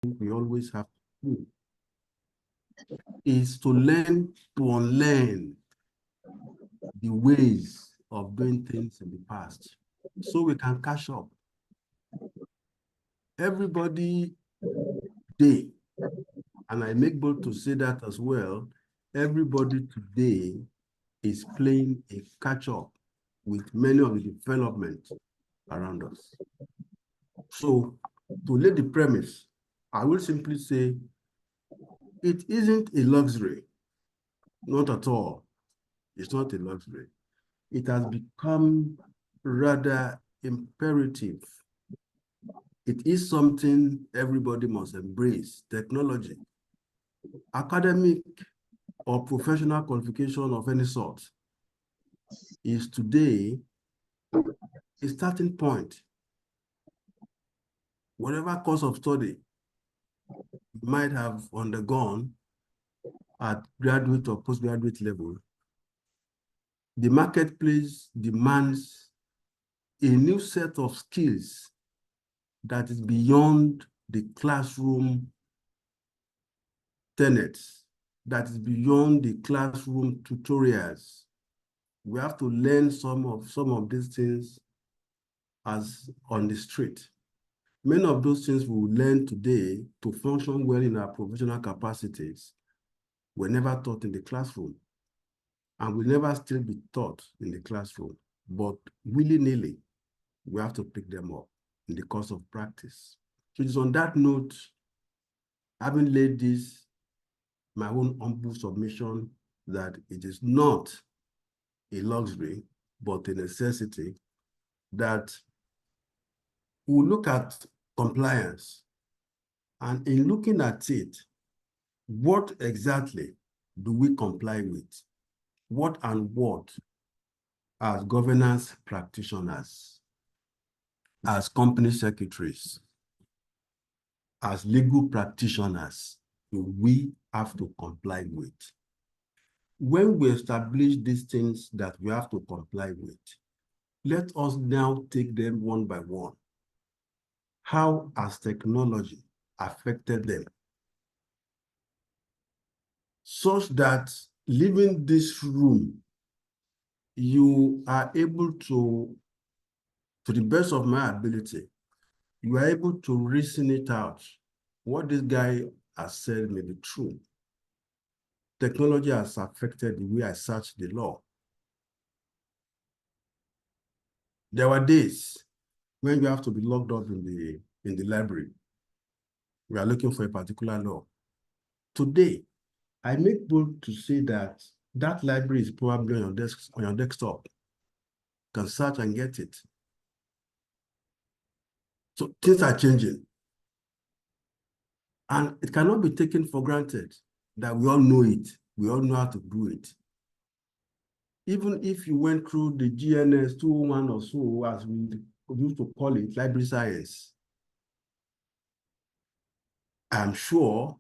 we always have to do is to learn to unlearn the ways of doing things in the past so we can catch up. Everybody today, and I make bold to say that as well, everybody today is playing a catch-up with many of the development around us. So to lay the premise, I will simply say it isn't a luxury, not at all. It's not a luxury. It has become rather imperative. It is something everybody must embrace. Technology, academic or professional qualification of any sort is today a starting point. Whatever course of study you might have undergone at graduate or postgraduate level, the marketplace demands a new set of skills that is beyond the classroom tenets, that is beyond the classroom tutorials. We have to learn some of these things as on the street. Many of those things we will learn today to function well in our professional capacities were never taught in the classroom and will never still be taught in the classroom, but willy-nilly, we have to pick them up in the course of practice. So it's on that note, having laid this, my own humble submission that it is not a luxury, but a necessity, that we look at compliance, and in looking at it, what exactly do we comply with? What and what, as governance practitioners, as company secretaries, as legal practitioners, do we have to comply with? When we establish these things that we have to comply with, let us now take them one by one. How has technology affected them? Such that leaving this room, you are able to the best of my ability, you are able to reason it out. What this guy has said may be true. Technology has affected the way I search the law. There were days when you have to be locked up in the library. We are looking for a particular law. Today, I make bold to say that that library is probably on your desktop. You can search and get it. So things are changing. And it cannot be taken for granted that we all know it. We all know how to do it. Even if you went through the GNS 201 or so, as we used to call it, library science, I'm sure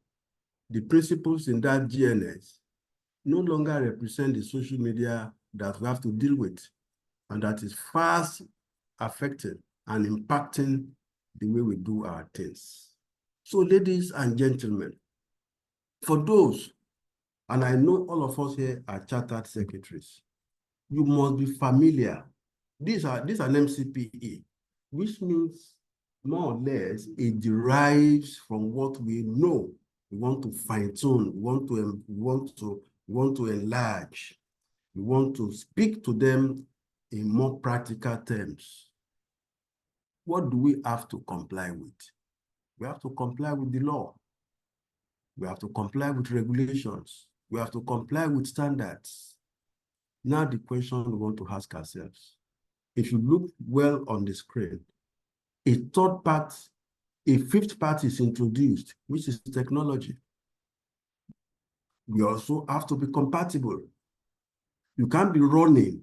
the principles in that GNS no longer represent the social media that we have to deal with, and that is fast affecting and impacting the way we do our things. So, ladies and gentlemen, for those, and I know all of us here are chartered secretaries, you must be familiar. These are an MCPE, which means more or less it derives from what we know. We want to fine-tune, we want to enlarge, we want to speak to them in more practical terms. What do we have to comply with? We have to comply with the law. We have to comply with regulations. We have to comply with standards. Now the question we want to ask ourselves, if you look well on the screen, a fifth part is introduced, which is technology. We also have to be compatible. You can't be running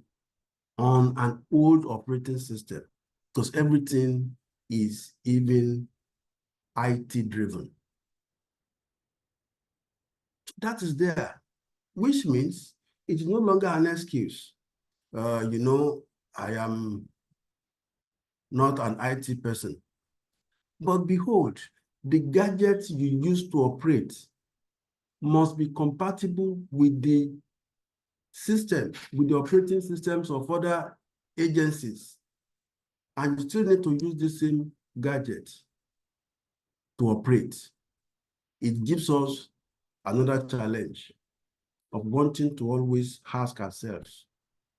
on an old operating system because everything is even IT driven. That is there, which means it is no longer an excuse. I am not an IT person. But behold, the gadgets you use to operate must be compatible with the system, with the operating systems of other agencies. And you still need to use the same gadget to operate. It gives us another challenge of wanting to always ask ourselves,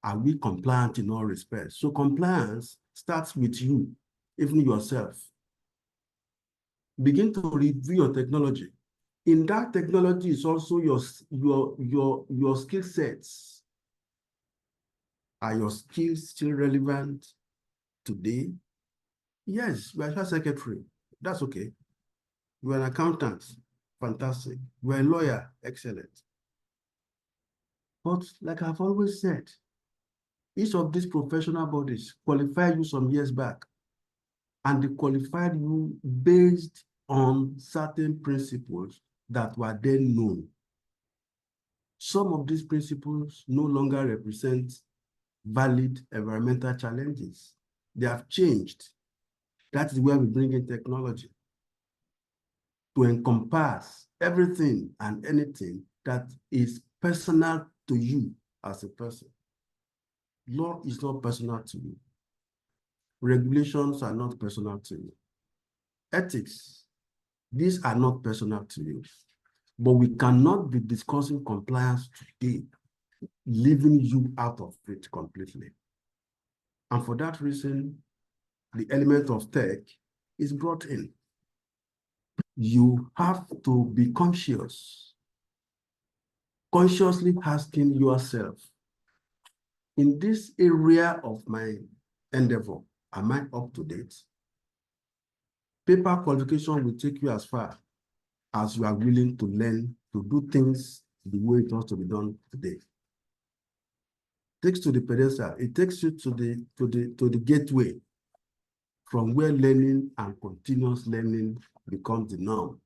are we compliant in all respects? So compliance starts with you, even yourself. Begin to review your technology. In that technology is also your skill sets. Are your skills still relevant today? Yes, you are a secretary. That's okay. You are an accountant. Fantastic. You are a lawyer. Excellent. But like I've always said, each of these professional bodies qualified you some years back, and they qualified you based on certain principles that were then known. Some of these principles no longer represent valid environmental challenges. They have changed. That is where we bring in technology to encompass everything and anything that is personal to you as a person. Law is not personal to you. Regulations are not personal to you. Ethics, these are not personal to you. But we cannot be discussing compliance today, leaving you out of it completely. And for that reason, the element of tech is brought in. You have to be conscious, consciously asking yourself, in this area of my endeavor, am I up to date? Paper qualification will take you as far as you are willing to learn to do things the way it has to be done today. It takes to the pedestal, it takes you to the gateway from where learning and continuous learning becomes the norm.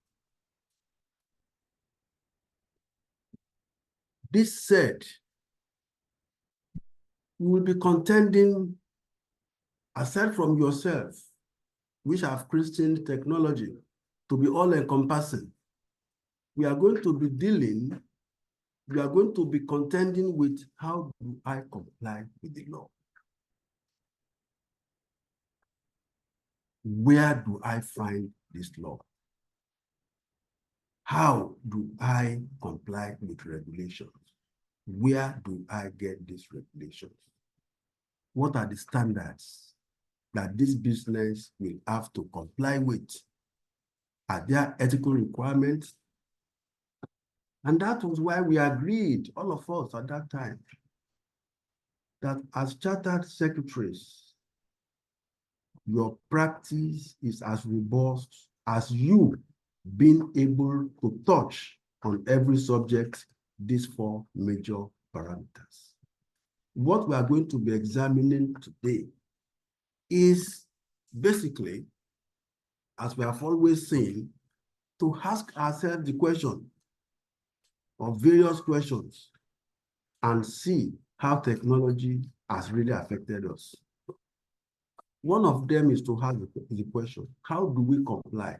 This said, you will be contending, aside from yourself, which have christened technology to be all-encompassing. We are going to be contending with, how do I comply with the law? Where do I find this law? How do I comply with regulations? Where do I get these regulations? What are the standards that this business will have to comply with? Are there ethical requirements? And that was why we agreed, all of us at that time, that as chartered secretaries, your practice is as robust as you being able to touch on every subject these four major parameters. What we are going to be examining today is basically, as we have always seen, to ask ourselves the question, or various questions, and see how technology has really affected us. One of them is to ask the question, how do we comply?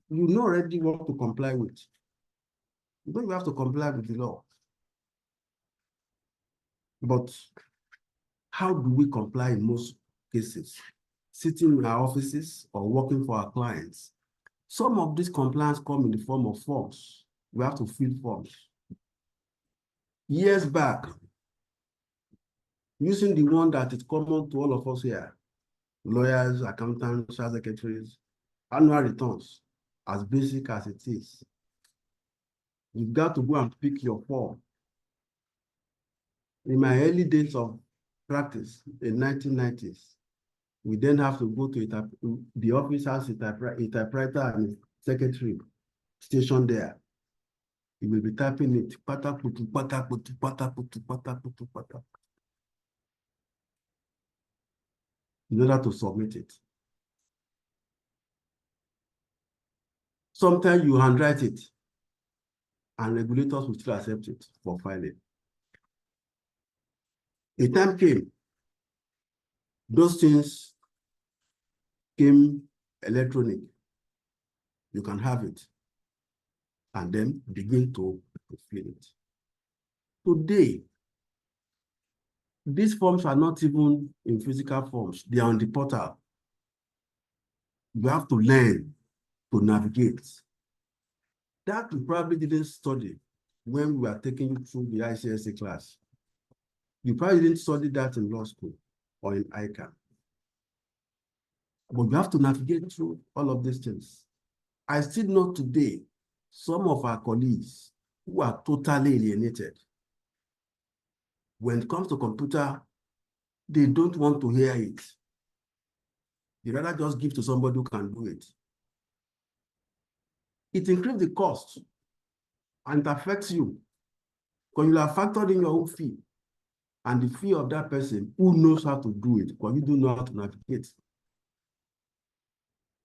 You know already what to comply with. You don't have to comply with the law. But how do we comply in most cases? Sitting in our offices or working for our clients. Some of these compliance come in the form of forms. We have to fill forms. Years back, using the one that is common to all of us here, lawyers, accountants, secretaries, annual returns, as basic as it is, you've got to go and pick your form. In my early days of practice in 1990s, we then have to go to the office has a typewriter and a secretary stationed there. You will be typing it, in order to submit it. Sometimes you handwrite it, and regulators will still accept it for filing. A time came, those things came electronic. you can have it and then begin to fill it. Today, these forms are not even in physical forms. They are on the portal. You have to learn to navigate. That you probably didn't study when we were taking you through the ICSA class. You probably didn't study that in law school or in ICANN. But you have to navigate through all of these things. I still know today some of our colleagues who are totally alienated. When it comes to computer, they don't want to hear it. They rather just give to somebody who can do it. It increases the cost and it affects you. Because you have factored in your own fee and the fee of that person who knows how to do it, because you don't know how to navigate.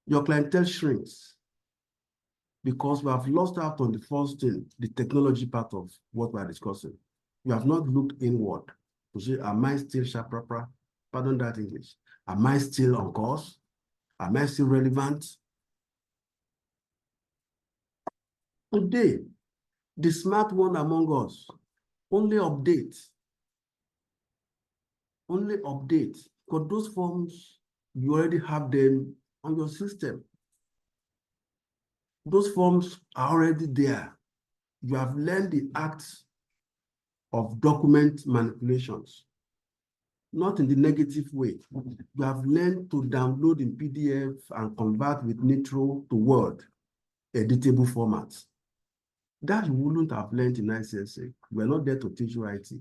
Your clientele shrinks because we have lost out on the first thing, the technology part of what we are discussing. We have not looked inward to say, am I still sharp, proper? Pardon that English. Am I still on course? Am I still relevant? Today, the smart one among us only update, because those forms, you already have them on your system. Those forms are already there. You have learned the acts of document manipulations, not in the negative way. You have learned to download in PDF and convert with Nitro to Word, editable formats. That you wouldn't have learned in ICSA. We're not there to teach you IT.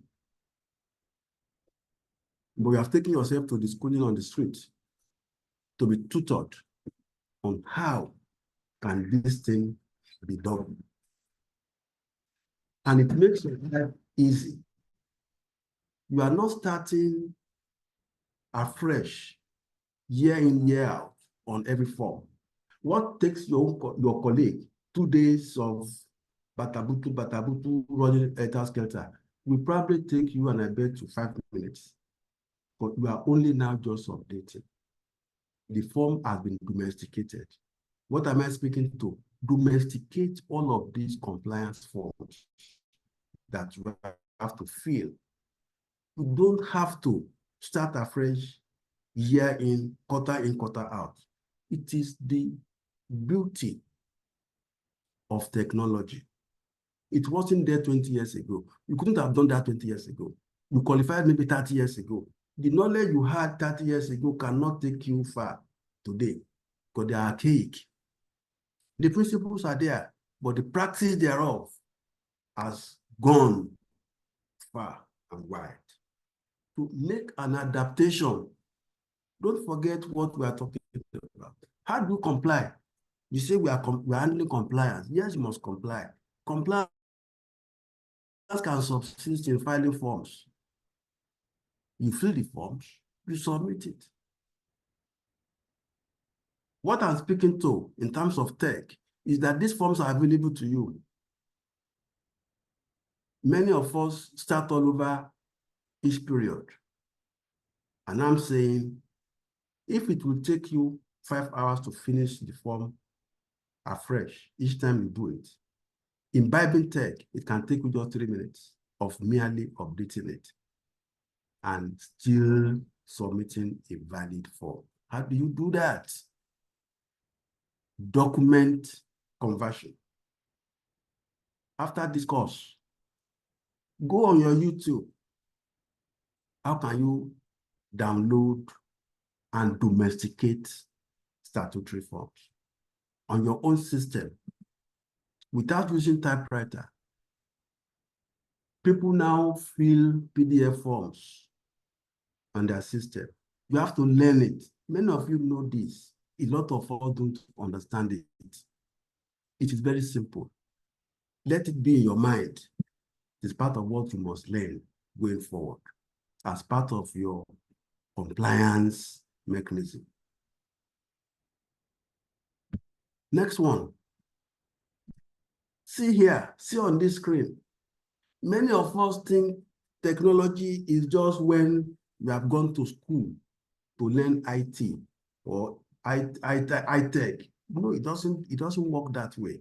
But you have taken yourself to the schooling on the street to be tutored on how can this thing be done. And it makes your life easy. You are not starting afresh, year in, year out, on every form. What takes your colleague 2 days of batabutu, running helter-skelter will probably take you, and I bet you, 5 minutes. But you are only now just updating. The form has been domesticated. What am I speaking to? Domesticate all of these compliance forms that you have to fill. You don't have to start afresh, year in, quarter out. It is the beauty of technology. It wasn't there 20 years ago. You couldn't have done that 20 years ago. You qualified maybe 30 years ago. The knowledge you had 30 years ago cannot take you far today because they are archaic. The principles are there, but the practice thereof has gone far and wide. To make an adaptation, don't forget what we are talking about. How do you comply? You say we are handling compliance. Yes, you must comply. Compliance can subsist in filing forms. You fill the forms, you submit it. What I'm speaking to in terms of tech is that these forms are available to you. Many of us start all over each period. And I'm saying, if it will take you 5 hours to finish the form afresh each time you do it, imbibing tech, it can take you just 3 minutes of merely updating it and still submitting a valid form. How do you do that? Document conversion. After this course, go on your YouTube. How can you download and domesticate statutory forms on your own system without using typewriter? People now fill PDF forms on their system. You have to learn it. Many of you know this. A lot of us don't understand it. It is very simple. Let it be in your mind. It's part of what you must learn going forward as part of your compliance mechanism. Next one. See here, see on this screen. Many of us think technology is just when you have gone to school to learn IT or I-tech. No, it doesn't work that way.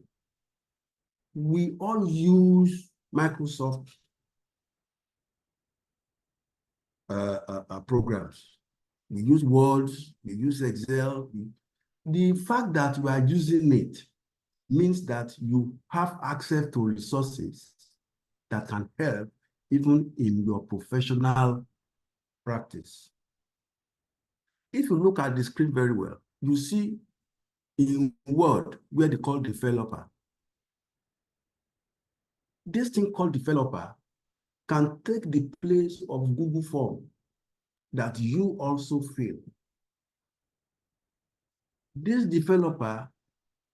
We all use Microsoft programs. We use Word, we use Excel. The fact that we are using it means that you have access to resources that can help even in your professional practice. If you look at the screen very well, you see in Word where they call developer. This thing called developer can take the place of Google form that you also fill. This developer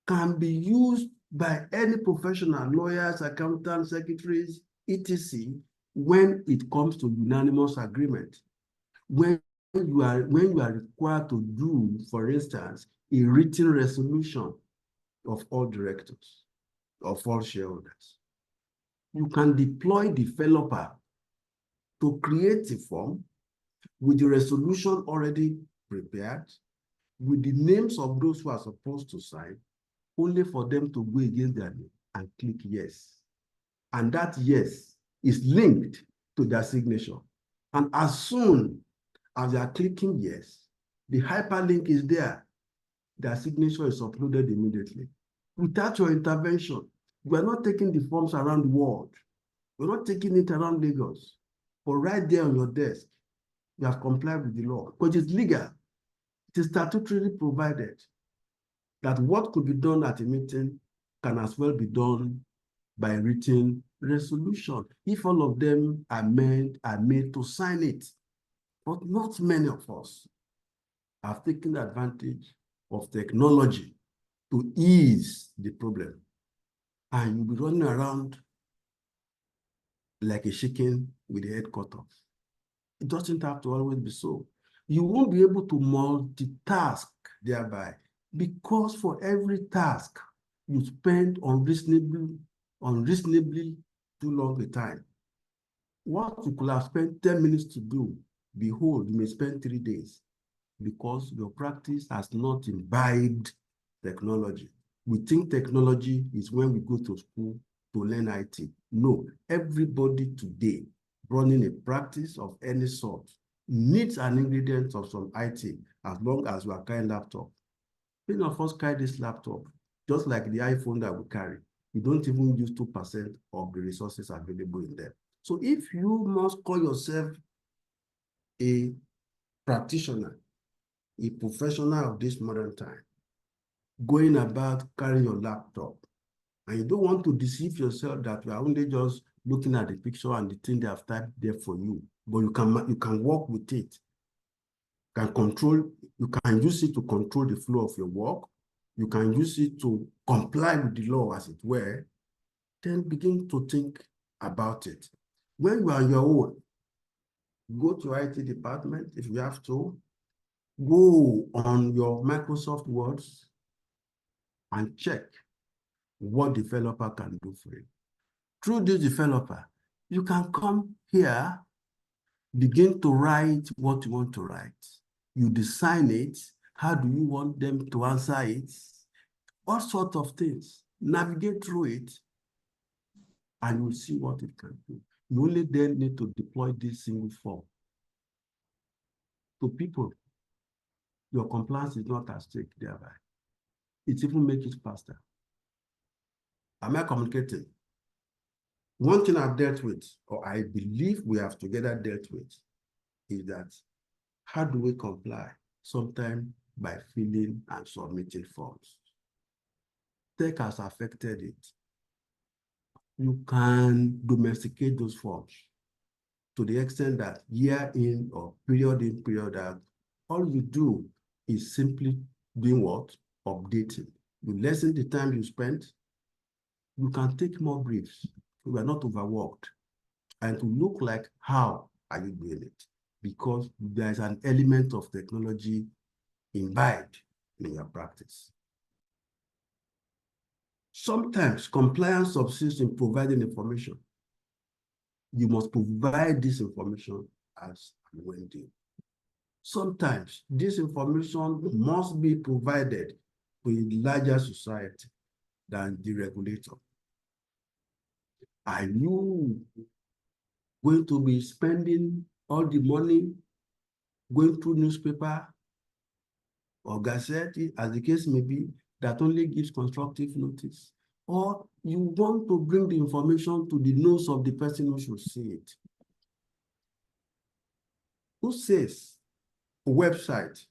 can be used by any professional, lawyers, accountants, secretaries, etc., when it comes to unanimous agreement. When you are required to do, for instance, a written resolution of all directors, of all shareholders, you can deploy developer to create a form with the resolution already prepared, with the names of those who are supposed to sign, only for them to go against their name and click yes. And that yes is linked to their signature. And as soon as they are clicking yes, the hyperlink is there. Their signature is uploaded immediately. Without your intervention, we are not taking the forms around the world. We're not taking it around Lagos. But right there on your desk, you have complied with the law, because it's legal. It is statutorily provided that what could be done at a meeting can as well be done by written resolution, if all of them are made to sign it. But not many of us have taken advantage of technology to ease the problem. And you'll be running around like a chicken with the head cut off. It doesn't have to always be so. You won't be able to multitask thereby, because for every task you spend unreasonably too long a time. What you could have spent 10 minutes to do, behold, you may spend 3 days, because your practice has not imbibed technology. We think technology is when we go to school to learn IT. No, everybody today running a practice of any sort needs an ingredient of some IT, as long as we are carrying laptop. Many of us carry this laptop, just like the iPhone that we carry. You don't even use 2% of the resources available in them. So if you must call yourself a practitioner, a professional of this modern time, going about carrying your laptop, and you don't want to deceive yourself that you are only just looking at the picture and the thing they have typed there for you, but you can work with it, you can use it to control the flow of your work, you can use it to comply with the law, as it were, then begin to think about it. When you are on your own, go to IT department if you have to, go on your Microsoft Words and check what developer can do for you. Through this developer, you can come here, begin to write what you want to write. You design it. How do you want them to answer it? All sorts of things. Navigate through it, and you'll see what it can do. You only then need to deploy this single form to people. Your compliance is not at stake thereby. It even makes it faster. Am I communicating? One thing I've dealt with, or I believe we have together dealt with, is that how do we comply? Sometimes by filling and submitting forms. Tech has affected it. You can domesticate those forms to the extent that year in or period in, period out, all you do is simply doing what? Updating. You lessen the time you spend. You can take more briefs. You are not overworked. And to look like, how are you doing it? Because there's an element of technology imbibed in your practice. Sometimes compliance subsists in providing information. You must provide this information as and when due. Sometimes this information must be provided to a larger society than the regulator. Are you going to be spending all the money going through newspaper or gazette, as the case may be, that only gives constructive notice? Or you want to bring the information to the nose of the person who should see it? Who says a website,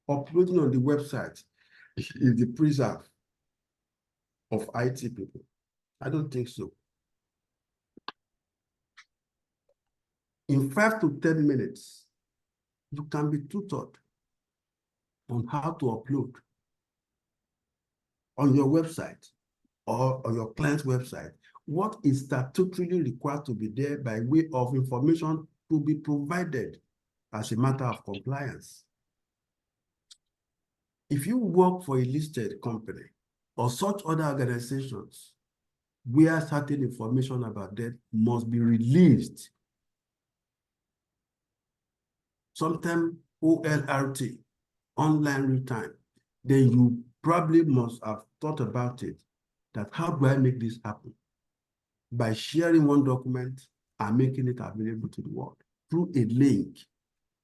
uploading on the website is the preserve of IT people? I don't think so. In 5 to 10 minutes, you can be tutored on how to upload on your website or on your client's website what is statutorily required to be there by way of information to be provided as a matter of compliance. If you work for a listed company or such other organizations where certain information about them must be released, sometimes OLRT, online real time, then you probably must have thought about it, that how do I make this happen? By sharing one document and making it available to the world through a link.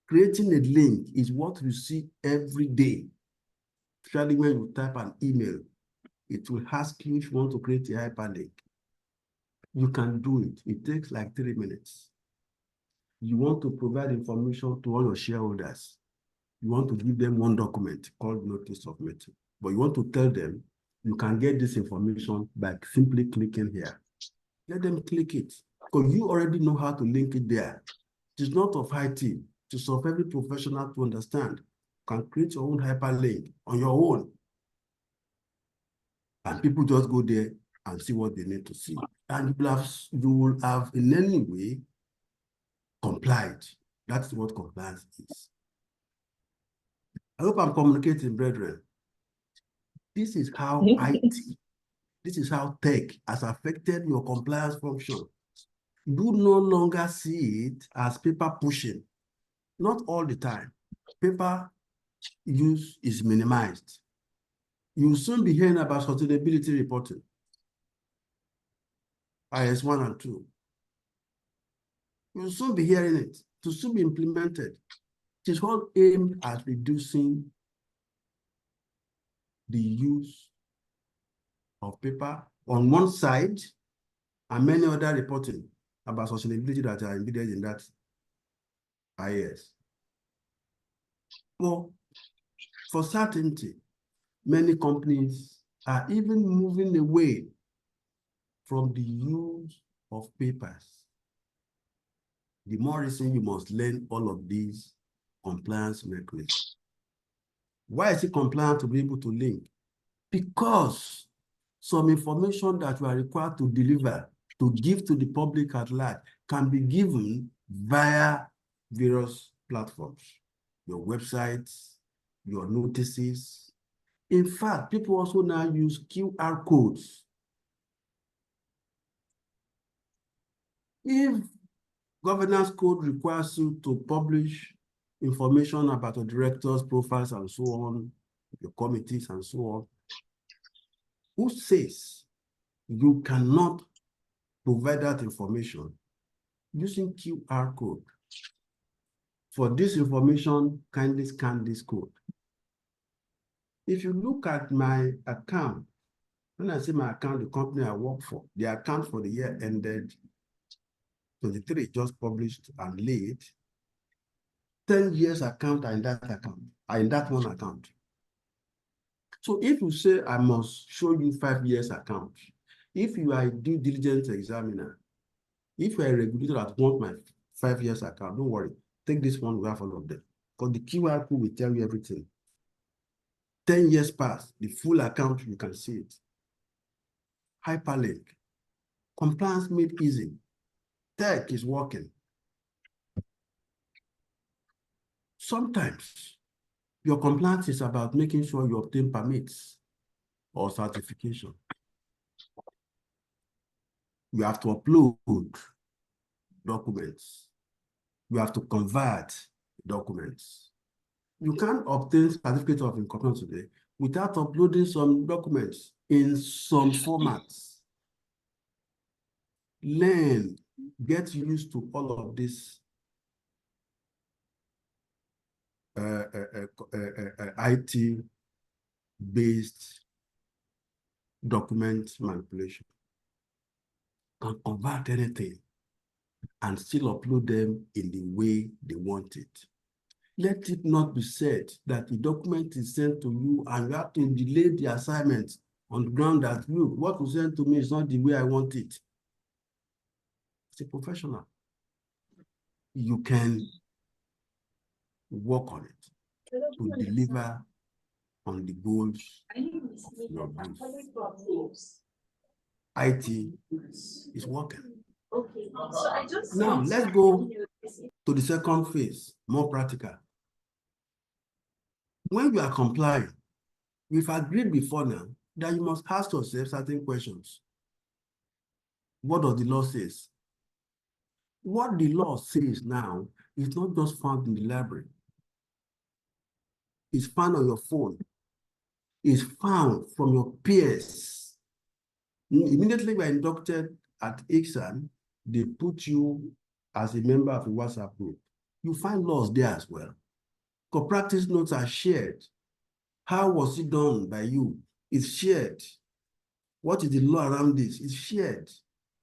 Creating a link is what you see every day. Especially when you type an email, it will ask you if you want to create a hyperlink. You can do it. It takes like 3 minutes. You want to provide information to all your shareholders. You want to give them one document called notice of meeting, but you want to tell them you can get this information by simply clicking here. Let them click it, because you already know how to link it there. It is not of IT. It is of every professional to understand. You can create your own hyperlink on your own, and people just go there and see what they need to see. And you will have in any way complied. That's what compliance is. I hope I'm communicating, brethren. This is how IT, this is how tech has affected your compliance function. You no longer see it as paper pushing. Not all the time. Paper use is minimized. You'll soon be hearing about sustainability reporting, IS1 and 2. You'll soon be hearing it, to soon be implemented. It is all aimed at reducing the use of paper on one side, and many other reporting about sustainability that are embedded in that IS. Well, for certainty, many companies are even moving away from the use of papers. The more reason you must learn all of these compliance mechanisms. Why is it compliant to be able to link? Because some information that you are required to deliver, to give to the public at large, can be given via various platforms, your websites, your notices. In fact, people also now use QR codes. If governance code requires you to publish information about the directors' profiles and so on, your committees and so on, who says you cannot provide that information using QR code? For this information, kindly scan this code. If you look at my account, when I say my account, the company I work for, the account for the year ended 23, just published and laid, 10 years account are in that account, are in that one account. So if you say I must show you 5 years account, if you are a due diligence examiner, if you are a regulator that wants my 5 years account, don't worry, take this one, we have all of them. Because the QR code will tell you everything. 10 years pass, the full account, you can see it. Hyperlink. Compliance made easy. Tech is working. Sometimes your compliance is about making sure you obtain permits or certification. You have to upload documents. You have to convert documents. You can't obtain certificate of incorporation today without uploading some documents in some formats. Learn, get used to all of this IT-based document manipulation. Can convert anything and still upload them in the way they want it. Let it not be said that the document is sent to you and you have to delay the assignment on the ground that, look, what was sent to me is not the way I want it. It's a professional. You can work on it to deliver on the goals of your brief. IT is working. Okay. So I just now let's go to the second phase, more practical. When you are complying, we've agreed before now that you must ask yourself certain questions. What does the law say? What the law says now is not just found in the library. It's found on your phone. It's found from your peers. Immediately when inducted at ICSAN, they put you as a member of a WhatsApp group. You find laws there as well. Practice notes are shared. How was it done by you? It's shared. What is the law around this? It's shared.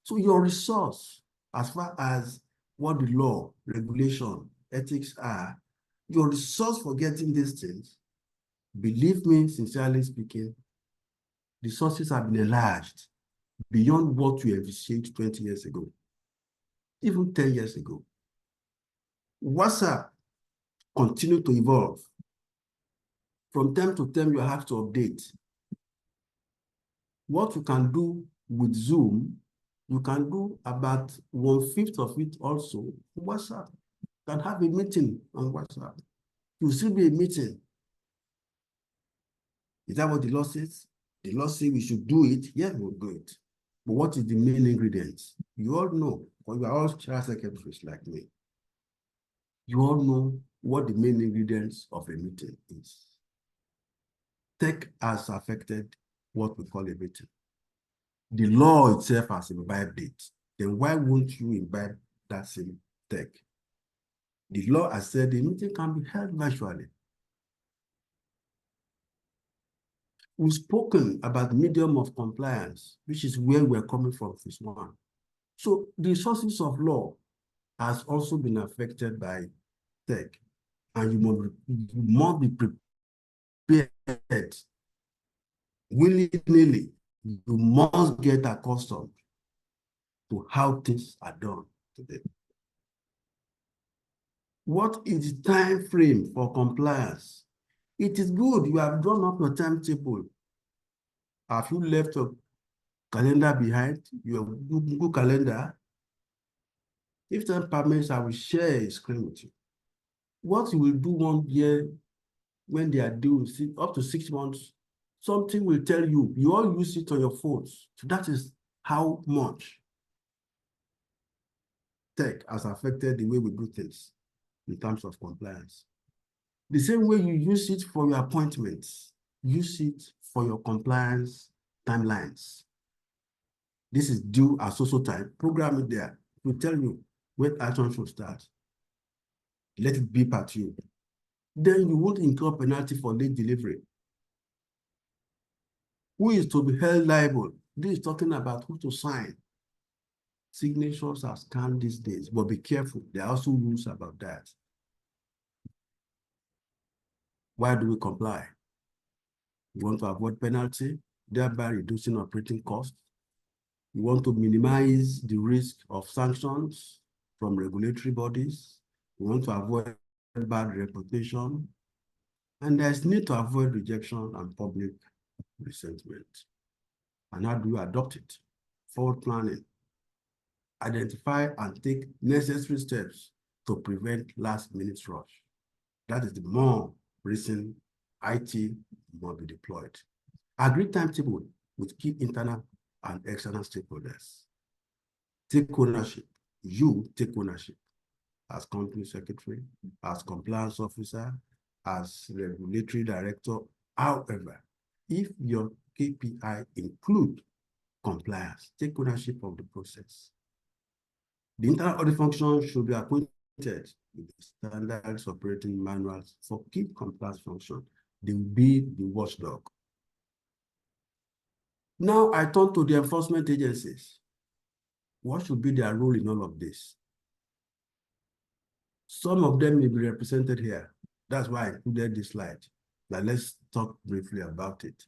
So your resource, as far as what the law, regulation, ethics are, your resource for getting these things, believe me, sincerely speaking, the sources have been enlarged beyond what we envisaged 20 years ago, even 10 years ago. WhatsApp continues to evolve. From time to time, you have to update. What you can do with Zoom, you can do about 1/5 of it also on WhatsApp. You can have a meeting on WhatsApp. It will still be a meeting. Is that what the law says? The law says we should do it. Yes, we'll do it. But what is the main ingredients? You all know, because you are all child secretaries like me. You all know what the main ingredients of a meeting is. Tech has affected what we call a meeting. The law itself has imbibed it. Then why won't you imbibe that same tech? The law has said the meeting can be held virtually. We've spoken about medium of compliance, which is where we're coming from, phase one. So the sources of law has also been affected by tech, and you must be prepared willy-nilly. You must get accustomed to how things are done today. What is the time frame for compliance? It is good you have drawn up your timetable. Have you left your calendar behind, your Google Calendar? If time permits, I will share a screen with you. What you will do 1 year when they are due, up to 6 months, something will tell you, you all use it on your phones. So that is how much tech has affected the way we do things in terms of compliance. The same way you use it for your appointments, use it for your compliance timelines. This is due at so time, program it there. It will tell you when action should start. Let it beep at you. Then you won't incur penalty for late delivery. Who is to be held liable? This is talking about who to sign. Signatures are scanned these days, but be careful. There are also rules about that. Why do we comply? We want to avoid penalty, thereby reducing operating costs. We want to minimize the risk of sanctions from regulatory bodies. We want to avoid bad reputation. And there's need to avoid rejection and public resentment. And how do we adopt it? Forward planning. Identify and take necessary steps to prevent last-minute rush. That is the more recent IT must be deployed. Agree timetable with key internal and external stakeholders. Take ownership. You take ownership as company secretary, as compliance officer, as regulatory director. However, if your KPI include compliance, take ownership of the process. The internal audit function should be acquainted with the standards operating manuals for key compliance function. They will be the watchdog. Now I turn to the enforcement agencies. What should be their role in all of this? Some of them may be represented here. That's why I included this slide. Now let's talk briefly about it.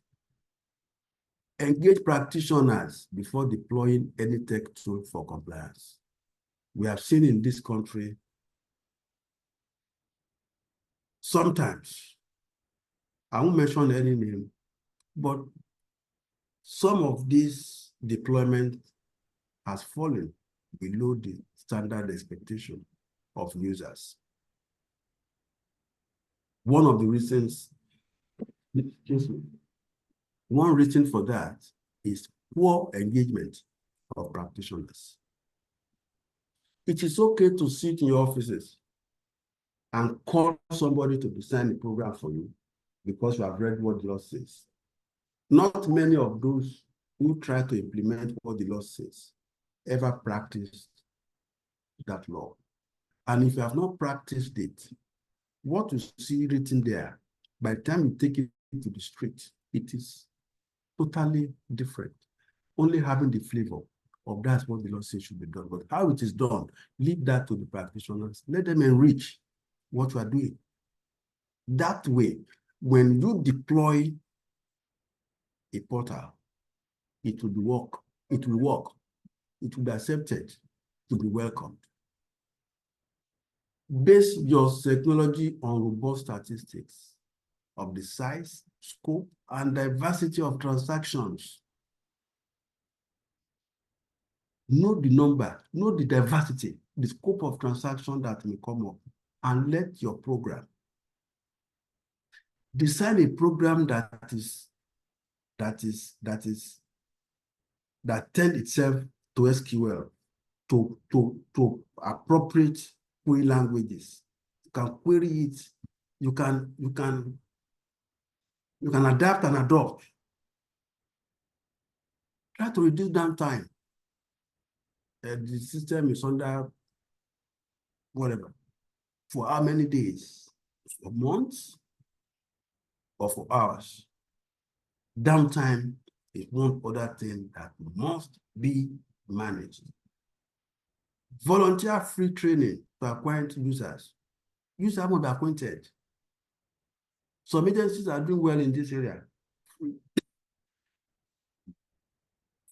Engage practitioners before deploying any tech tool for compliance. We have seen in this country, sometimes, I won't mention any name, but some of this deployment has fallen below the standard expectation of users. One of the reasons, one reason for that is poor engagement of practitioners. It is okay to sit in your offices and call somebody to design a program for you because you have read what the law says. Not many of those who try to implement what the law says ever practiced that law. And if you have not practiced it, what you see written there, by the time you take it to the street, it is totally different. Only having the flavor of that's what the law says should be done. But how it is done, leave that to the practitioners. Let them enrich what you are doing. That way, when you deploy a portal, it will work, it will be accepted, it will be welcomed. Base your technology on robust statistics of the size, scope, and diversity of transactions. Know the number, know the diversity, the scope of transaction that will come up, and let your program design a program that tend itself to SQL, to appropriate query languages. You can query it, you can adapt and adopt. Try to reduce downtime. The system is under whatever. For how many days? For months or for hours? Downtime is one other thing that must be managed. Volunteer free training to acquaint users. Users must be acquainted. Some agencies are doing well in this area.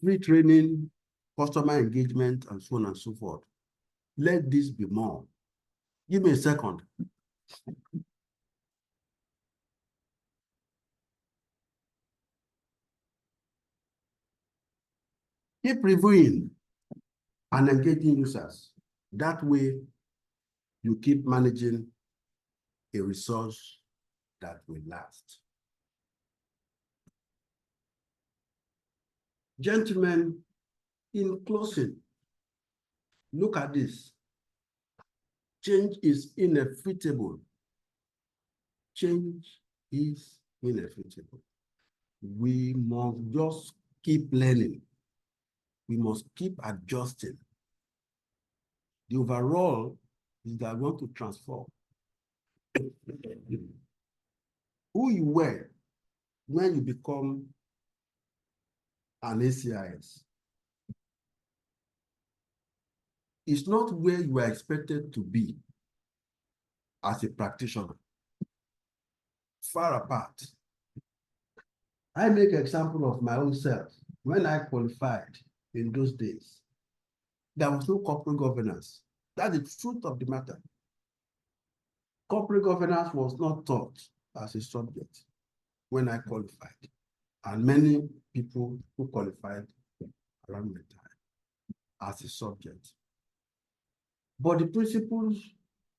Free training, customer engagement, and so on and so forth. Let this be more. Give me a second. Keep reviewing and engaging users. That way, you keep managing a resource that will last. Gentlemen, in closing, look at this. Change is inevitable. Change is inevitable. We must just keep learning. We must keep adjusting. The overall is that we want to transform who you were when you become an ACIS. It's not where you are expected to be as a practitioner. Far apart. I make an example of my own self. When I qualified in those days, there was no corporate governance. That's the truth of the matter. Corporate governance was not taught as a subject when I qualified. And many people who qualified around the time as a subject. But the principles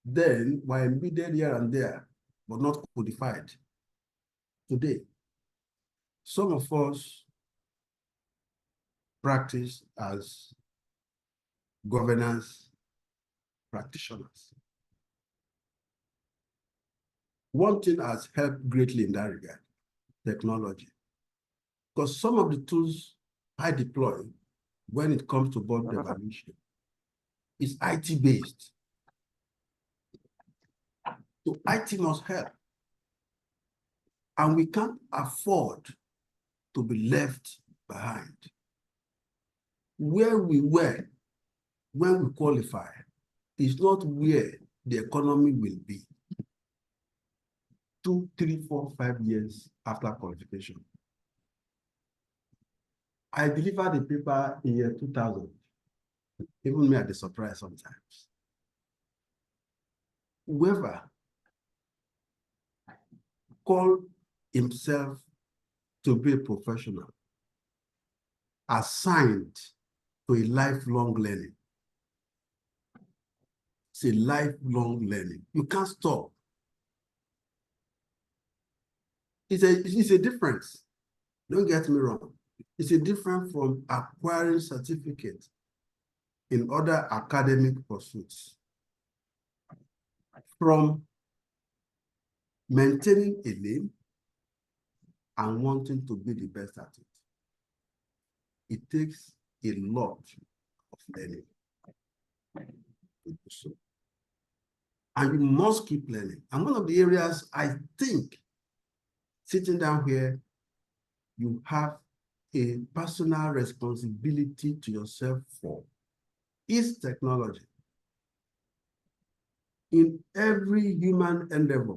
then were embedded here and there, but not codified. Today, some of us practice as governance practitioners. One thing has helped greatly in that regard, technology. Because some of the tools I deploy when it comes to board evaluation is IT-based. So IT must help. And we can't afford to be left behind. Where we were when we qualify is not where the economy will be 2, 3, 4, 5 years after qualification. I delivered a paper in year 2000. Even me at the surprise sometimes. Whoever called himself to be a professional assigned to a lifelong learning. It's a lifelong learning. You can't stop. It's a difference. Don't get me wrong. It's a difference from acquiring certificates in other academic pursuits, from maintaining a name and wanting to be the best at it. It takes a lot of learning to do so. And you must keep learning. And one of the areas I think, sitting down here, you have a personal responsibility to yourself for is technology. In every human endeavor,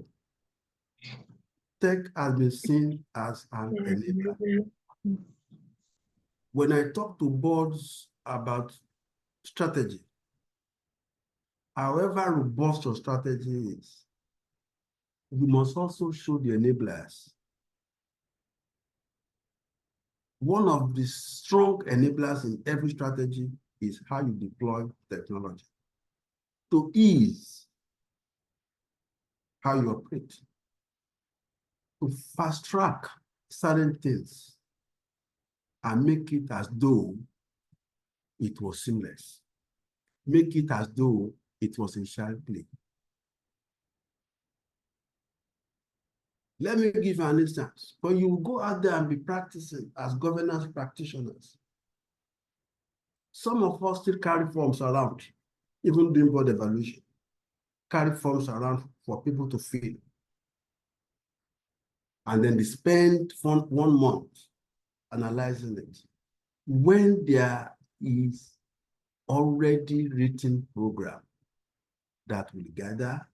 tech has been seen as an enabler. When I talk to boards about strategy, however robust your strategy is, you must also show the enablers. One of the strong enablers in every strategy is how you deploy technology to ease how you operate, to fast track certain things and make it as though it was seamless. Make it as though it was in child play. Let me give an instance. When you go out there and be practicing as governance practitioners, some of us still carry forms around, even during board evaluation, carry forms around for people to fill. And then they spend 1 month analyzing it. When there is already written program that will gather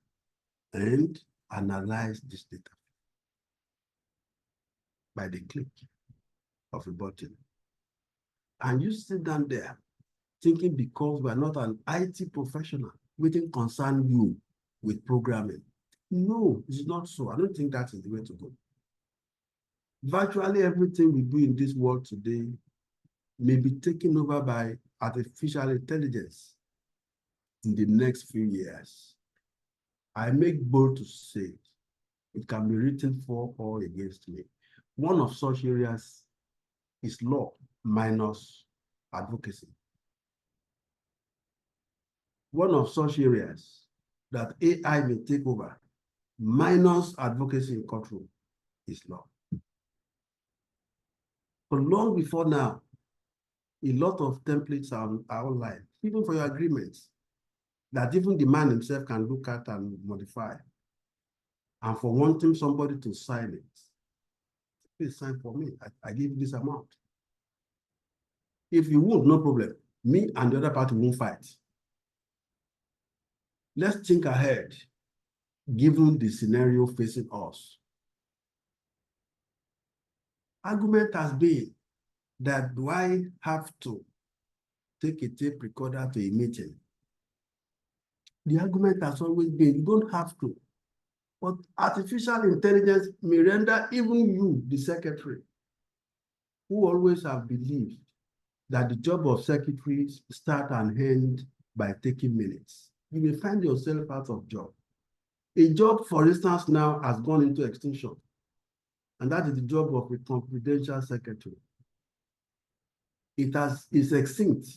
and analyze this data by the click of a button. And you sit down there thinking because we're not an IT professional, we didn't concern you with programming. No, it's not so. I don't think that is the way to go. Virtually everything we do in this world today may be taken over by artificial intelligence in the next few years. I make bold to say it can be written for or against me. One of such areas is law minus advocacy. One of such areas that AI may take over minus advocacy in courtroom is law. But long before now, a lot of templates are online, even for your agreements, that even the man himself can look at and modify. And for wanting somebody to sign it, please sign for me. I give you this amount. If you won't, no problem. Me and the other party won't fight. Let's think ahead, given the scenario facing us. Argument has been that do I have to take a tape recorder to a meeting? The argument has always been you don't have to. But artificial intelligence may render even you, the secretary, who always have believed that the job of secretaries start and end by taking minutes. You may find yourself out of job. A job, for instance, now has gone into extinction, and that is the job of a confidential secretary. It's extinct.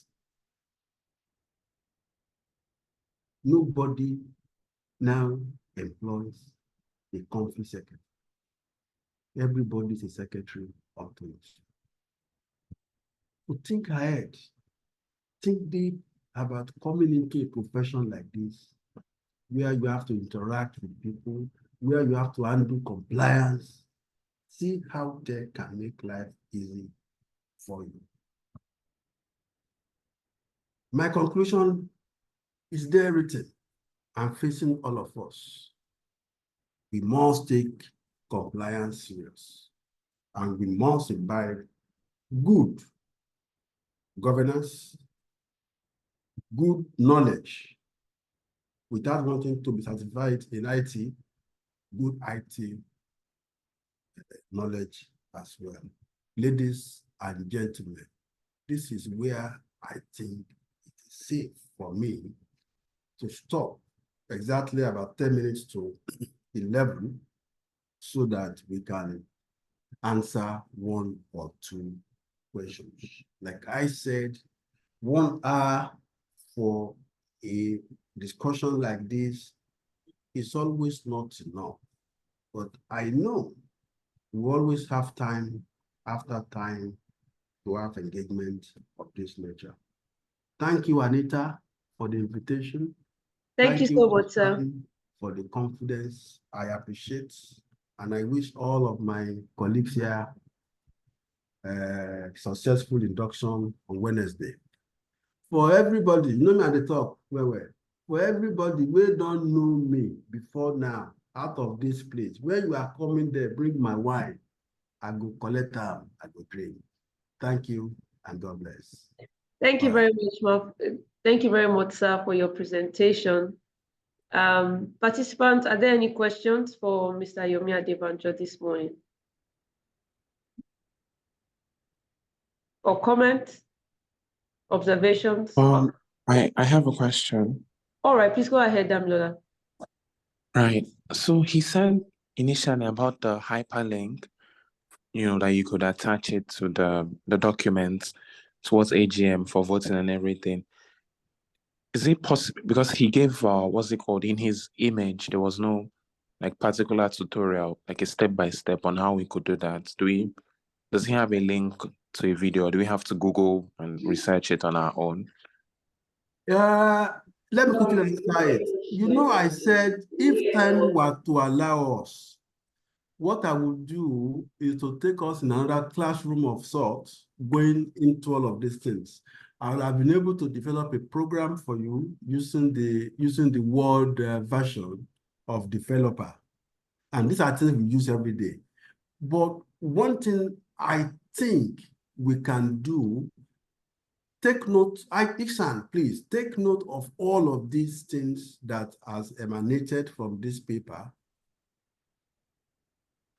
Nobody now employs a conflict secretary. Everybody is a secretary unto it. to think ahead, think deep about coming into a profession like this, where you have to interact with people, where you have to handle compliance. See how they can make life easy for you. My conclusion is there written and facing all of us. We must take compliance serious, and we must imbibe good governance, good knowledge, without wanting to be certified in IT, good IT knowledge as well. Ladies and gentlemen, this is where I think it is safe for me to stop exactly about 10 minutes to 11 so that we can answer one or two questions. Like I said, 1 hour for a discussion like this is always not enough. But I know we always have time after time to have engagement of this nature. Thank you, Anita, for the invitation. Thank you so much, sir. For the confidence. I appreciate, and I wish all of my colleagues here successful induction on Wednesday. For everybody, you know me at the top, for everybody who don't know me before now, out of this place, where you are coming there, bring my wine, I go collect them, I go drink. Thank you, and God bless. Thank you very much, Mark. Thank you very much, sir, for your presentation. Participants, are there any questions for Mr. Yomi Adebanjo this morning? Or comments, observations? I have a question. All right, please go ahead, Damilola. Right. So he said initially about the hyperlink, that you could attach it to the documents towards AGM for voting and everything. Is it possible, because he gave what's it called, in his image, there was no like particular tutorial, like a step-by-step on how we could do that. Does he have a link to a video, or do we have to Google and research it on our own? Let me quickly try it. I said if time were to allow us, what I would do is to take us in another classroom of sorts, going into all of these things. I would have been able to develop a program for you using the Word version of developer. And these are things we use every day. But one thing I think we can do, take note, Iksan, please, take note of all of these things that has emanated from this paper.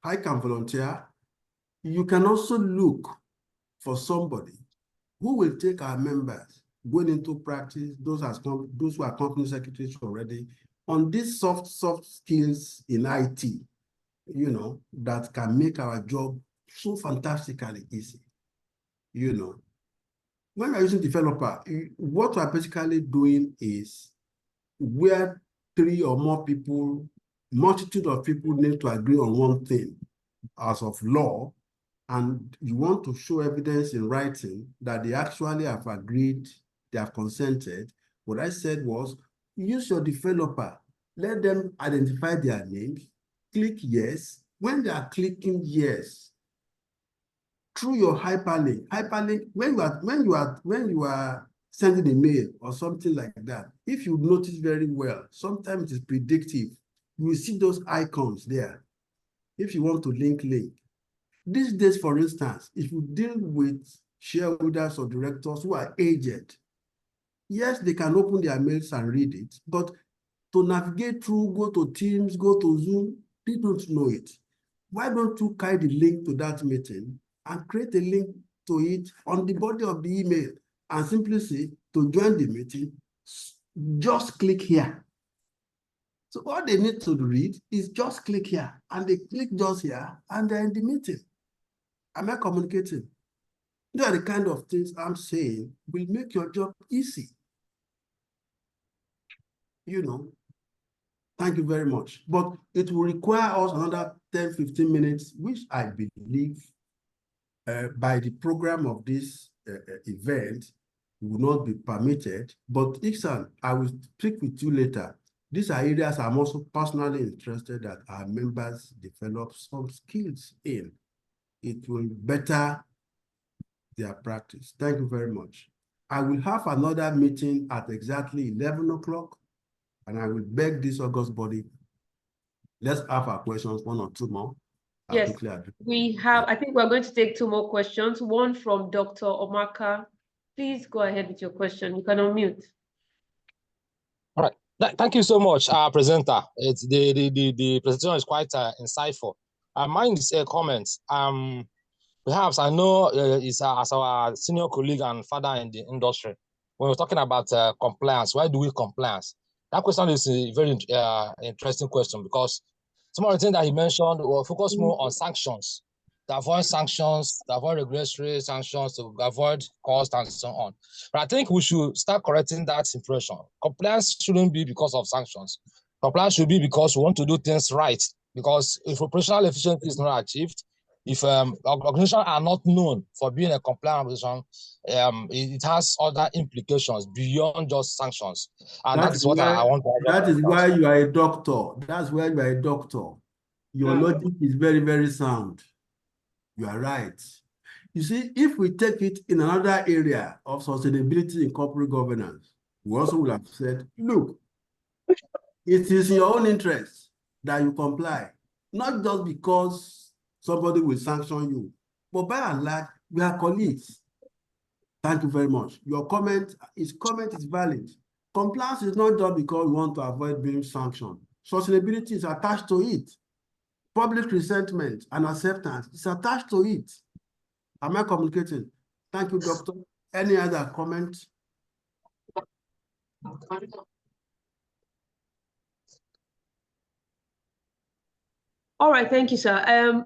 I can volunteer. You can also look for somebody who will take our members going into practice, those who are company secretaries already, on these soft skills in IT, that can make our job so fantastically easy. When we're using developer, what we're basically doing is where 3 or more people, multitude of people need to agree on one thing as of law, and you want to show evidence in writing that they actually have agreed, they have consented. What I said was, use your developer, let them identify their names, click yes. When they are clicking yes, through your hyperlink, when you are sending a mail or something like that, if you notice very well, sometimes it is predictive. You will see those icons there. If you want to link. These days, for instance, if you deal with shareholders or directors who are aged, yes, they can open their mails and read it, but to navigate through, go to Teams, go to Zoom, they don't know it. Why don't you carry the link to that meeting and create a link to it on the body of the email and simply say, to join the meeting, just click here. So all they need to read is just click here, and they click just here, and they're in the meeting. Am I communicating? These are the kind of things I'm saying will make your job easy. Thank you very much. But it will require us another 10, 15 minutes, which I believe by the program of this event will not be permitted. But Iksan, I will speak with you later. These are areas I'm also personally interested that our members develop some skills in. It will better their practice. Thank you very much. I will have another meeting at exactly 11 o'clock, and I will beg this August body. Let's have our questions, one or two more. Yes, we have, I think we're going to take two more questions. One from Dr. Omaka. Please go ahead with your question. You can unmute. All right. Thank you so much, presenter. It's the presentation is quite insightful. Mine is a comment. Perhaps I know it's as our senior colleague and father in the industry. When we're talking about compliance, why do we compliance? That question is a very interesting question, because some of the things that he mentioned will focus more on sanctions, to avoid sanctions, to avoid regulatory sanctions, to avoid cost and so on. But I think we should start correcting that impression. Compliance shouldn't be because of sanctions. Compliance should be because we want to do things right. Because if operational efficiency is not achieved, if organizations are not known for being a compliant organization, it has other implications beyond just sanctions. And that is what I want to That is why you are a doctor. That's why you are a doctor. Your logic is very, very sound. You are right. You see, if we take it in another area of sustainability in corporate governance, we also will have said, look, it is in your own interest that you comply, not just because somebody will sanction you, but by and large, we are colleagues. Thank you very much. Your comment is valid. Compliance is not just because we want to avoid being sanctioned. Sustainability is attached to it. Public resentment and acceptance is attached to it. Am I communicating? Thank you, doctor. Any other comment? All right, thank you, sir.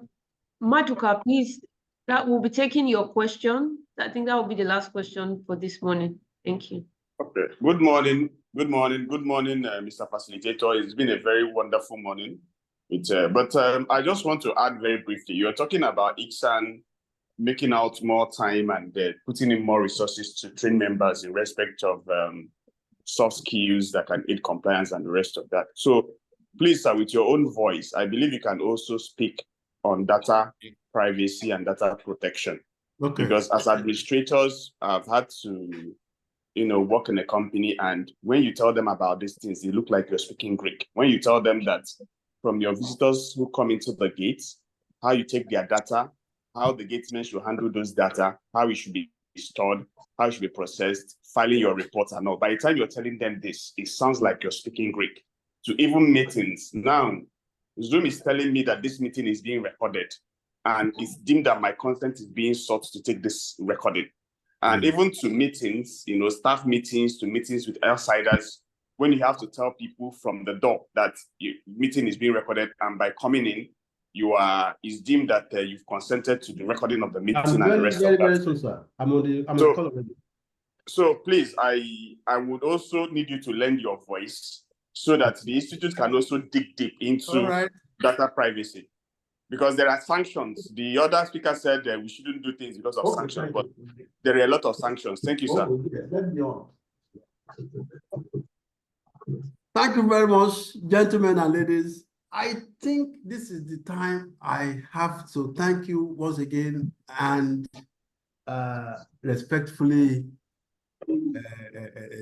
Maduka, please, that will be taking your question. I think that will be the last question for this morning. Thank you. Okay. Good morning. Good morning. Good morning, Mr. Facilitator. It's been a very wonderful morning. But I just want to add very briefly. You're talking about Iksan making out more time and putting in more resources to train members in respect of soft skills that can aid compliance and the rest of that. So please, sir, with your own voice, I believe you can also speak on data privacy and data protection. Okay. Because as administrators, I've had to, work in a company, and when you tell them about these things, they look like you're speaking Greek. When you tell them that from your visitors who come into the gates, how you take their data, how the gatesmen should handle those data, how it should be stored, how it should be processed, filing your reports and all. By the time you're telling them this, it sounds like you're speaking Greek. To even meetings. Now, Zoom is telling me that this meeting is being recorded, and it's deemed that my consent is being sought to take this recording. And even to meetings, staff meetings, to meetings with outsiders, when you have to tell people from the door that your meeting is being recorded, and by coming in, it's deemed that you've consented to the recording of the meeting and the rest of that. Very soon, sir. I'm on the call already. So please, I would also need you to lend your voice so that the institute can also dig deep into data privacy. Because there are sanctions. The other speaker said that we shouldn't do things because of sanctions, but there are a lot of sanctions. Thank you, sir. Thank you very much, gentlemen and ladies. I think this is the time I have to thank you once again and respectfully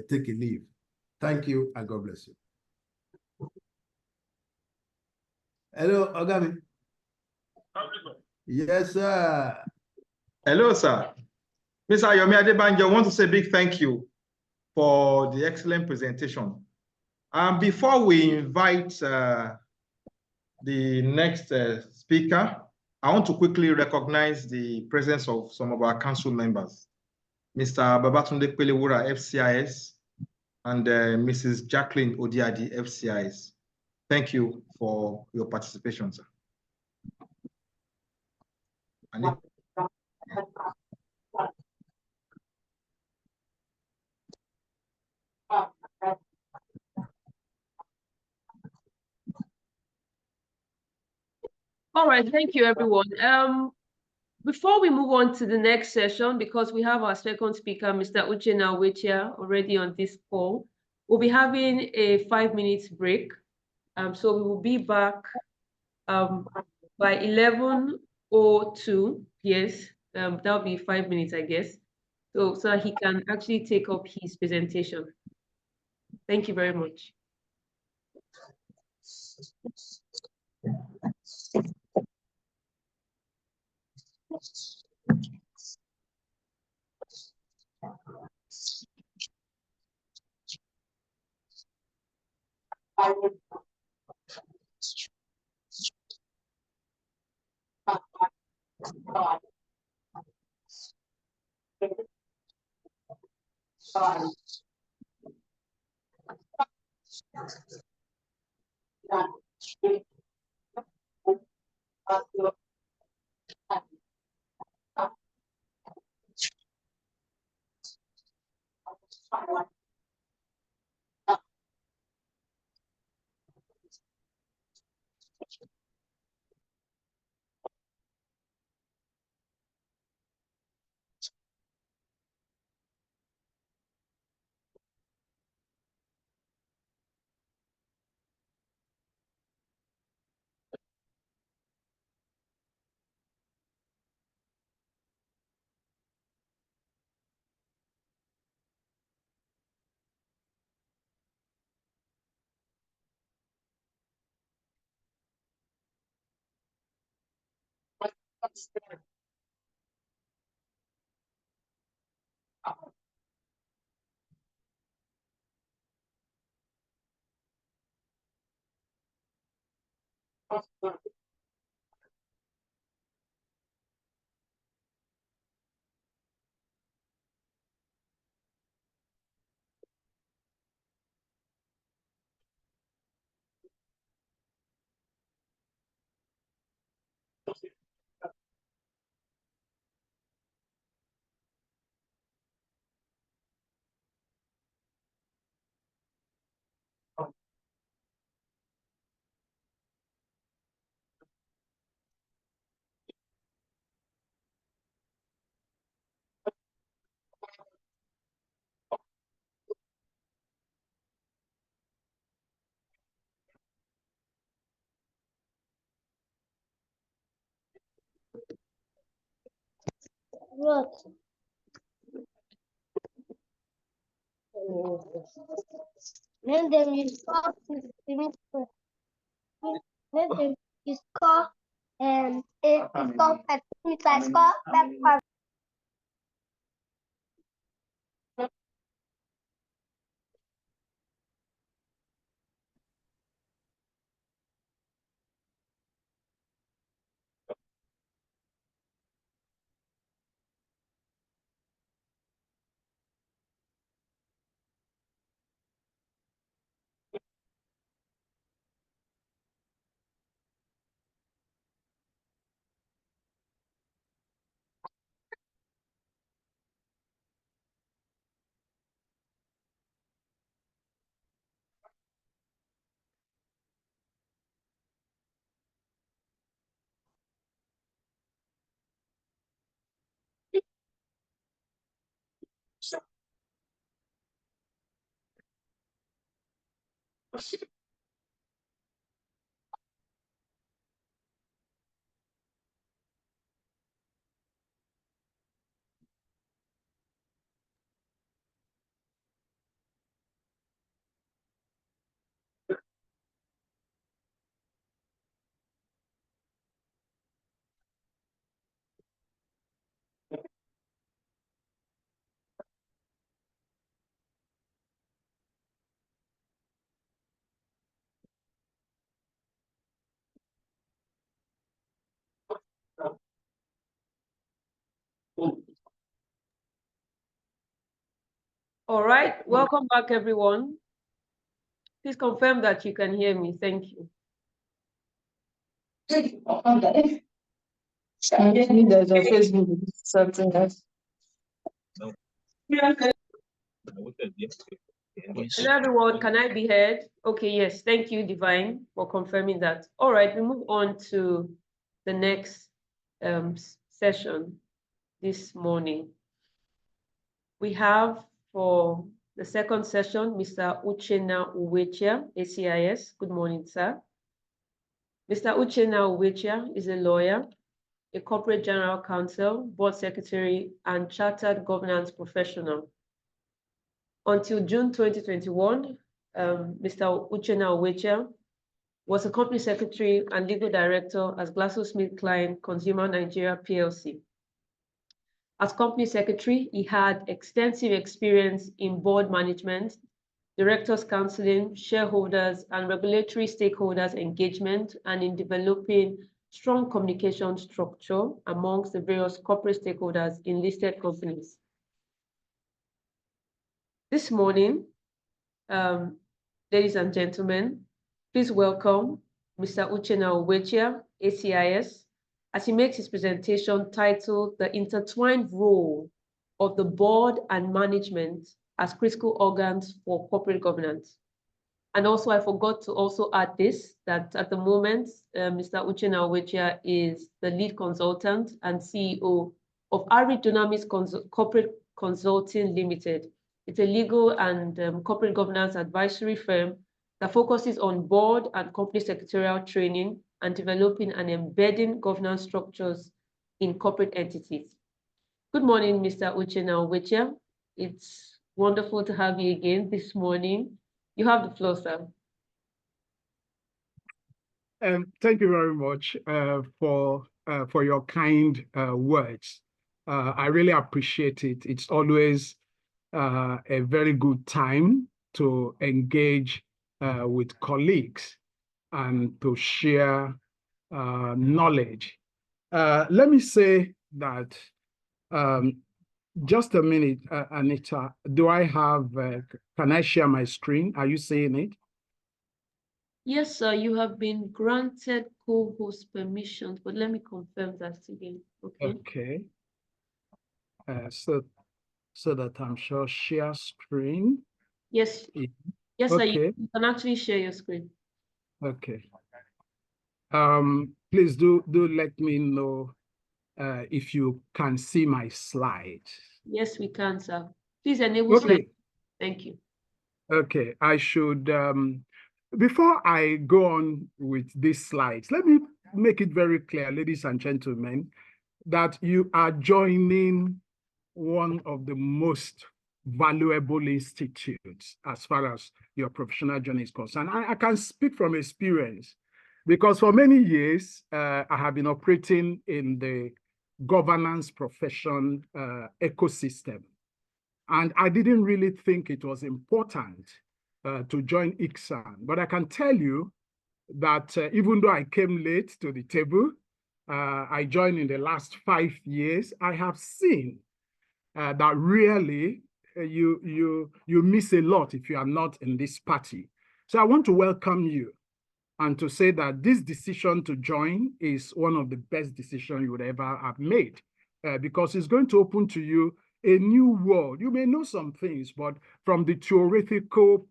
take a leave. Thank you and God bless you. Hello, Ogami. Yes, sir. Hello, sir. Mr. Yomi Adebanjo, I want to say a big thank you for the excellent presentation. Before we invite the next speaker, I want to quickly recognize the presence of some of our council members, Mr. Babatunde Pelewura, FCIS, and Mrs. Jacqueline Odiadi, FCIS. Thank you for your participation, sir. All right, thank you, everyone. before we move on to the next session, because we have our second speaker, Mr. Uchenna Wetia, already on this call, we'll be having a 5 minutes break. So we will be back by 11:02. Yes, that'll be 5 minutes, I guess. So that he can actually take up his presentation. Thank you very much. What? Then them you score then them you score and it score at which I score that part. All right, welcome back, everyone. Please confirm that you can hear me. Thank you. There's a Facebook something else. Hello, everyone. Can I be heard? Okay, yes. Thank you, Divine, for confirming that. All right, we move on to the next session this morning. We have for the second session, Mr. Uchenna Uwechia, ACIS. Good morning, sir. Mr. Uchenna Uwechia is a lawyer, a corporate general counsel, board secretary, and chartered governance professional. Until June 2021, Mr. Uchenna Uwechia was a company secretary and legal director at GlaxoSmithKline Consumer Nigeria PLC. As company secretary, he had extensive experience in board management, directors counseling, shareholders, and regulatory stakeholders engagement, and in developing strong communication structure amongst the various corporate stakeholders in listed companies. This morning, ladies and gentlemen, please welcome Mr. Uchenna Uwechia, ACIS, as he makes his presentation titled The Intertwined Role of the Board and Management as Critical Organs for Corporate Governance. And also, I forgot to also add this, that at the moment, Mr. Uchenna Uwechia is the lead consultant and CEO of Ari Dunamis Corporate Consulting Limited. It's a legal and corporate governance advisory firm that focuses on board and company secretarial training and developing and embedding governance structures in corporate entities. Good morning, Mr. Uchenna Uwechia. It's wonderful to have you again this morning. You have the floor, sir. Thank you very much for your kind words. I really appreciate it. It's always a very good time to engage with colleagues and to share knowledge. Let me say that, just a minute, Anita, do I have, can I share my screen? Are you seeing it? Yes, sir, you have been granted co-host permissions, but let me confirm that again, okay? Okay. So that I'm sure share screen. Yes, yes, okay. sir, you can actually share your screen. Okay. Please do let me know if you can see my slide. Yes, we can, sir. Please enable slide. Thank you. Okay, I should, before I go on with these slides, let me make it very clear, ladies and gentlemen, that you are joining one of the most valuable institutes as far as your professional journey is concerned. I can speak from experience because for many years, I have been operating in the governance profession ecosystem. And I didn't really think it was important to join ICSAN. But I can tell you that even though I came late to the table, I joined in the last 5 years, I have seen that really you miss a lot if you are not in this party. So I want to welcome you and to say that this decision to join is one of the best decisions you would ever have made because it's going to open to you a new world. You may know some things, but from the theoretical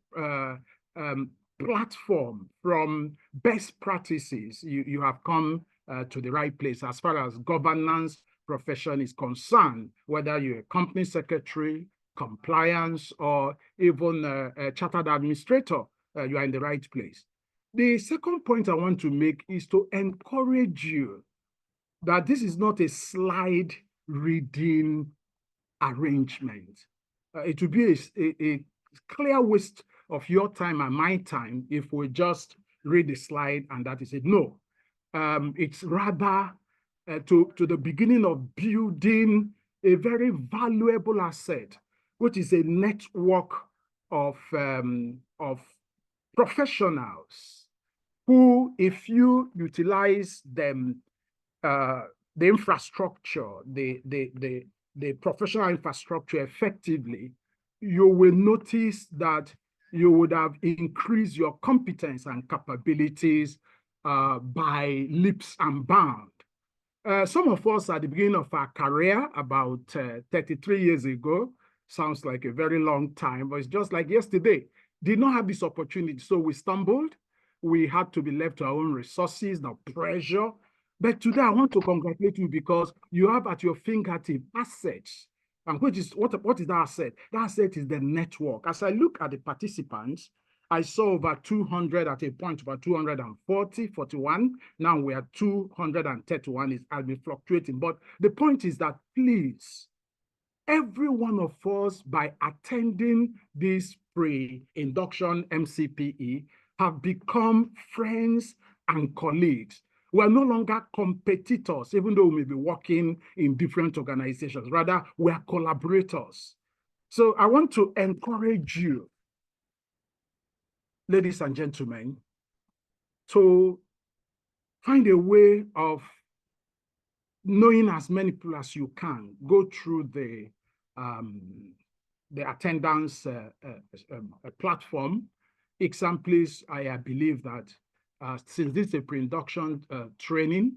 platform, from best practices, you have come to the right place as far as governance profession is concerned, whether you're a company secretary, compliance, or even a chartered administrator, you are in the right place. The second point I want to make is to encourage you that this is not a slide reading arrangement. It would be a clear waste of your time and my time if we just read the slide and that is it. No, it's rather to the beginning of building a very valuable asset, which is a network of professionals who, if you utilize them, the infrastructure, the professional infrastructure effectively, you will notice that you would have increased your competence and capabilities by leaps and bounds. Some of us at the beginning of our career, about 33 years ago, sounds like a very long time, but it's just like yesterday, did not have this opportunity. So we stumbled. We had to be left to our own resources, the pressure But today I want to congratulate you because you have at your fingertip assets. And which is what is that asset? That asset is the network. As I look at the participants, I saw over 200 at a point, about 240, 41. Now we are 231. It has been fluctuating. But the point is that please, every one of us, by attending this pre-induction MCPE, have become friends and colleagues. We are no longer competitors, even though we may be working in different organizations. Rather, we are collaborators. So I want to encourage you, ladies and gentlemen, to find a way of knowing as many people as you can. Go through the attendance platform. Examples, I believe that since this is a pre-induction training,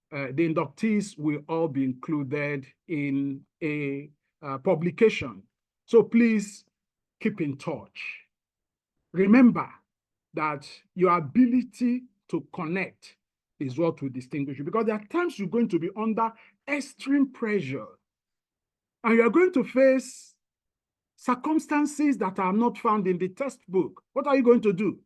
the inductees will all be included in a publication. So please keep in touch. Remember that your ability to connect is what will distinguish you, because there are times you're going to be under extreme pressure and you are going to face circumstances that are not found in the textbook. What are you going to do?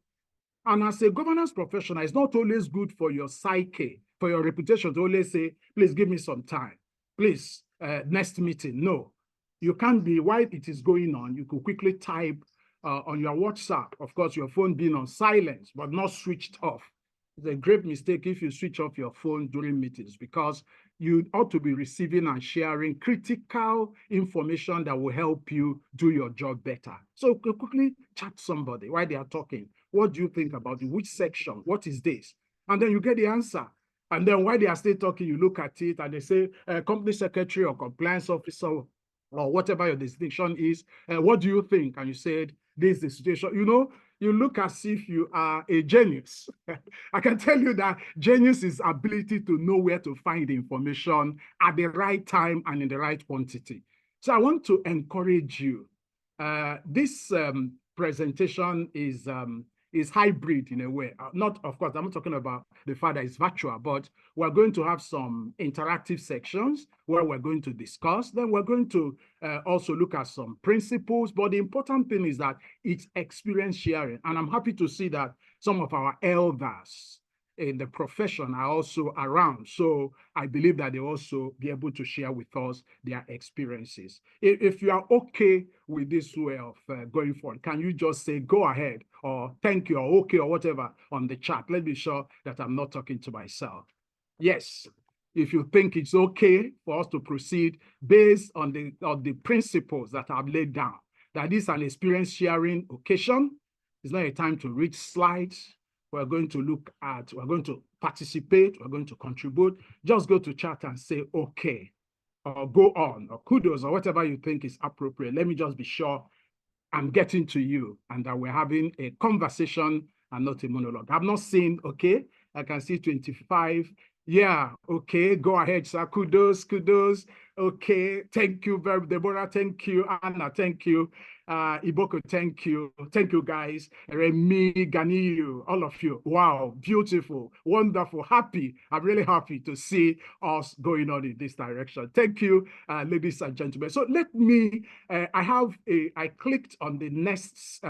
And as a governance professional, it's not always good for your psyche, for your reputation to always say, please give me some time. Please, next meeting. No, you can't be, while it is going on, you could quickly type on your WhatsApp, of course, your phone being on silence, but not switched off. It's a great mistake if you switch off your phone during meetings, because you ought to be receiving and sharing critical information that will help you do your job better. So quickly chat somebody while they are talking. What do you think about it? Which section? What is this? And then you get the answer. And then while they are still talking, you look at it and they say, company secretary or compliance officer or whatever your distinction is, what do you think? And you said, this is the situation. You know, you look as if you are a genius. I can tell you that genius is ability to know where to find the information at the right time and in the right quantity. So I want to encourage you. This presentation is hybrid in a way. Not, of course, I'm not talking about the fact that it's virtual, but we're going to have some interactive sections where we're going to discuss. Then we're going to also look at some principles. But the important thing is that it's experience sharing. And I'm happy to see that some of our elders in the profession are also around. So I believe that they also be able to share with us their experiences. If you are okay with this way of going forward, can you just say, go ahead, or thank you, or okay, or whatever on the chat? Let me be sure that I'm not talking to myself. Yes, if you think it's okay for us to proceed based on the principles that I've laid down, that is an experience sharing occasion. It's not a time to read slides. We're going to look at, we're going to participate, we're going to contribute. Just go to chat and say, okay, or go on, or kudos, or whatever you think is appropriate. Let me just be sure I'm getting to you and that we're having a conversation and not a monologue. I've not seen, okay, I can see 25. Yeah, okay, go ahead, sir. Kudos, kudos. Okay, thank you, Deborah, thank you, Anna, thank you. Iboko, thank you. Thank you, guys. Remy, Ganiyu, all of you. Wow, beautiful, wonderful, happy. I'm really happy to see us going on in this direction. Thank you, ladies and gentlemen. So let me, I clicked on the next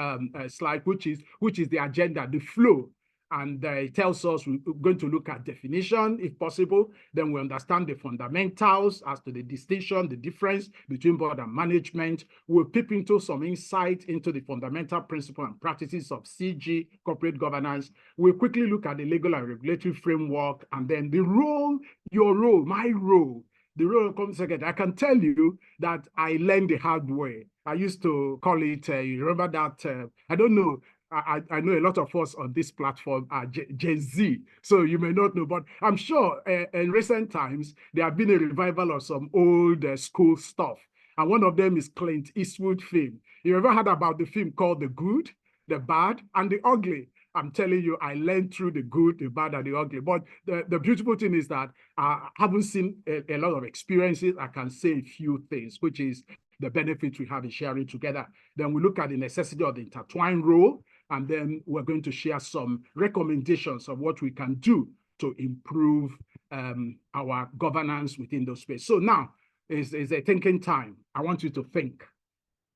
slide, which is the agenda, the flow. And it tells us we're going to look at definition, if possible. Then we understand the fundamentals as to the distinction, the difference between board and management. We'll peep into some insight into the fundamental principles and practices of CG, corporate governance. We'll quickly look at the legal and regulatory framework, and then the role, your role, my role, the role of company secretary. I can tell you that I learned the hard way. I used to call it, you remember that, I don't know, I know a lot of us on this platform are Gen Z, so you may not know, but I'm sure in recent times, there have been a revival of some old school stuff. And one of them is Clint Eastwood film. You ever heard about the film called The Good, The Bad, and The Ugly? I'm telling you, I learned through the good, the bad, and the ugly. But the beautiful thing is that I haven't seen a lot of experiences. I can say a few things, which is the benefits we have in sharing together. Then we look at the necessity of the intertwined role, and then we're going to share some recommendations of what we can do to improve our governance within those space. So now is a thinking time. I want you to think.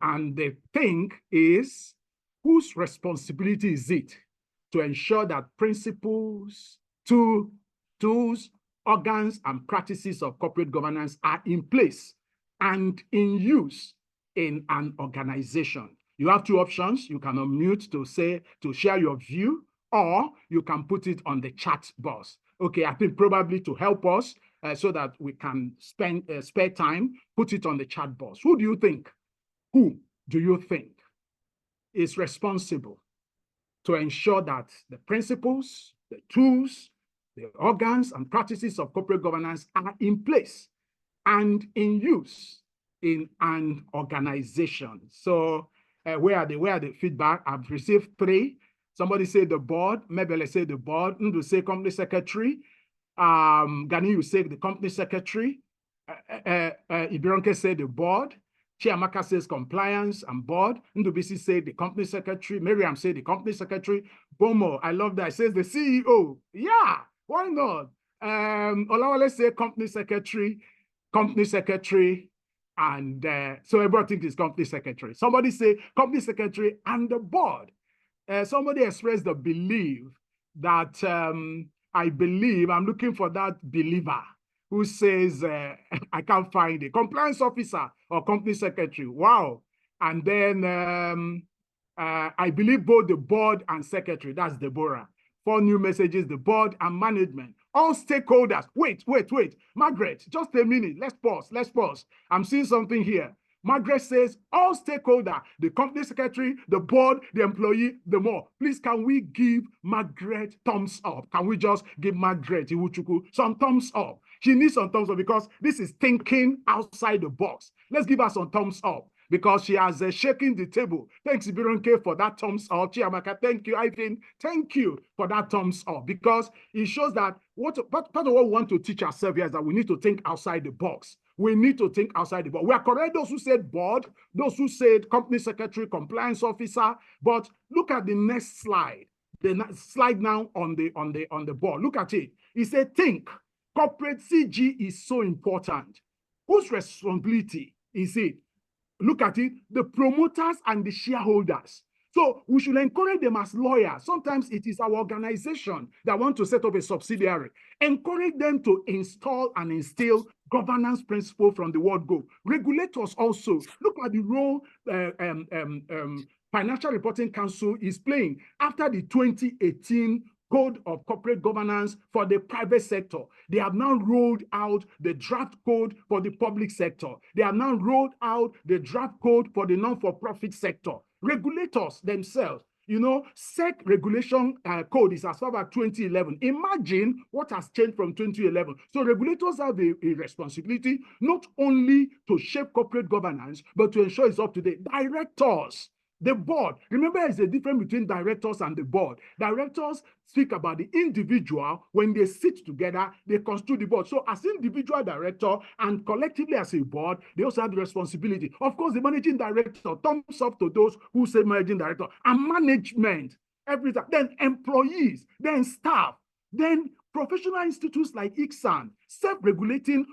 And the thing is, whose responsibility is it to ensure that principles, tools, organs, and practices of corporate governance are in place and in use in an organization? You have two options. You can unmute to share your view, or you can put it on the chat box. Okay, I think probably to help us so that we can spare time, put it on the chat box. Who do you think? Who do you think is responsible to ensure that the principles, the tools, the organs and practices of corporate governance are in place and in use in an organization? So where are the feedback? I've received 3. Somebody said the board. Mebele said the board. Ndu say company secretary. Gani, you say the company secretary. Ibironke said the board. Chiamaka says compliance and board. Ndubisi said the company secretary. Miriam said the company secretary. Bomo, I love that. Says the CEO. Yeah, why not? Olawale say company secretary, and so everybody thinks it's company secretary. Somebody say company secretary and the board. Somebody expressed the belief that I believe, I'm looking for that believer who says, I can't find it. Compliance officer or company secretary. Wow. And then I believe both the board and secretary, that's Deborah. 4 new messages, the board and management. All stakeholders. Wait. Margaret, just a minute. Let's pause. I'm seeing something here. Margaret says, all stakeholders, the company secretary, the board, the employee, the more. Please, can we give Margaret thumbs up? Can we just give Margaret Iwuchukwu some thumbs up? She needs some thumbs up because this is thinking outside the box. Let's give her some thumbs up because she has shaken the table. Thanks, Ibironke, for that thumbs up. Chiamaka, thank you. Ivan, thank you for that thumbs up because it shows that part of what we want to teach ourselves here is that we need to think outside the box. We need to think outside the box. We are correct, those who said board, those who said company secretary, compliance officer. But look at the next slide. The slide now on the board. Look at it. It said think. Corporate CG is so important. Whose responsibility is it? Look at it. The promoters and the shareholders. So we should encourage them as lawyers. Sometimes it is our organization that want to set up a subsidiary. Encourage them to install and instill governance principle from the word go. Regulators also. Look at the role Financial Reporting Council is playing after the 2018 Code of Corporate Governance for the private sector. They have now rolled out the draft code for the public sector. They have now rolled out the draft code for the non-for-profit sector. Regulators themselves, SEC regulation code is as far as 2011. Imagine what has changed from 2011. So regulators have a responsibility not only to shape corporate governance, but to ensure it's up to date. Directors, the board. Remember, there's a difference between directors and the board. Directors speak about the individual. When they sit together, they constitute the board. So as individual director and collectively as a board, they also have the responsibility. Of course, the managing director, thumbs up to those who say managing director, and management, everything. Then employees, then staff, then professional institutes like ICSAN, self-regulating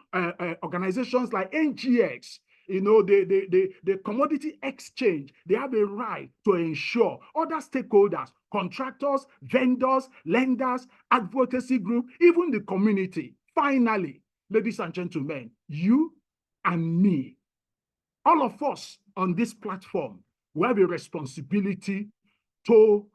organizations like NGX, the commodity exchange, they have a right to ensure other stakeholders, contractors, vendors, lenders, advocacy group, even the community. Finally, ladies and gentlemen, you and me, all of us on this platform, we have a responsibility to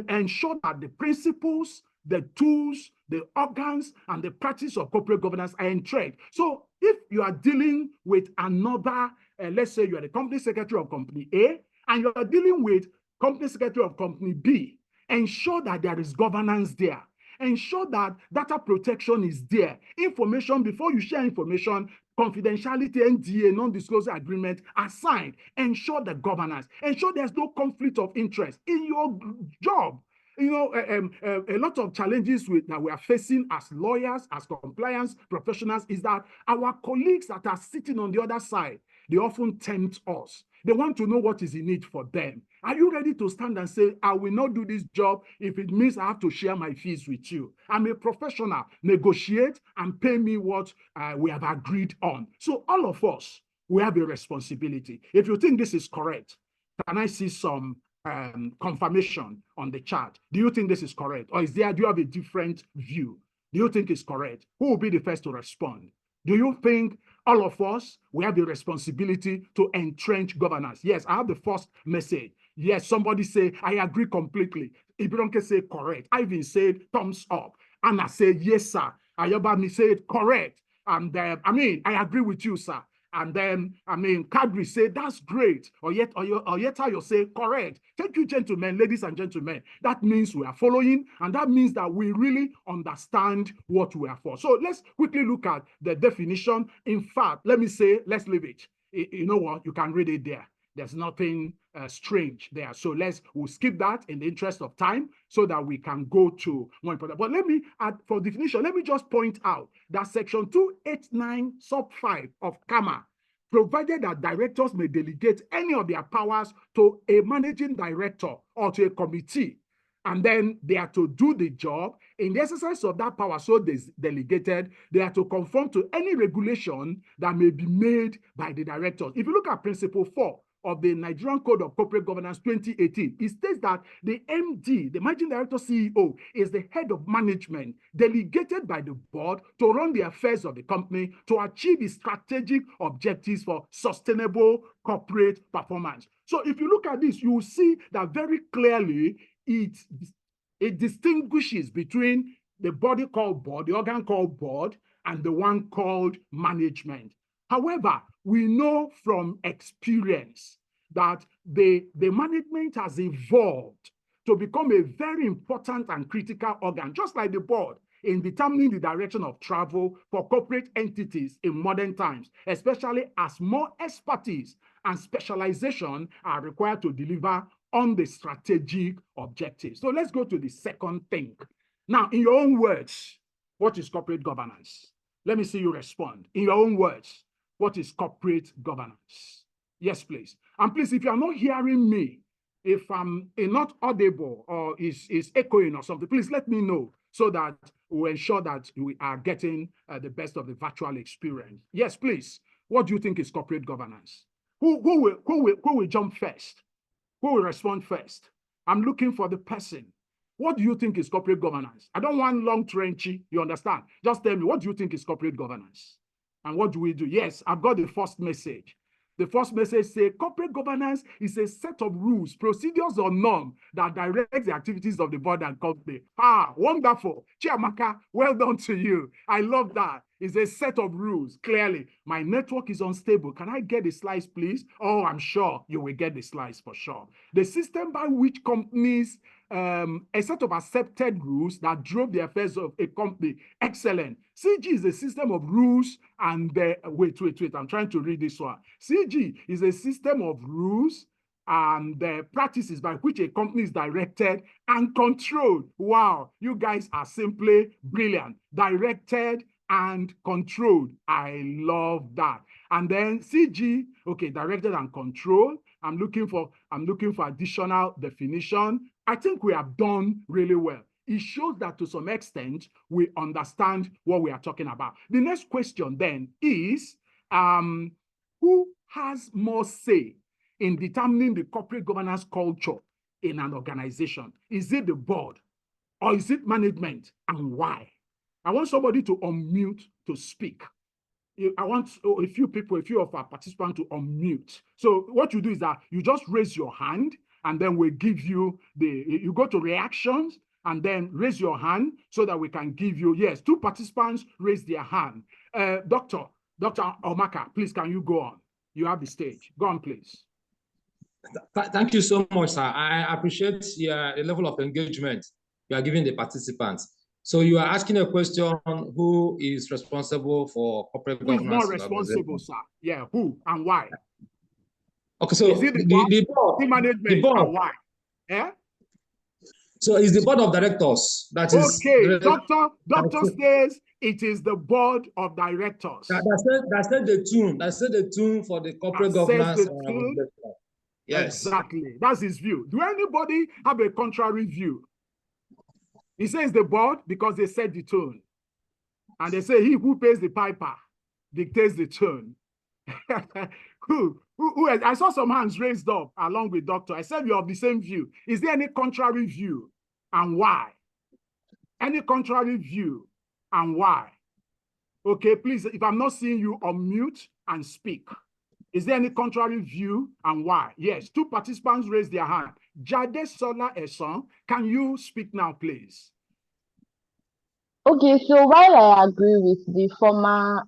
ensure that the principles, the tools, the organs, and the practice of corporate governance are entrenched. So if you are dealing with another, let's say you are the company secretary of company A, and you are dealing with company secretary of company B, ensure that there is governance there. Ensure that data protection is there. Information, before you share information, confidentiality, NDA, non-disclosure agreement are signed. Ensure the governance. Ensure there's no conflict of interest in your job. A lot of challenges that we are facing as lawyers, as compliance professionals, is that our colleagues that are sitting on the other side, they often tempt us. They want to know what is in it for them. Are you ready to stand and say, I will not do this job if it means I have to share my fees with you? I'm a professional. Negotiate and pay me what we have agreed on. So all of us, we have a responsibility. If you think this is correct, can I see some confirmation on the chart? Do you think this is correct? Or do you have a different view? Do you think it's correct? Who will be the first to respond? Do you think all of us, we have a responsibility to entrench governance? Yes, I have the first message. Yes, somebody say, I agree completely. Ibronke say correct. Ivan said thumbs up. Anna said, yes, sir. Ayobami said correct. And I agree with you, sir. And then, Kadri said, that's great. Or Yetayo say, correct. Thank you, gentlemen, ladies and gentlemen. That means we are following, and that means that we really understand what we are for. So let's quickly look at the definition. In fact, let me say, let's leave it. You know what? You can read it there. There's nothing strange there. So we'll skip that in the interest of time so that we can go to more important. But let me add, for definition, let me just point out that section 289 sub 5 of CAMA provided that directors may delegate any of their powers to a managing director or to a committee, and then they are to do the job. In the exercise of that power so delegated, they are to conform to any regulation that may be made by the directors. If you look at principle 4 of the Nigerian Code of Corporate Governance 2018, it states that the MD, the Managing Director CEO, is the head of management delegated by the board to run the affairs of the company to achieve its strategic objectives for sustainable corporate performance. So if you look at this, you will see that very clearly it distinguishes between the body called board, the organ called board, and the one called management. However, we know from experience that the management has evolved to become a very important and critical organ, just like the board, in determining the direction of travel for corporate entities in modern times, especially as more expertise and specialization are required to deliver on the strategic objectives. So let's go to the second thing. Now, in your own words, what is corporate governance? Let me see you respond. In your own words, what is corporate governance? Yes, please. And please, if you are not hearing me, if I'm not audible or is echoing or something, please let me know so that we'll ensure that we are getting the best of the virtual experience. Yes, please. What do you think is corporate governance? Who will jump first? Who will respond first? I'm looking for the person. What do you think is corporate governance? I don't want long trenchy, you understand? Just tell me, what do you think is corporate governance? And what do we do? Yes, I've got the first message. The first message says corporate governance is a set of rules, procedures, or norms that direct the activities of the board and company. Ah, wonderful. Chiamaka, well done to you. I love that. It's a set of rules. Clearly, my network is unstable. Can I get the slides, please? Oh, I'm sure you will get the slides for sure. The system by which companies, a set of accepted rules that drove the affairs of a company. Excellent. CG is a system of rules and wait, I'm trying to read this one. CG is a system of rules and the practices by which a company is directed and controlled. Wow, you guys are simply brilliant. Directed and controlled. I love that. And then CG, okay, directed and controlled. I'm looking for additional definition. I think we have done really well. It shows that to some extent, we understand what we are talking about. The next question then is, who has more say in determining the corporate governance culture in an organization? Is it the board or is it management, and why? I want somebody to unmute to speak. I want a few of our participants to unmute. So what you do is that you just raise your hand and then we give you you go to reactions and then raise your hand so that we can give you, yes, 2 participants raise their hand. Dr. Omaka, please, can you go on? You have the stage. Go on, please. Thank you so much, sir. I appreciate the level of engagement you are giving the participants. So you are asking a question, who is responsible for corporate governance? Who is more responsible, sir? Yeah, who and why? Okay, so is it the board, the management, the board, and why? Yeah? So it's the board of directors that is... Okay, doctor says it is the board of directors. That's not the tune. That's not the tune for the corporate That says governance. the tune. Yes. Exactly. That's his view. Do anybody have a contrary view? He says the board because they set the tone. And they say he who pays the piper dictates the tune. Who I saw some hands raised up along with Doctor. I said you're of the same view. Is there any contrary view and why? Any contrary view and why? Okay, please, if I'm not seeing you, unmute and speak. Is there any contrary view and why? Yes, 2 participants raised their hand. Jade Sola Eson, can you speak now, please? Okay, so while I agree with the former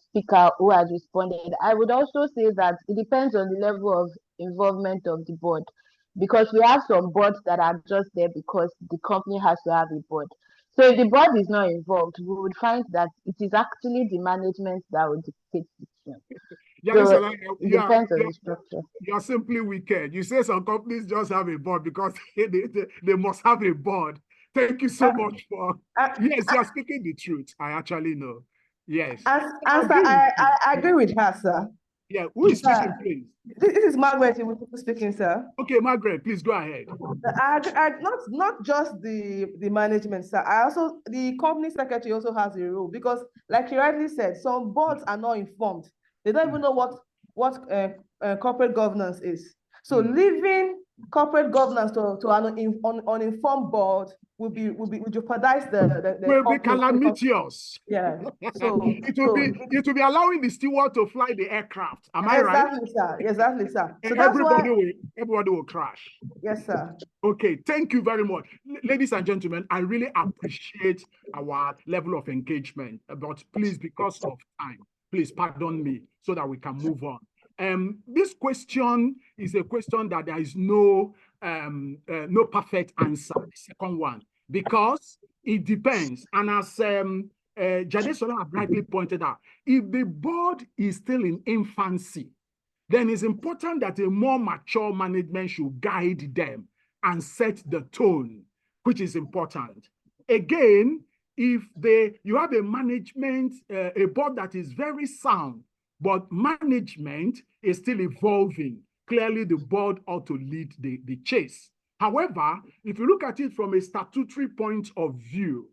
speaker who has responded, I would also say that it depends on the level of involvement of the board, because we have some boards that are just there because the company has to have a board. So if the board is not involved, we would find that it is actually the management that would dictate the tune. So it depends on the structure. You're simply wicked. You say some companies just have a board because they must have a board. Thank you so much for. Yes, you're speaking the truth. I actually know. Yes. I agree with her, sir. Yeah, who is speaking, please? This is Margaret speaking, sir. Okay, Margaret, please go ahead. Not just the management, sir. The company secretary also has a role, because, like you rightly said, some boards are not informed. They don't even know what corporate governance is. So leaving corporate governance to an uninformed board will jeopardize the will be calamitous. Yeah. So it will be allowing the steward to fly the aircraft. Am I right? Exactly, sir. Exactly, sir. So everybody will crash. Yes, sir. Okay, thank you very much. Ladies and gentlemen, I really appreciate our level of engagement, but please, because of time, please pardon me so that we can move on. This question is a question that there is no perfect answer, the second one, because it depends. And as Jade Sola rightly pointed out, if the board is still in infancy, then it's important that a more mature management should guide them and set the tone, which is important. Again, if you have a management, a board that is very sound, but management is still evolving, clearly the board ought to lead the chase. However, if you look at it from a statutory point of view,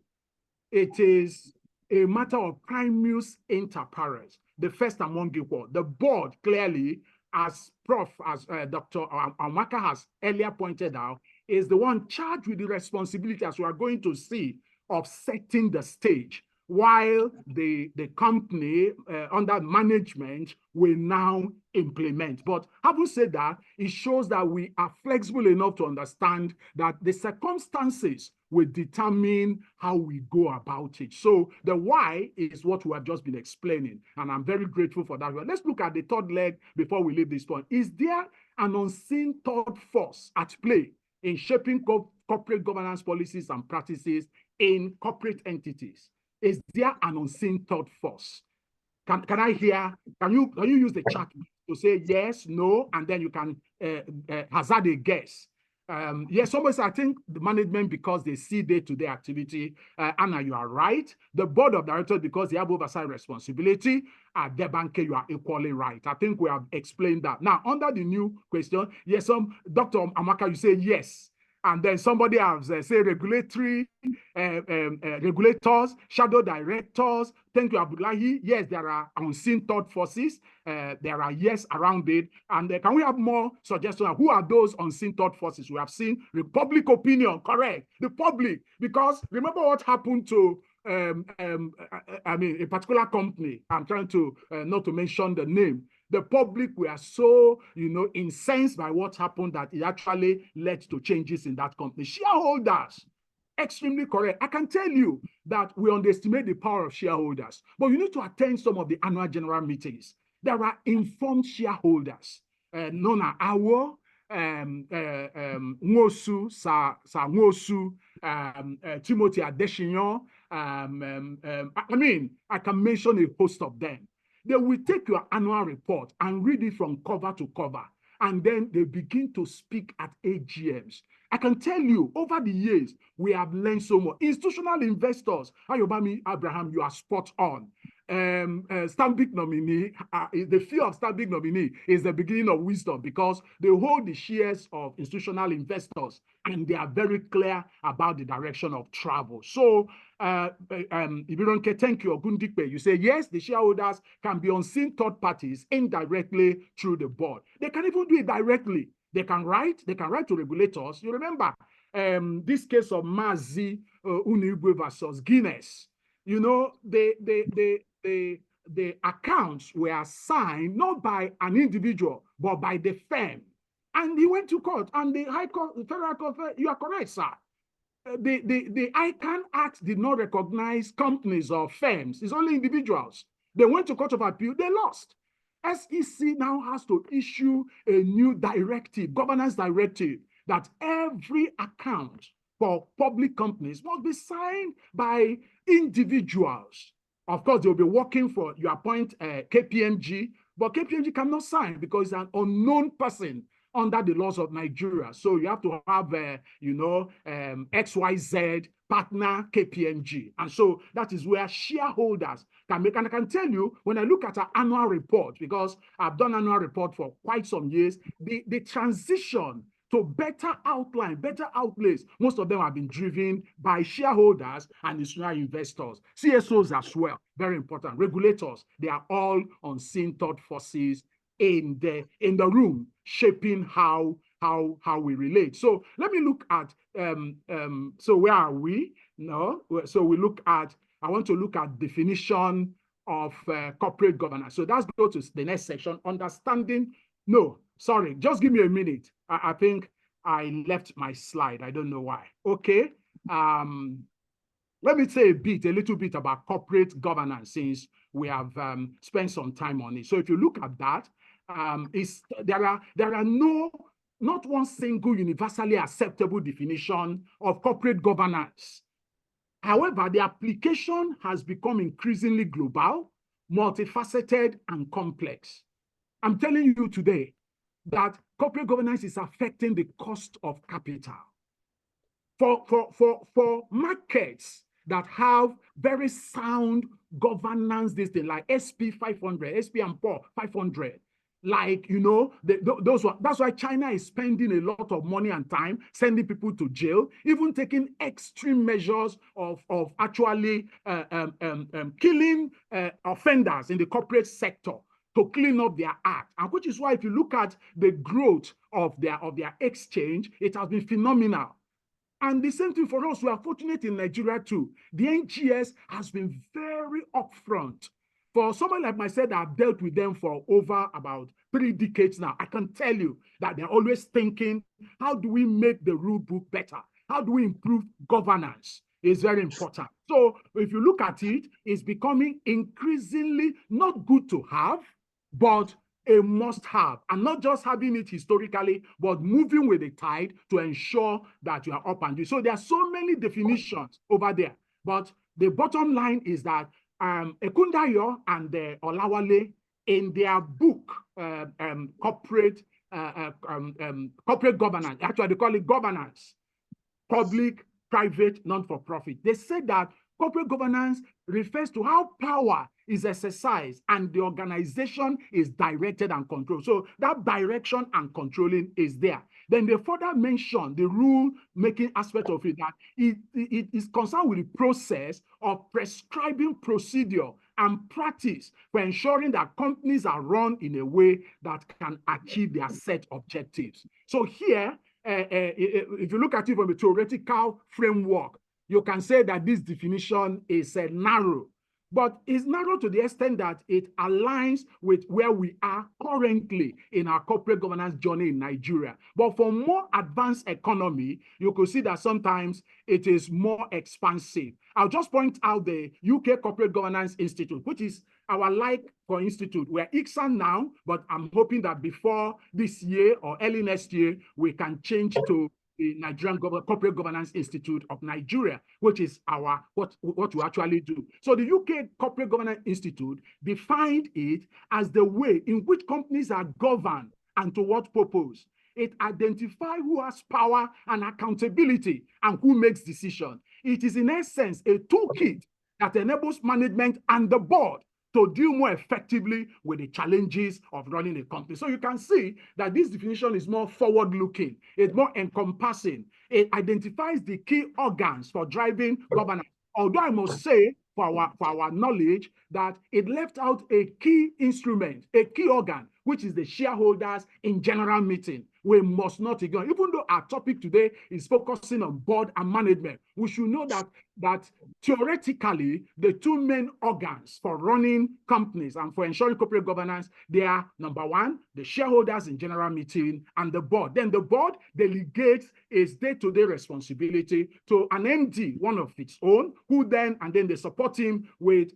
it is a matter of primus inter pares, the first among equal. The board clearly, as Dr. Amaka has earlier pointed out, is the one charged with the responsibility, as we are going to see, of setting the stage, while the company under management will now implement. But having said that, it shows that we are flexible enough to understand that the circumstances will determine how we go about it. So the why is what we have just been explaining, and I'm very grateful for that. Let's look at the third leg before we leave this point. Is there an unseen third force at play in shaping corporate governance policies and practices in corporate entities? Is there an unseen third force? Can I hear? Can you use the chat to say yes, no, and then you can hazard a guess? Yes, somebody said, I think the management, because they see day-to-day activity. Anna, you are right. The board of directors, because they have oversight responsibility. Debanke, you are equally right. I think we have explained that. Now, under the new question, yes, Dr. Amaka, you say yes. And then somebody has say regulatory regulators, shadow directors. Thank you, Abdullahi. Yes, there are unseen third forces. There are yes around it. And can we have more suggestions? Who are those unseen third forces? We have seen the public opinion, correct? The public, because remember what happened to I mean, a particular company. I'm trying to not to mention the name. The public were so, incensed by what happened that it actually led to changes in that company. Shareholders, extremely correct. I can tell you that we underestimate the power of shareholders, but you need to attend some of the annual general meetings. There are informed shareholders, known as AWO, Nwosu, Nwosu, Timothy Adeshinyon. I mean, I can mention a host of them. They will take your annual report and read it from cover to cover and then they begin to speak at AGMs. I can tell you, over the years, we have learned so much. Institutional investors, Ayobami Abraham, you are spot on. Stanbic nominee, the fear of Stanbic nominee is the beginning of wisdom, because they hold the shares of institutional investors and they are very clear about the direction of travel. So, Ibironke, thank you, Ogundikpe. You say, yes, the shareholders can be unseen third parties indirectly through the board. They can even do it directly. They can write to regulators. You remember this case of Mazi Unigwe versus Guinness. You know, the accounts were signed not by an individual, but by the firm. And he went to court, and the High Court, the Federal Court, you are correct, sir. The ICANN Act did not recognize companies or firms. It's only individuals. They went to Court of Appeal, they lost. SEC now has to issue a new directive, governance directive, that every account for public companies must be signed by individuals. Of course, they'll be working for, you appoint KPMG, but KPMG cannot sign because it's an unknown person under the laws of Nigeria. So you have to have, XYZ partner KPMG. And so that is where shareholders can make. And I can tell you, when I look at our annual report, because I've done annual report for quite some years, the transition to better outline, better outlays, most of them have been driven by shareholders and institutional investors. CSOs as well, very important. Regulators, they are all unseen third forces in the room, shaping how we relate. So let me look at so where are we? No, so we look at, I want to look at definition of corporate governance. So let's go to the next section, understanding. No, sorry, just give me a minute. I think I left my slide. I don't know why. Okay. Let me say a little bit about corporate governance, since we have spent some time on it. So if you look at that, there are not one single universally acceptable definition of corporate governance. However, the application has become increasingly global, multifaceted, and complex. I'm telling you today that corporate governance is affecting the cost of capital. For markets that have very sound governance, this thing like SP 500, SP and POR 500, like, you know, that's why China is spending a lot of money and time sending people to jail, even taking extreme measures of actually killing offenders in the corporate sector to clean up their act. And which is why if you look at the growth of their exchange, it has been phenomenal. And the same thing for us. We are fortunate in Nigeria too. The NGS has been very upfront. For someone like myself that I've dealt with them for over about 3 decades now, I can tell you that they're always thinking, how do we make the rule book better? How do we improve governance? It's very important. So if you look at it, it's becoming increasingly not good to have, but a must-have, and not just having it historically, but moving with the tide to ensure that you are up and doing. So there are so many definitions over there, but the bottom line is that Ekundayo and Olawale, in their book, corporate governance, actually they call it governance, public, private, non-for-profit. They say that corporate governance refers to how power is exercised and the organization is directed and controlled. So that direction and controlling is there. Then they further mention the rule-making aspect of it, that it is concerned with the process of prescribing procedure and practice for ensuring that companies are run in a way that can achieve their set objectives. So here, if you look at it from a theoretical framework, you can say that this definition is narrow, but it's narrow to the extent that it aligns with where we are currently in our corporate governance journey in Nigeria. But for more advanced economy, you could see that sometimes it is more expansive. I'll just point out the UK Corporate Governance Institute, which is our for institute. We're ICSAN now, but I'm hoping that before this year or early next year, we can change to the Nigerian Corporate Governance Institute of Nigeria, which is our what we actually do. So the UK Corporate Governance Institute defined it as the way in which companies are governed and to what purpose. It identifies who has power and accountability and who makes decisions. It is in essence a toolkit that enables management and the board to deal more effectively with the challenges of running a company. So you can see that this definition is more forward-looking, it's more encompassing. It identifies the key organs for driving governance. Although I must say, for our knowledge, that it left out a key instrument, a key organ, which is the shareholders in general meeting. We must not ignore. Even though our topic today is focusing on board and management, we should know that theoretically, the two main organs for running companies and for ensuring corporate governance, they are, number one, the shareholders in general meeting and the board. Then the board delegates its day-to-day responsibility to an MD, one of its own, who then they support him with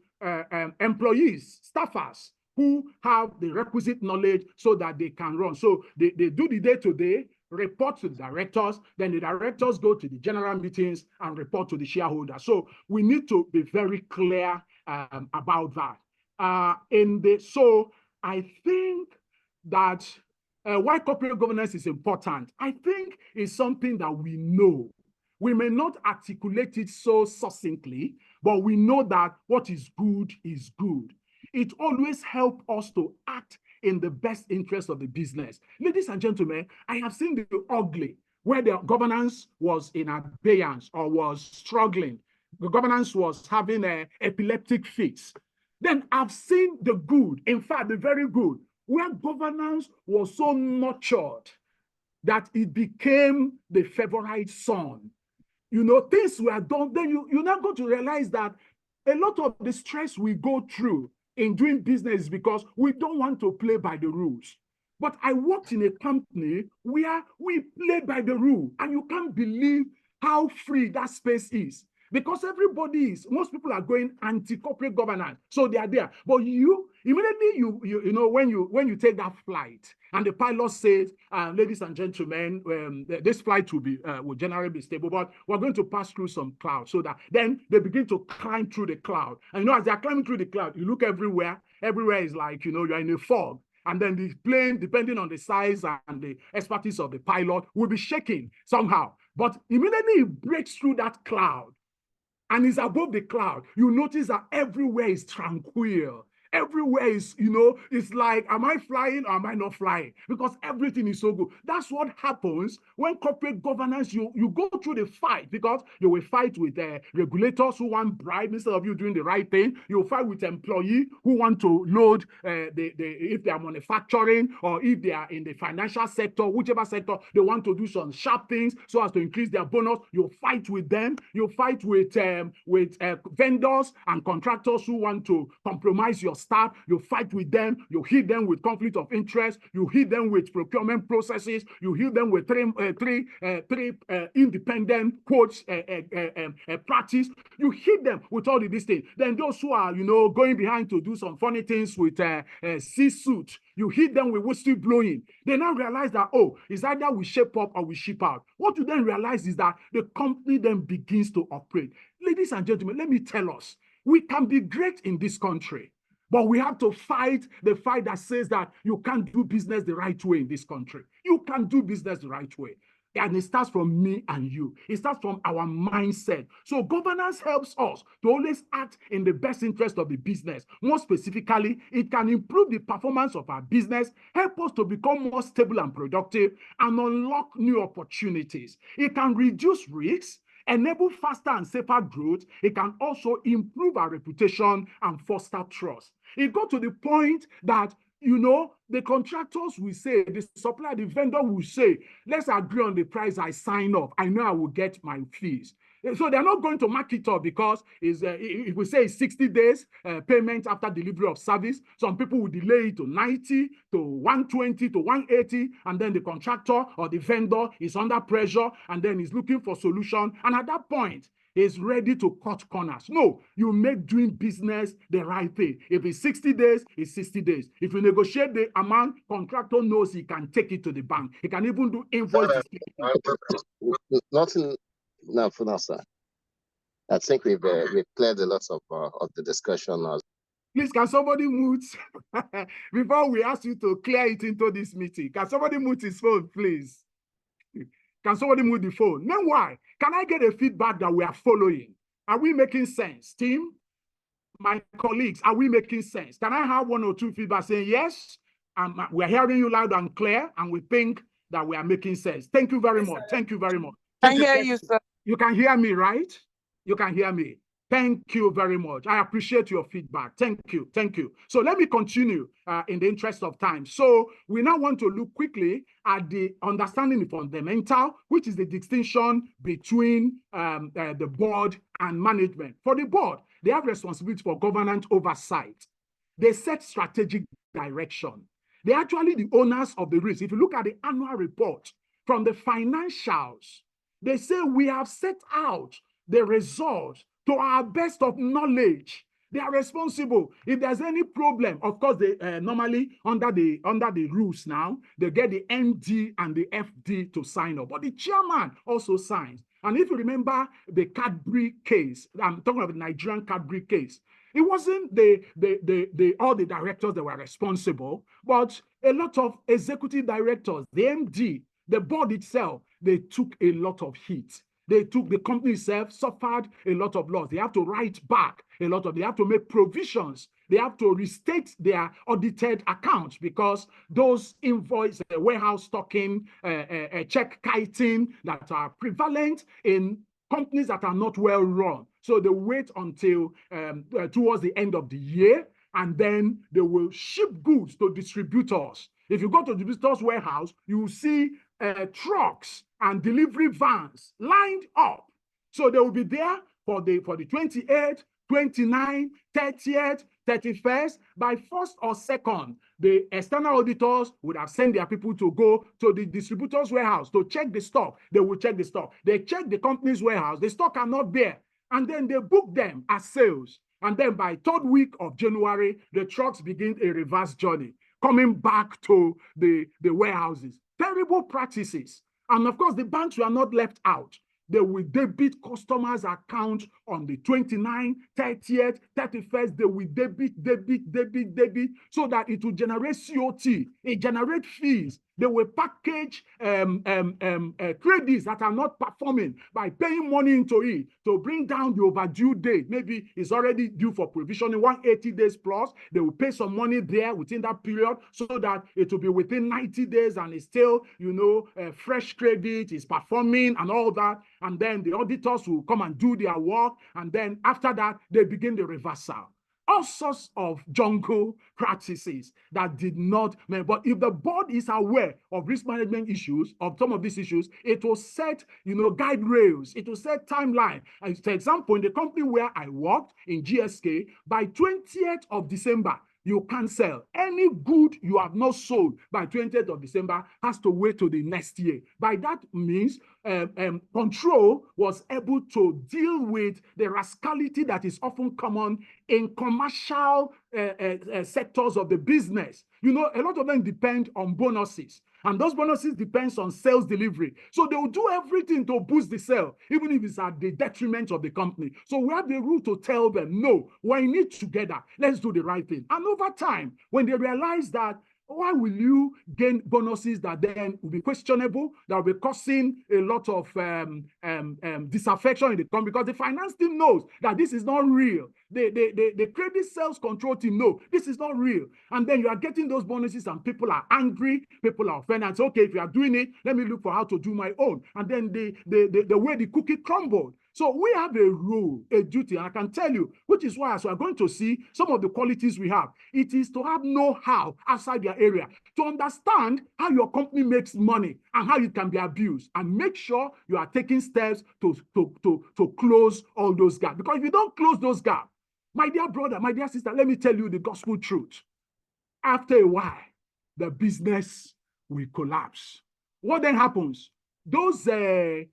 employees, staffers, who have the requisite knowledge so that they can run. So they do the day-to-day, report to the directors, then the directors go to the general meetings and report to the shareholders. So we need to be very clear about that. So I think that why corporate governance is important, I think is something that we know. We may not articulate it so succinctly, but we know that what is good is good. It always helps us to act in the best interest of the business. Ladies and gentlemen, I have seen the ugly, where the governance was in abeyance or was struggling. The governance was having epileptic fits. Then I've seen the good, in fact, the very good, where governance was so nurtured that it became the favorite son. You know, things were done, then you're not going to realize that a lot of the stress we go through in doing business is because we don't want to play by the rules. But I worked in a company where we played by the rule, and you can't believe how free that space is. Because most people are going anti-corporate governance, so they are there. But immediately you know when you take that flight and the pilot says, ladies and gentlemen, this flight will generally be stable, but we're going to pass through some clouds, so that then they begin to climb through the cloud. And as they're climbing through the cloud, you look everywhere is like you're in a fog. And then the plane, depending on the size and the expertise of the pilot, will be shaking somehow. But immediately it breaks through that cloud and is above the cloud, you notice that everywhere is tranquil. Everywhere is, it's like, am I flying or am I not flying? Because everything is so good. That's what happens when corporate governance, you go through the fight, because you will fight with regulators who want bribe instead of you doing the right thing. You'll fight with employees who want to load if they are manufacturing or if they are in the financial sector, whichever sector, they want to do some sharp things so as to increase their bonus. You'll fight with them. You'll fight with vendors and contractors who want to compromise your staff. You fight with them. You hit them with conflict of interest. You hit them with procurement processes. You hit them with three independent quotes practice. You hit them with all of these things. Then those who are going behind to do some funny things with C-suit, you hit them with whistle blowing. They now realize that, it's either we shape up or we ship out. What you then realize is that the company then begins to operate. Ladies and gentlemen, let me tell us, we can be great in this country, but we have to fight the fight that says that you can't do business the right way in this country. You can do business the right way. And it starts from me and you. It starts from our mindset. So governance helps us to always act in the best interest of the business. More specifically, it can improve the performance of our business, help us to become more stable and productive, and unlock new opportunities. It can reduce risks, enable faster and safer growth. It can also improve our reputation and foster trust. It got to the point that, the contractors will say, the supplier, the vendor will say, let's agree on the price, I sign off. I know I will get my fees. So they're not going to mark it up because if we say it's 60 days payment after delivery of service, some people will delay it to 90, to 120, to 180, and then the contractor or the vendor is under pressure and then is looking for solution. And at that point, is ready to cut corners. No, you make doing business the right thing. If it's 60 days, it's 60 days. If you negotiate the amount, contractor knows he can take it to the bank. He can even do invoice. Nothing for now, sir. I think we've cleared a lot of the discussion now. Please, can somebody mute before we ask you to clear it into this meeting? Can somebody mute his phone, please? Can somebody mute the phone? Meanwhile, can I get a feedback that we are following? Are we making sense, team? My colleagues, are we making sense? Can I have one or two feedback saying yes? We're hearing you loud and clear, and we think that we are making sense. Thank you very much. Thank you very much. I hear you, sir. You can hear me, right? You can hear me. Thank you very much. I appreciate your feedback. Thank you. Thank you. So let me continue in the interest of time. So we now want to look quickly at the understanding the fundamental, which is the distinction between the board and management. For the board, they have responsibility for governance oversight. They set strategic direction. They're actually the owners of the risk. If you look at the annual report from the financials, they say we have set out the results to our best of knowledge. They are responsible. If there's any problem, of course, they normally under the rules now, they get the MD and the FD to sign up, but the chairman also signs. And if you remember the Cadbury case, I'm talking about the Nigerian Cadbury case, it wasn't all the directors that were responsible, but a lot of executive directors, the MD, the board itself, they took a lot of heat. The company itself suffered a lot of loss. They have to write back a lot of, they have to make provisions. They have to restate their audited accounts because those invoice, warehouse stocking, check kiting that are prevalent in companies that are not well run. So they wait until towards the end of the year, and then they will ship goods to distributors. If you go to the distributor's warehouse, you will see trucks and delivery vans lined up. So they will be there for the 28th, 29th, 30th, 31st. By 1st or 2nd, the external auditors would have sent their people to go to the distributor's warehouse to check the stock. They will check the stock. They check the company's warehouse. The stock are not there. And then they book them as sales. And then by 3rd week of January, the trucks begin a reverse journey, coming back to the warehouses. Terrible practices. And of course, the banks were not left out. They will debit customers' account on the 29th, 30th, 31st. They will debit, so that it will generate COT. It generates fees. They will package credits that are not performing by paying money into it to bring down the overdue date. Maybe it's already due for provisioning 180 days plus. They will pay some money there within that period so that it will be within 90 days and it's still, fresh credit, is performing and all that. And then the auditors will come and do their work. And then after that, they begin the reversal. All sorts of jungle practices that did not, but if the board is aware of risk management issues, of some of these issues, it will set, guide rails, it will set timeline. And for example, in the company where I worked in GSK, by 20th of December, you can't sell. Any good you have not sold by 20th of December has to wait till the next year. By that means, control was able to deal with the rascality that is often common in commercial sectors of the business. A lot of them depend on bonuses. And those bonuses depends on sales delivery. So they will do everything to boost the sale, even if it's at the detriment of the company. So we have the rule to tell them, no, we're in it together. Let's do the right thing. And over time, when they realize that, why will you gain bonuses that then will be questionable, that will be causing a lot of disaffection in the company, because the finance team knows that this is not real. The credit sales control team know this is not real. And then you are getting those bonuses and people are angry, people are offended. And say, okay, if you are doing it, let me look for how to do my own. And then the way the cookie crumbled. So we have a role, a duty, and I can tell you, which is why, as we're going to see some of the qualities we have, it is to have know-how outside your area, to understand how your company makes money and how it can be abused, and make sure you are taking steps to close all those gaps. Because if you don't close those gaps, my dear brother, my dear sister, let me tell you the gospel truth. After a while, the business will collapse. What then happens? Those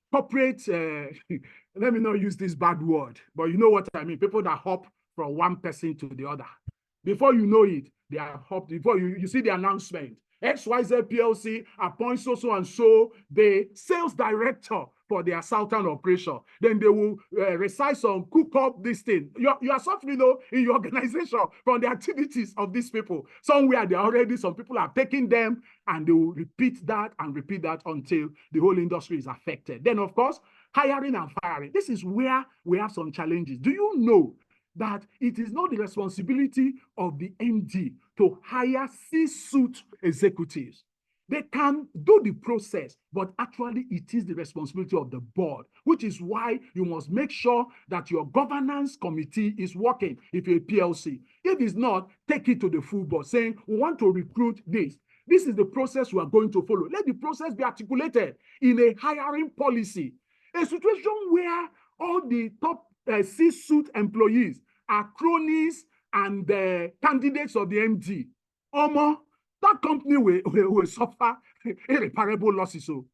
corporate, let me not use this bad word, but you know what I mean, people that hop from one person to the other. Before you know it, they are hopped. Before you see the announcement, XYZ PLC appoints so and so the sales director for their southern operation. Then they will recite some cook up this thing. You are suffering, though, in your organization from the activities of these people. Somewhere they are already, some people are taking them, and they will repeat that until the whole industry is affected. Then, of course, hiring and firing. This is where we have some challenges. Do you know that it is not the responsibility of the MD to hire C-suite executives? They can do the process, but actually it is the responsibility of the board, which is why you must make sure that your governance committee is working if you're a PLC. If it's not, take it to the full board saying, we want to recruit this. This is the process we are going to follow. Let the process be articulated in a hiring policy. A situation where all the top C-suite employees are cronies and candidates of the MD. That company will suffer irreparable losses. So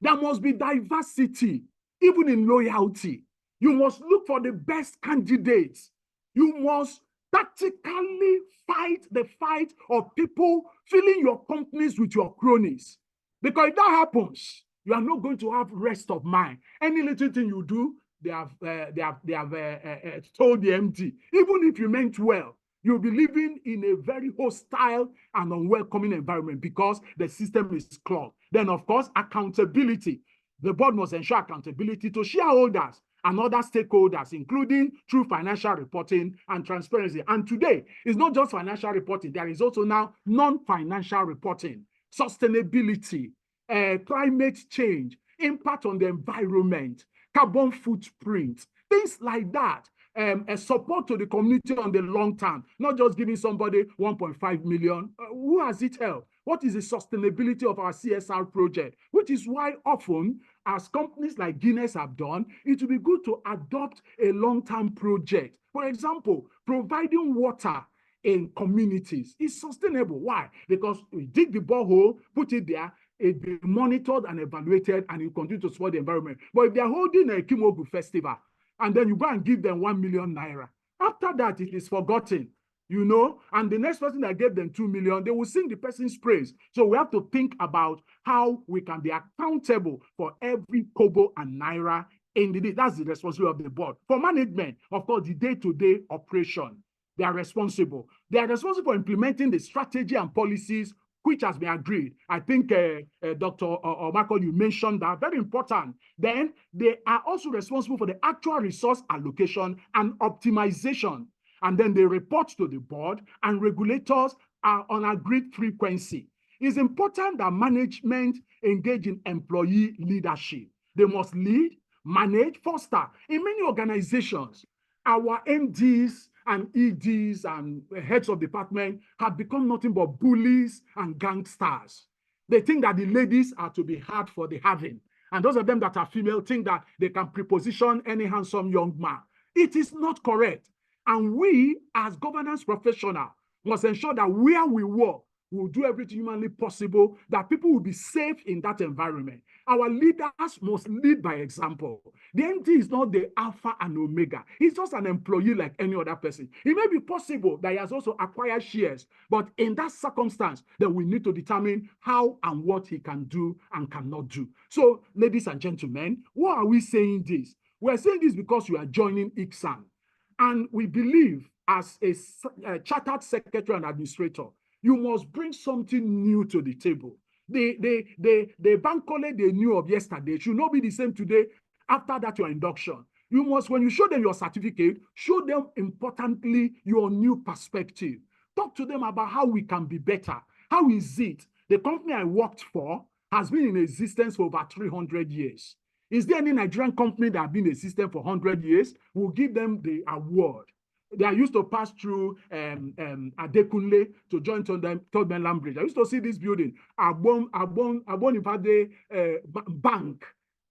there must be diversity, even in loyalty. You must look for the best candidates. You must tactically fight the fight of people filling your companies with your cronies. Because if that happens, you are not going to have rest of mind. Any little thing you do, they have told the MD, even if you meant well, you'll be living in a very hostile and unwelcoming environment because the system is clogged. Then, of course, accountability. The board must ensure accountability to shareholders and other stakeholders, including through financial reporting and transparency. And today, it's not just financial reporting. There is also now non-financial reporting, sustainability, climate change, impact on the environment, carbon footprint, things like that. A support to the community on the long term, not just giving somebody 1.5 million. Who has it helped? What is the sustainability of our CSR project? Which is why often, as companies like Guinness have done, it will be good to adopt a long-term project. For example, providing water in communities is sustainable. Why? Because we dig the borehole, put it there, it be monitored and evaluated, and you continue to support the environment. But if they are holding a Kimogu festival, and then you go and give them 1 million naira. After that, it is forgotten, you know, and the next person that gave them 2 million, they will sing the person's praise. So we have to think about how we can be accountable for every kobo and naira in the day. That's the responsibility of the board. For management, of course, the day-to-day operation, they are responsible. They are responsible for implementing the strategy and policies which has been agreed. I think Dr. Omako, you mentioned that, very important. Then they are also responsible for the actual resource allocation and optimization. And then they report to the board, and regulators are on agreed frequency. It's important that management engage in employee leadership. They must lead, manage, foster. In many organizations, our MDs and EDs and heads of department have become nothing but bullies and gangsters. They think that the ladies are to be had for the having. And those of them that are female think that they can preposition any handsome young man. It is not correct. And we, as governance professionals, must ensure that where we work, we'll do everything humanly possible, that people will be safe in that environment. Our leaders must lead by example. The MD is not the alpha and omega. He's just an employee like any other person. It may be possible that he has also acquired shares, but in that circumstance, then we need to determine how and what he can do and cannot do. So, ladies and gentlemen, why are we saying this? We're saying this because you are joining ICSAN. And we believe, as a chartered secretary and administrator, you must bring something new to the table. The Bankole they knew of yesterday should not be the same today after that your induction. You must, when you show them your certificate, show them importantly your new perspective. Talk to them about how we can be better. How is it? The company I worked for has been in existence for over 300 years. Is there any Nigerian company that has been in existence for 100 years? We'll give them the award. They are used to pass through Adekunle to join Third Mainland Bridge. I used to see this building, Abon Ifade Bank.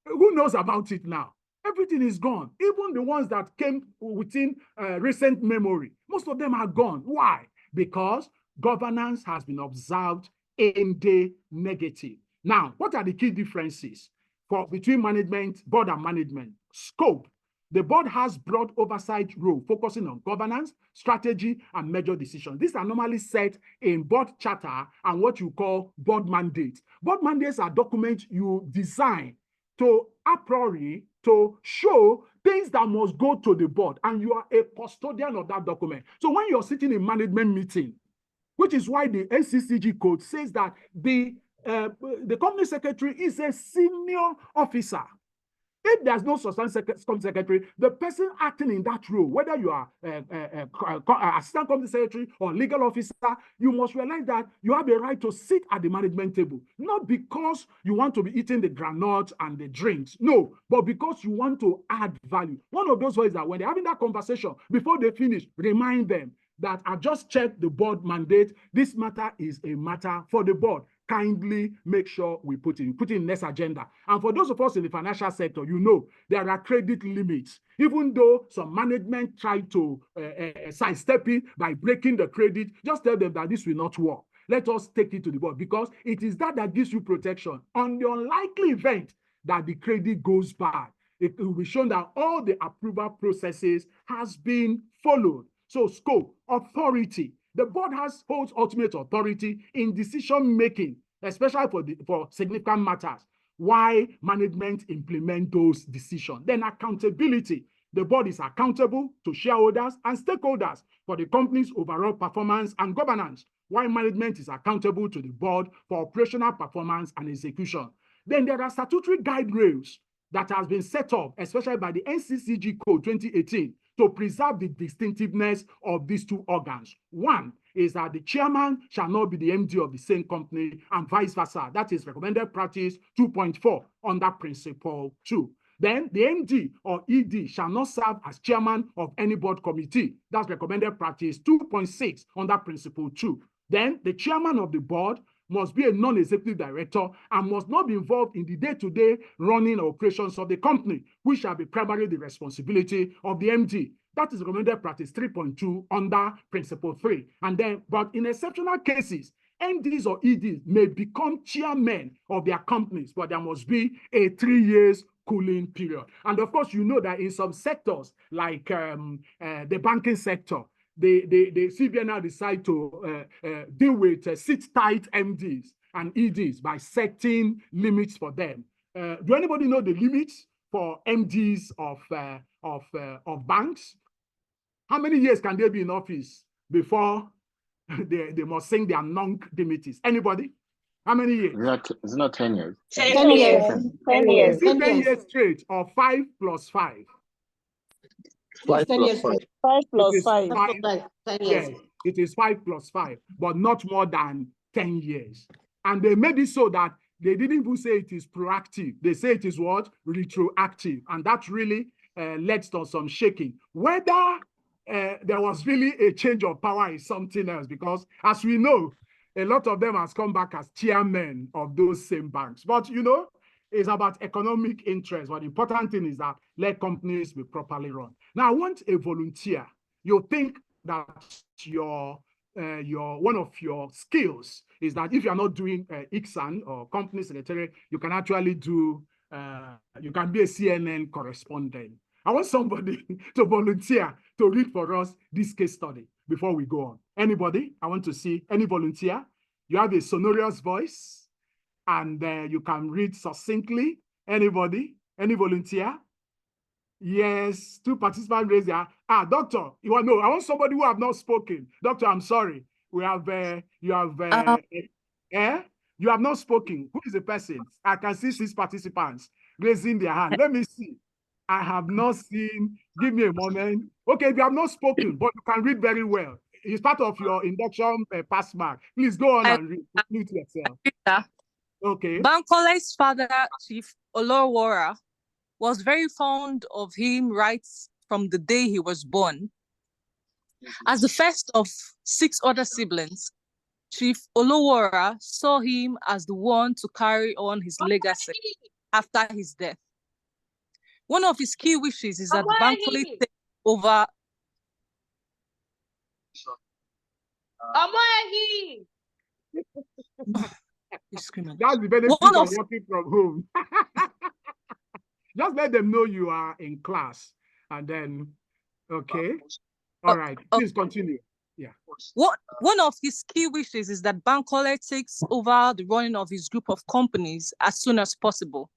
Who knows about it now? Everything is gone. Even the ones that came within recent memory, most of them are gone. Why? Because governance has been observed in the negative. Now, what are the key differences between management, board and management? Scope. The board has broad oversight role, focusing on governance, strategy, and major decisions. These are normally set in board charter and what you call board mandates. Board mandates are documents you design to a priori to show things that must go to the board, and you are a custodian of that document. So when you're sitting in management meeting, which is why the NCCG code says that the company secretary is a senior officer. If there's no substantive secretary, the person acting in that role, whether you are assistant company secretary or legal officer, you must realize that you have a right to sit at the management table, not because you want to be eating the granuts and the drinks, no, but because you want to add value. One of those ways that when they're having that conversation, before they finish, remind them that I just checked the board mandate. This matter is a matter for the board. Kindly make sure we put in next agenda. And for those of us in the financial sector, you know, there are credit limits. Even though some management try to sidestep it by breaking the credit, just tell them that this will not work. Let us take it to the board, because it is that gives you protection on the unlikely event that the credit goes bad. It will be shown that all the approval processes has been followed. So scope, authority. The board holds ultimate authority in decision making, especially for significant matters. Why management implement those decisions? Then accountability. The board is accountable to shareholders and stakeholders for the company's overall performance and governance, while management is accountable to the board for operational performance and execution. Then there are statutory guide rails that has been set up, especially by the NCCG Code 2018, to preserve the distinctiveness of these two organs. One is that the chairman shall not be the MD of the same company, and vice versa. That is recommended practice 2.4 under principle 2. Then the MD or ED shall not serve as chairman of any board committee. That's recommended practice 2.6 under principle 2. Then the chairman of the board must be a non-executive director and must not be involved in the day-to-day running operations of the company, which shall be primarily the responsibility of the MD. That is recommended practice 3.2 under principle 3. And then, but in exceptional cases, MDs or EDs may become chairmen of their companies, but there must be a 3 years cooling period. And of course, you know that in some sectors, like the banking sector, the CBN now decide to deal with sit-tight MDs and EDs by setting limits for them. Do anybody know the limits for MDs of banks? How many years can they be in office before they must sing their non-dimitives? Anybody? How many years? It's not 10 years. 10 years. 10 years. Is it 10 years straight or 5 plus 5? 5 plus 5. 5 plus It is 5. 10 years. Yes, it is 5 plus 5, but not more than 10 years. And they made it so that they didn't even say it is proactive. They say it is what? Retroactive. And that really led to some shaking. Whether there was really a change of power is something else, because as we know, a lot of them has come back as chairmen of those same banks. But you know, it's about economic interest. But the important thing is that let companies be properly run. Now, I want a volunteer. You think that your one of your skills is that if you're not doing ICSAN or company secretary, you can actually do, you can be a CNN correspondent. I want somebody to volunteer to read for us this case study before we go on. Anybody? I want to see any volunteer. You have a sonorous voice and you can read succinctly. Anybody? Any volunteer? Yes, 2 participants raised their hand. Doctor, you want no? I want somebody who have not spoken. Doctor, I'm sorry. We have you have not spoken. Who is the person? I can see 6 participants raising their hand. Let me see. I have not seen. Give me a moment. Okay, you have not spoken, but you can read very well. It's part of your induction pass mark. Please go on and read. Mute yourself. Okay. Bankole's father, Chief Olowora, was very fond of him right from the day he was born. As the first of 6 other siblings, Chief Olowora saw him as the one to carry on his legacy after his death. One of his key wishes is that Bankole take over. That's the benefit of working from home. Just let them know you are in class. And then, okay. All right, please continue. Yeah. One of his key wishes is that Bankole takes over the running of his group of companies as soon as possible.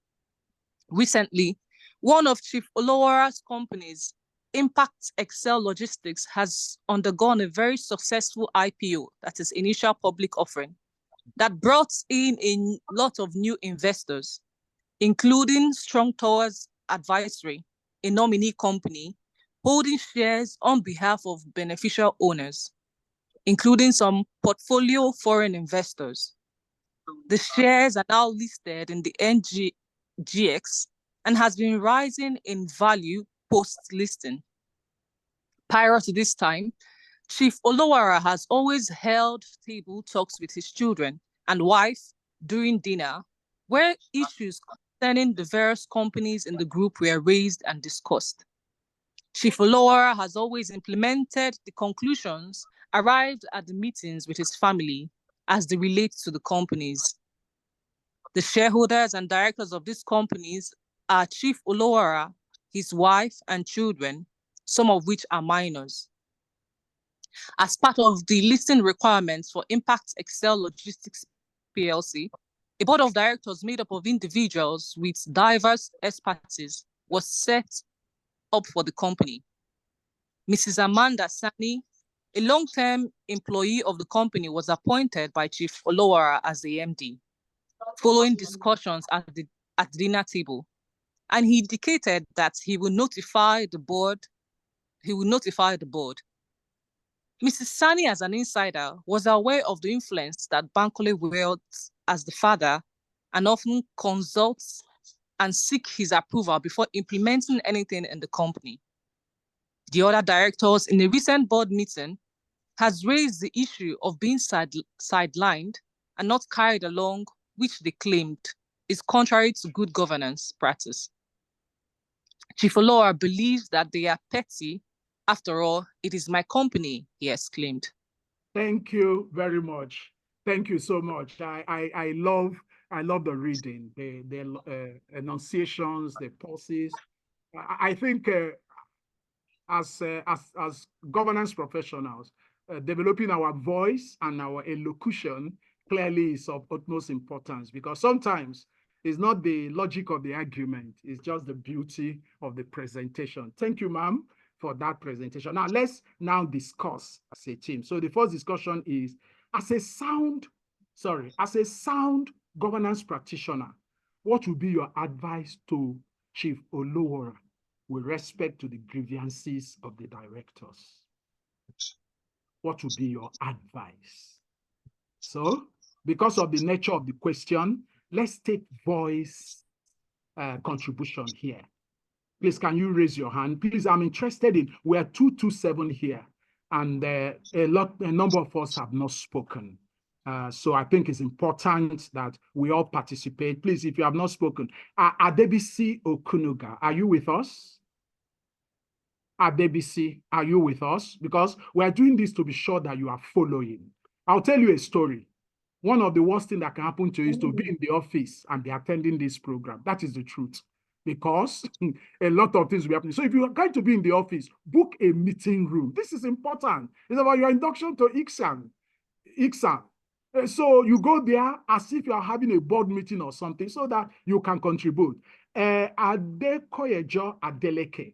Recently, one of Chief Olowora's companies, Impact Excel Logistics, has undergone a very successful IPO, that is initial public offering, that brought in a lot of new investors, including Strong Towers Advisory, a nominee company, holding shares on behalf of beneficial owners, including some portfolio foreign investors. The shares are now listed in the NGX and has been rising in value post-listing. Prior to this time, Chief Olowara has always held table talks with his children and wife during dinner, where issues concerning the various companies in the group were raised and discussed. Chief Olowara has always implemented the conclusions arrived at the meetings with his family as they relate to the companies. The shareholders and directors of these companies are Chief Olowara, his wife, and children, some of which are minors. As part of the listing requirements for Impact Excel Logistics PLC, a board of directors made up of individuals with diverse expertise was set up for the company. Mrs. Amanda Sani, a long-term employee of the company, was appointed by Chief Olowara as the MD, following discussions at the dinner table. And he indicated that he will notify the board. Mrs. Sani, as an insider, was aware of the influence that Bankole wields as the father and often consults and seek his approval before implementing anything in the company. The other directors in a recent board meeting has raised the issue of being sidelined and not carried along, which they claimed is contrary to good governance practice. Chief Olowara believes that they are petty. After all, it is my company, he exclaimed. Thank you very much. Thank you so much. I love the reading, the enunciations, the pauses. I think as governance professionals, developing our voice and our elocution clearly is of utmost importance, because sometimes it's not the logic of the argument, it's just the beauty of the presentation. Thank you, ma'am, for that presentation. Now, let's now discuss as a team. So the first discussion is, as a sound governance practitioner, what would be your advice to Chief Olowara with respect to the grievances of the directors? What would be your advice? So, because of the nature of the question, let's take voice contribution here. Please, can you raise your hand? Please, I'm interested in, we're 227 here, and a number of us have not spoken. So I think it's important that we all participate. Please, if you have not spoken, Adebisi Okunuga, are you with us? Adebisi, are you with us? Because we're doing this to be sure that you are following. I'll tell you a story. One of the worst things that can happen to you is to be in the office and be attending this program. That is the truth. Because a lot of things will happen. So if you are going to be in the office, book a meeting room. This is important. It's about your induction to ICSAN. So you go there as if you are having a board meeting or something so that you can contribute. Adekoyejo Adeleke,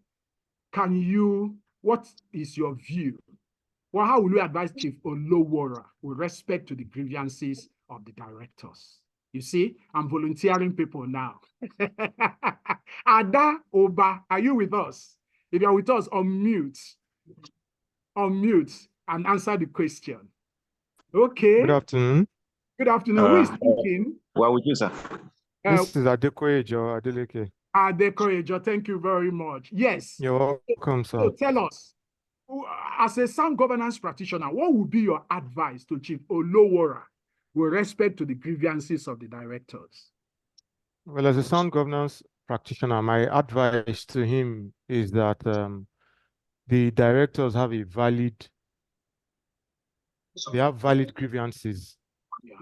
what is your view? Well, how will you advise Chief Olowara with respect to the grievances of the directors? You see, I'm volunteering people now. Ada Oba, are you with us? If you're with us, unmute and answer the question. Okay. Good afternoon. Good afternoon. Who is speaking? Well, with you, sir. This is Adekoyejo Adeleke. Adekoyejo, thank you very much. Yes. You're welcome, sir. So tell us, as a sound governance practitioner, what would be your advice to Chief Olowara with respect to the grievances of the directors? Well, as a sound governance practitioner, my advice to him is that the directors have valid grievances. Yeah.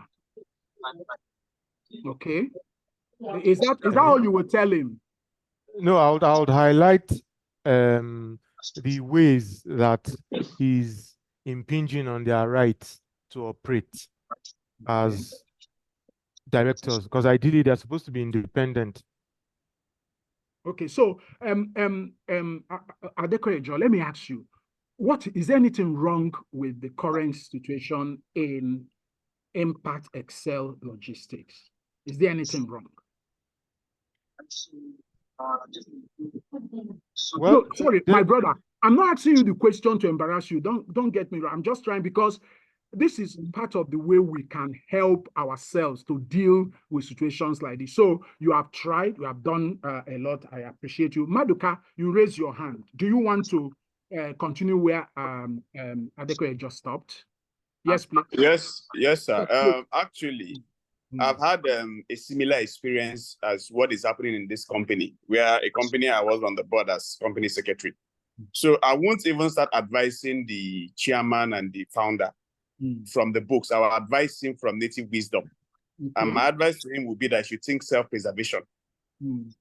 Okay. Is that all you would tell him? No, I would highlight the ways that he's impinging on their rights to operate as directors, because ideally they're supposed to be independent. Okay, so Adekoya, let me ask you, is there anything wrong with the current situation in Impact Excel Logistics? Is there anything wrong? Well, no, sorry, my brother. I'm not asking you the question to embarrass you. Don't get me wrong. I'm just trying, because this is part of the way we can help ourselves to deal with situations like this. So you have tried, you have done a lot. I appreciate you. Maduka, you raise your hand. Do you want to continue where Adekoya just stopped? Yes, please. Yes, sir. Actually, I've had a similar experience as what is happening in this company, where a company I was on the board as company secretary. So I won't even start advising the chairman and the founder from the books. I will advise him from native wisdom. And my advice to him would be that he should think self-preservation.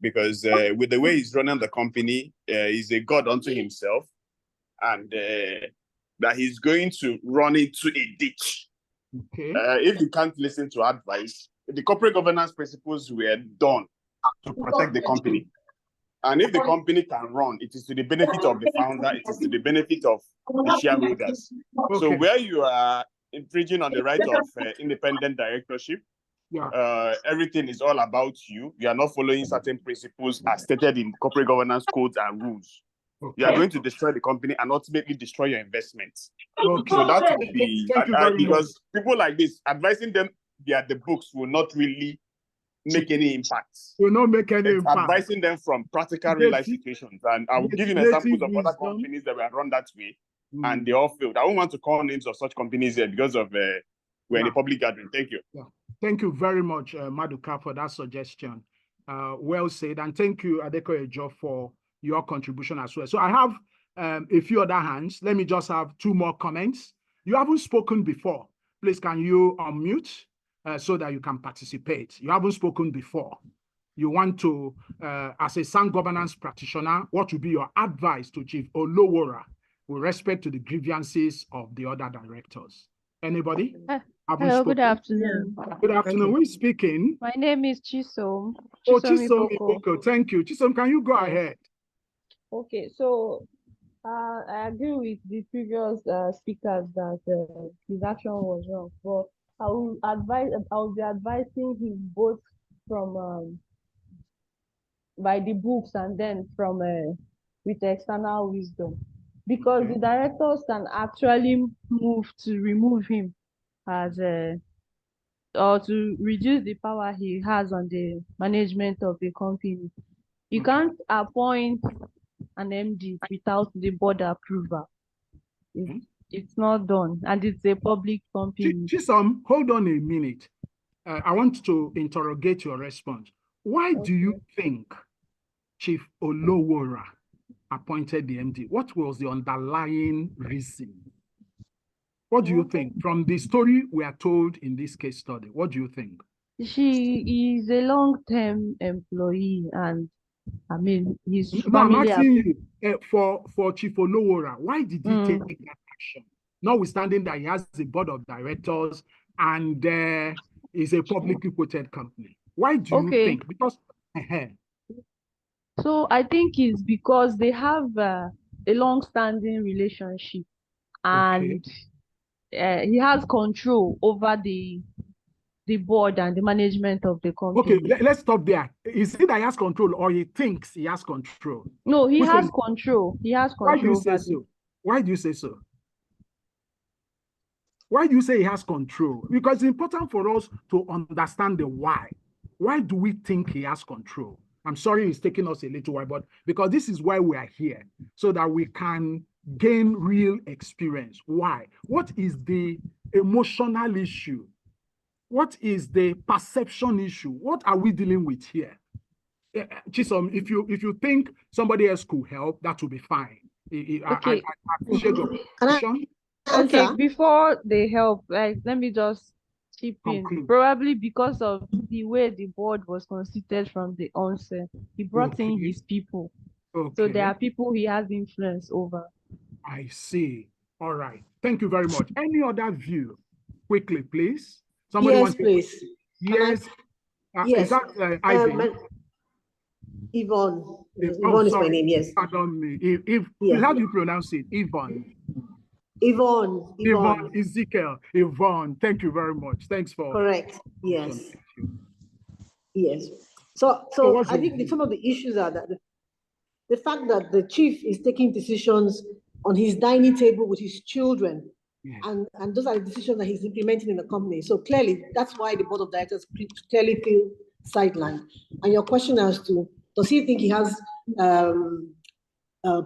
Because with the way he's running the company, he's a god unto himself. And that he's going to run into a ditch. If he can't listen to advice, the corporate governance principles were done to protect the company. And if the company can run, it is to the benefit of the founder, it is to the benefit of the shareholders. So where you are infringing on the right of independent directorship, everything is all about you. You are not following certain principles as stated in corporate governance codes and rules. You are going to destroy the company and ultimately destroy your investments. So that would be, because people like this, advising them via the books will not really make any impact. Will not make any impact. Advising them from practical real life situations. And I will give you examples of other companies that were run that way and they all failed. I don't want to call names of such companies here because of we're in a public gathering. Thank you. Thank you very much, Maduka, for that suggestion. Well said. And thank you, Adekoya Ejo, for your contribution as well. So I have a few other hands. Let me just have two more comments. You haven't spoken before. Please, can you unmute so that you can participate? You haven't spoken before. You want to, as a sound governance practitioner, what would be your advice to Chief Olowora with respect to the grievances of the other directors? Anybody? Hello, good afternoon. Good afternoon. Who is speaking? My name is Chisom. Chisom Iboko. Thank you. Chisom, can you go ahead? Okay, so I agree with the previous speakers that his action was wrong, but I will be advising him both from by the books and then from with external wisdom, because the directors can actually move to remove him as or to reduce the power he has on the management of the company. You can't appoint an MD without the board approval. It's not done, and it's a public company. Chisom, hold on a minute. I want to interrogate your response. Why do you think Chief Olowora appointed the MD? What was the underlying reason? What do you think? From the story we are told in this case study, what do you think? She is a long-term employee, and I mean, his family. No, I'm asking you, for Chief Olowora, why did he take that action? Notwithstanding that he has a board of directors and is a publicly quoted company. Why do you think? Because so I think it's because they have a long-standing relationship, and he has control over the board and the management of the company. Okay, let's stop there. Is it that he has control, or he thinks he has control? No, he has control. He has control. Why do you say so? Why do you say so? Why do you say he has control? Because it's important for us to understand the why. Why do we think he has control? I'm sorry it's taking us a little while, but because this is why we are here, so that we can gain real experience. Why? What is the emotional issue? What is the perception issue? What are we dealing with here? Chisom, if you think somebody else could help, that will be fine. I appreciate your question. Okay, before they help, let me just chip in. Probably because of the way the board was constituted from the onset, he brought in his people. So there Okay. are people he has influence over. I see. All right. Thank you very much. Any other view? Quickly, please. Somebody Yes, wants to. please. Can I? Yes. Is Yes. that Ivy? Yvonne. Oh, Yvonne is my sorry. name, yes. Pardon me. If Yeah. how do you pronounce it? Yvonne. Yvonne. Yvonne Ezekiel. Yvonne. Thank you very much. Thanks for. Correct. Yes. Thank you. Yes. So So what's I your think view? some of the issues are that the fact that the chief is taking decisions on his dining table with his children, and those are the decisions that he's implementing in the company. So clearly, that's why the board of directors clearly feel sidelined. And your question as to, does he think he has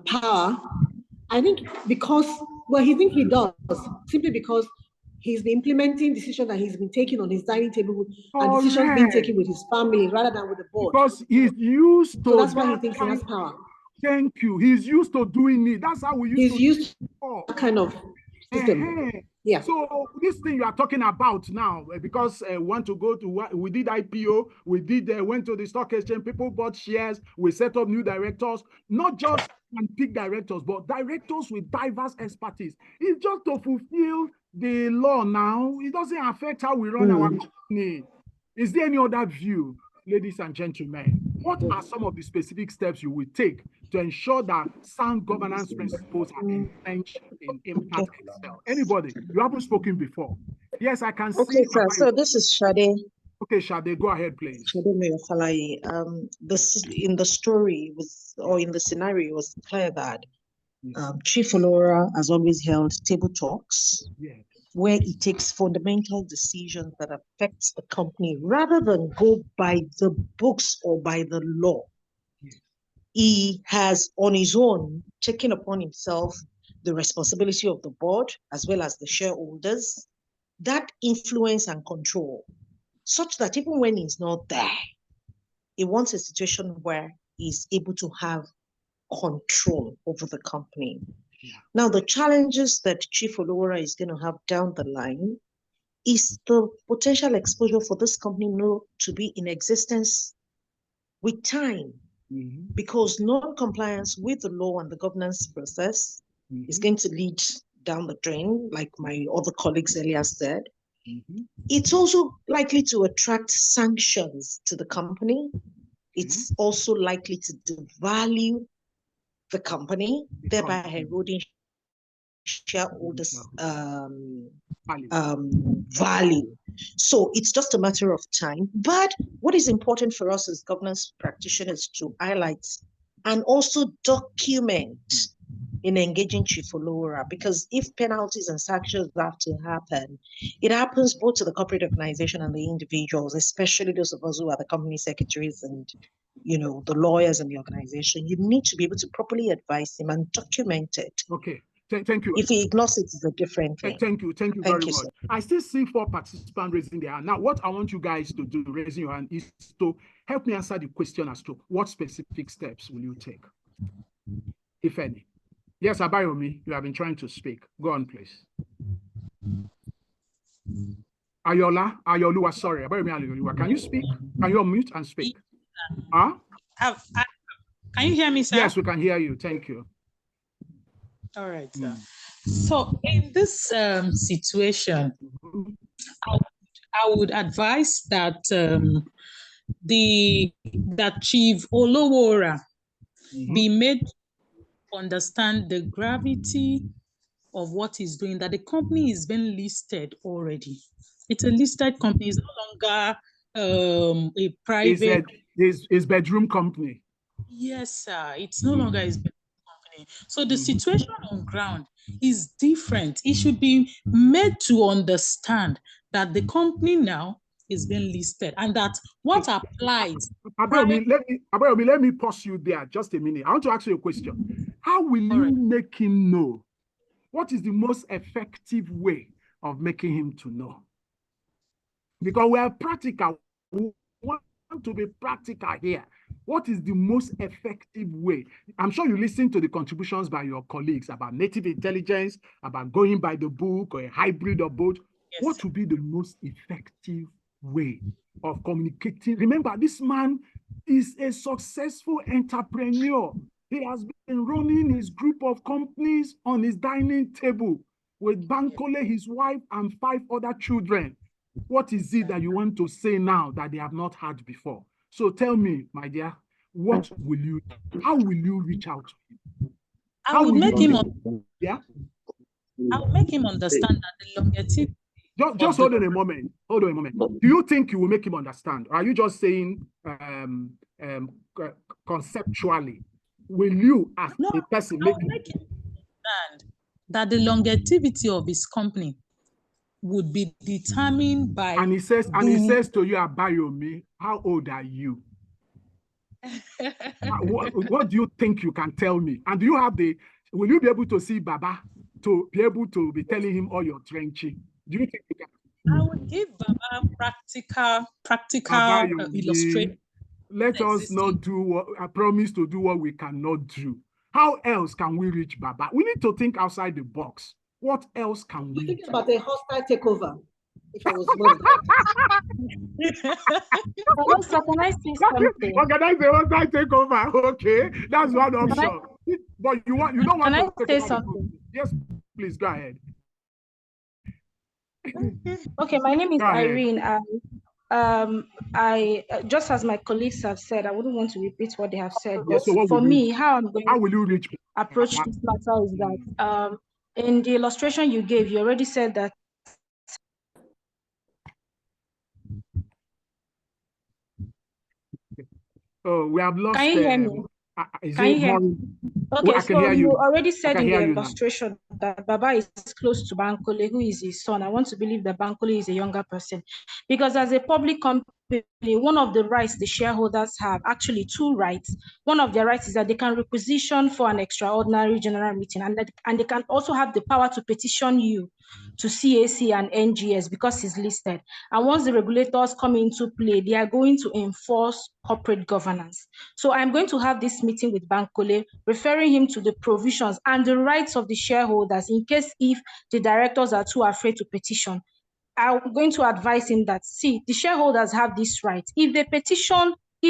power? I think because, well, he thinks he does, simply because he's been implementing decisions that he's been taking on his dining table and decisions being taken with his family rather than with the board. Because he's used to So that's why he that thinks he has kind. power. Thank you. He's used to doing it. That's how we used He's to used do that kind of system. Yeah. So this thing you are talking about now, because want to go to what we did IPO, we did went to the stock exchange, people bought shares, we set up new directors, not just big directors, but directors with diverse expertise. It's just to fulfill the law now. It doesn't affect how we run our company. Is there any other view, ladies and gentlemen? What are some of the specific steps you will take to ensure that sound governance principles are entrenched in Impact Excel? Anybody? You haven't spoken before. Yes, I can see. Okay, sir. So this is Shade. Okay, Shade, go ahead, please. Shade Meyofalaye. This in the story was, or in the scenario, it was clear that Chief Olora has always held table talks where he takes fundamental decisions that affects the company rather than go by the books or by the law. He has on his own taken upon himself the responsibility of the board as well as the shareholders, that influence and control, such that even when he's not there, he wants a situation where he's able to have control over the company. Now, the challenges that Chief Olora is going to have down the line is the potential exposure for this company not to be in existence with time, because non-compliance with the law and the governance process is going to lead down the drain, like my other colleagues earlier said. It's also likely to attract sanctions to the company. It's also likely to devalue the company, thereby eroding shareholders' value. So it's just a matter of time. But what is important for us as governance practitioners to highlight and also document in engaging Chief Olora, because if penalties and sanctions have to happen, it happens both to the corporate organization and the individuals, especially those of us who are the company secretaries and, you know, the lawyers in the organization. You need to be able to properly advise him and document it. Okay. Thank you. If he ignores it, it's a different thing. Thank you very much. Sir. I still see 4 participants raising their hand. Now, what I want you guys to do, raising your hand, is to help me answer the question as to what specific steps will you take, if any. Yes, Abayomi, you have been trying to speak. Go on, please. Ayoluwa, sorry, Abayomi Ayoluwa. Can you speak? Can you unmute and speak? Huh? Can you hear me, sir? Yes, we can hear you. Thank you. All right, sir. So in this situation, I would advise that that Chief Olowora be made to understand the gravity of what he's doing, that the company is being listed already. It's a listed company. It's no longer a private. It's bedroom company. Yes, sir. It's no longer his bedroom company. So the situation on ground is different. It should be made to understand that the company now is being listed and that what applies. Abayomi, let me pause you there just a minute. I want to ask you a question. How will you make him know? What is the most effective way of making him to know? Because we are practical. We want to be practical here. What is the most effective way? I'm sure you listen to the contributions by your colleagues about native intelligence, about going by the book or a hybrid of both. Yes. What would be the most effective way of communicating? Remember, this man is a successful entrepreneur. He has been running his group of companies on his dining table with Bankole, his wife, and 5 other children. What is it that you want to say now that they have not had before? So tell me, my dear, what will you, how will you reach out to him? I would make him, yeah? I would make him understand that the longevity. Just hold on a moment. Hold on a moment. Do you think you will make him understand? Or are you just saying conceptually? Will you, as a person, make him understand that the longevity of his company would be determined by. And he says to you, Abayomi, how old are you? what do you think you can tell me? And do you have will you be able to see Baba to be able to be telling him all your trenching? Do you think you can? I would give Baba practical illustration. Let us not do what I promise to do what we cannot do. How else can we reach Baba? We need to think outside the box. What else can we think do? about a hostile takeover? If I was Hello, sir, can I say something? Organize a hostile takeover. Okay, that's one option. But you don't want to say something? Yes, please go ahead. Okay, my name is Irene. I just as my colleagues have said, I wouldn't want to repeat what they have said. But so for me, how will you reach approach this matter is that in the illustration you gave, you already said that. Oh, we have lost. Can you hear me? Can you hear me? Okay, I can so hear you you already said in the illustration that Baba is close to Bankole, who is his son. I want to believe that Bankole is a younger person, because as a public company, one of the rights the shareholders have, actually 2 rights. One of their rights is that they can requisition for an extraordinary general meeting, and they can also have the power to petition you to CAC and NGS because it's listed. And once the regulators come into play, they are going to enforce corporate governance. So I'm going to have this meeting with Bankole, referring him to the provisions and the rights of the shareholders in case if the directors are too afraid to petition. I'm going to advise him that, see, the shareholders have this right. If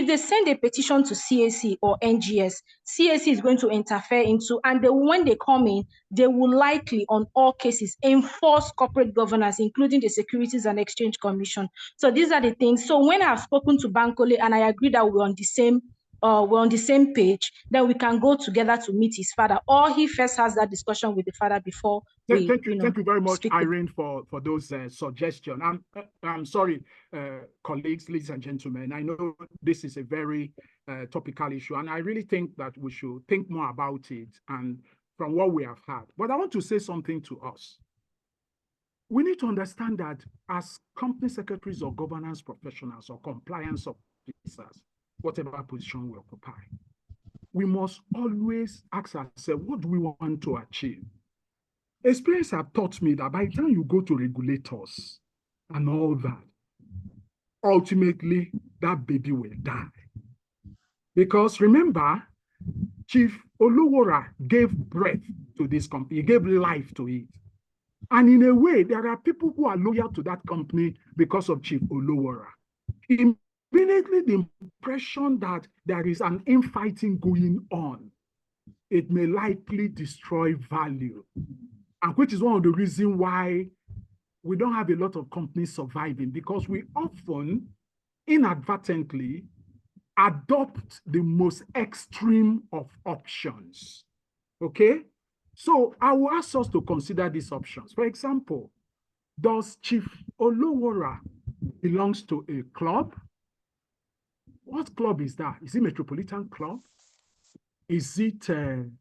they send a petition to CAC or NGS, CAC is going to interfere into, and when they come in, they will likely, on all cases, enforce corporate governance, including the Securities and Exchange Commission. So these are the things. So when I've spoken to Bankole and I agree that we're on the same page, then we can go together to meet his father, or he first has that discussion with the father before Thank you very much, Irene, for those suggestions. I'm sorry, colleagues, ladies and gentlemen. I know this is a very topical issue, and I really think that we should think more about it and from what we have had. But I want to say something to us. We need to understand that as company secretaries or governance professionals or compliance officers, whatever position we occupy, we must always ask ourselves, what do we want to achieve? Experience have taught me that by the time you go to regulators and all that, ultimately that baby will die. Because remember, Chief Oluwora gave breath to this company, he gave life to it. And in a way, there are people who are loyal to that company because of Chief Oluwora. Immediately, the impression that there is an infighting going on, it may likely destroy value. And which is one of the reasons why we don't have a lot of companies surviving, because we often inadvertently adopt the most extreme of options. Okay? So I will ask us to consider these options. For example, does Chief Oluwora belongs to a club? What club is that? Is it Metropolitan Club? Is it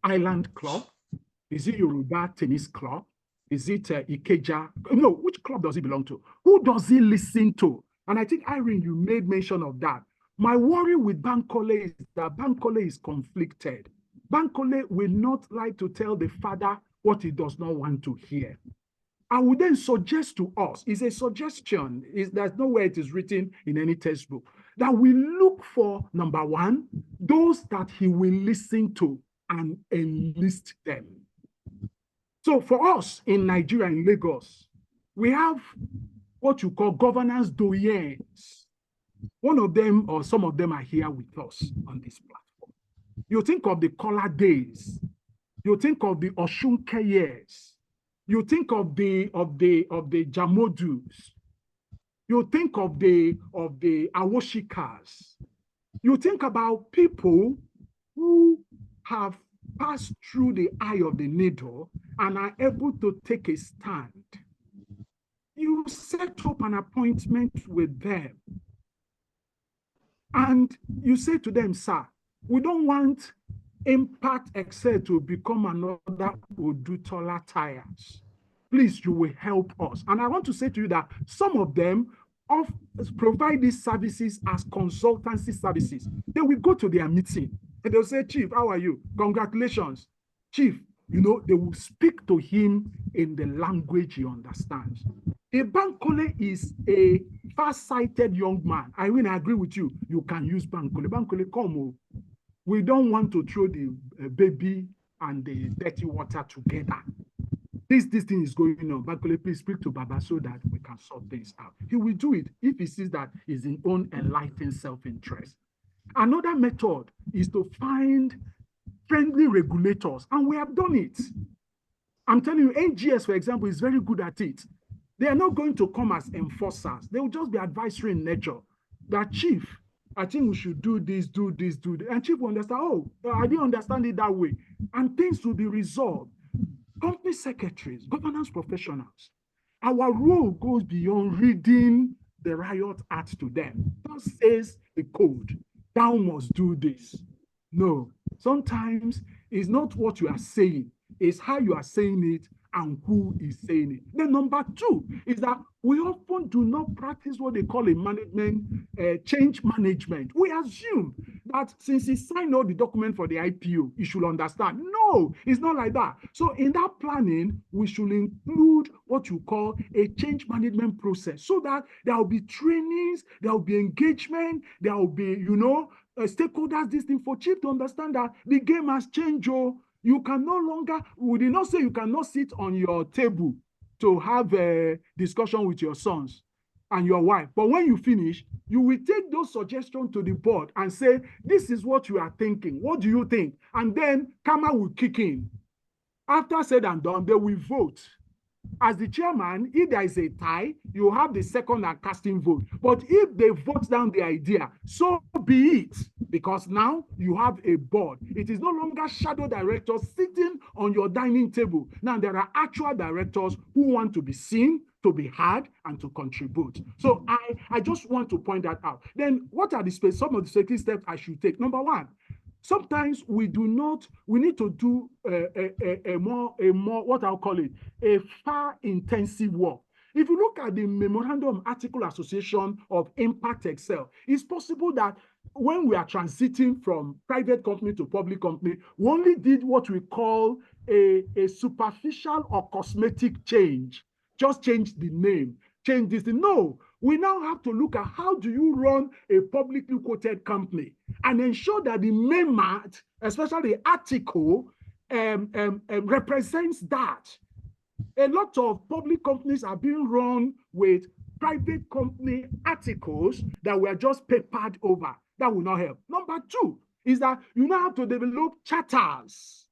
Island Club? Is it Yoruba Tennis Club? Is it Ikeja? No, which club does he belong to? Who does he listen to? And I think, Irene, you made mention of that. My worry with Bankole is that Bankole is conflicted. Bankole will not like to tell the father what he does not want to hear. I would then suggest to us, it's a suggestion, there's nowhere it is written in any textbook, that we look for, number one, those that he will listen to and enlist them. So for us in Nigeria, in Lagos, we have what you call governance doyens. One of them or some of them are here with us on this platform. You think of the Kola days. You think of the Oshunke years. You think of the Jamodus. You think of the Awoshikas. You think about people who have passed through the eye of the needle and are able to take a stand. You set up an appointment with them. And you say to them, sir, we don't want Impact Excel to become another Odutola Tires. Please, you will help us. And I want to say to you that some of them provide these services as consultancy services. They will go to their meeting and they'll say, Chief, how are you? Congratulations. Chief, you know, they will speak to him in the language he understands. Bankole is a far-sighted young man. I mean, I agree with you. You can use Bankole. Bankole, come. We don't want to throw the baby and the dirty water together. This thing is going on. Bankole, please speak to Baba so that we can sort things out. He will do it if he sees that his own enlightened self-interest. Another method is to find friendly regulators, and we have done it. I'm telling you, NGS, for example, is very good at it. They are not going to come as enforcers. They will just be advisory in nature. That Chief, I think we should do this, do this, do that. And Chief will understand, oh, I didn't understand it that way. And things will be resolved. Company secretaries, governance professionals, our role goes beyond reading the riot act to them. That says the code, thou must do this. No, sometimes it's not what you are saying, it's how you are saying it and who is saying it. Then number two is that we often do not practice what they call a change management. We assume that since he signed all the document for the IPO, he should understand. No, it's not like that. So in that planning, we should include what you call a change management process so that there will be trainings, there will be engagement, there will be, stakeholders, this thing for Chief to understand that the game has changed. You can no longer, we did not say you cannot sit on your table to have a discussion with your sons and your wife. But when you finish, you will take those suggestions to the board and say, this is what you are thinking. What do you think? And then Kama will kick in. After said and done, they will vote. As the chairman, if there is a tie, you have the second and casting vote. But if they vote down the idea, so be it. Because now you have a board. It is no longer shadow directors sitting on your dining table. Now there are actual directors who want to be seen, to be heard, and to contribute. So I just want to point that out. Then what are some of the specific steps I should take? Number one, sometimes we need to do a more, what I'll call it, a far intensive work. If you look at the Memorandum Article Association of Impact Excel, it's possible that when we are transiting from private company to public company, we only did what we call a superficial or cosmetic change. Just change the name, change this thing. No, we now have to look at how do you run a publicly quoted company and ensure that the MEMAT, especially the article, represents that. A lot of public companies are being run with private company articles that were just papered over. That will not help. Number two is that you now have to develop charters.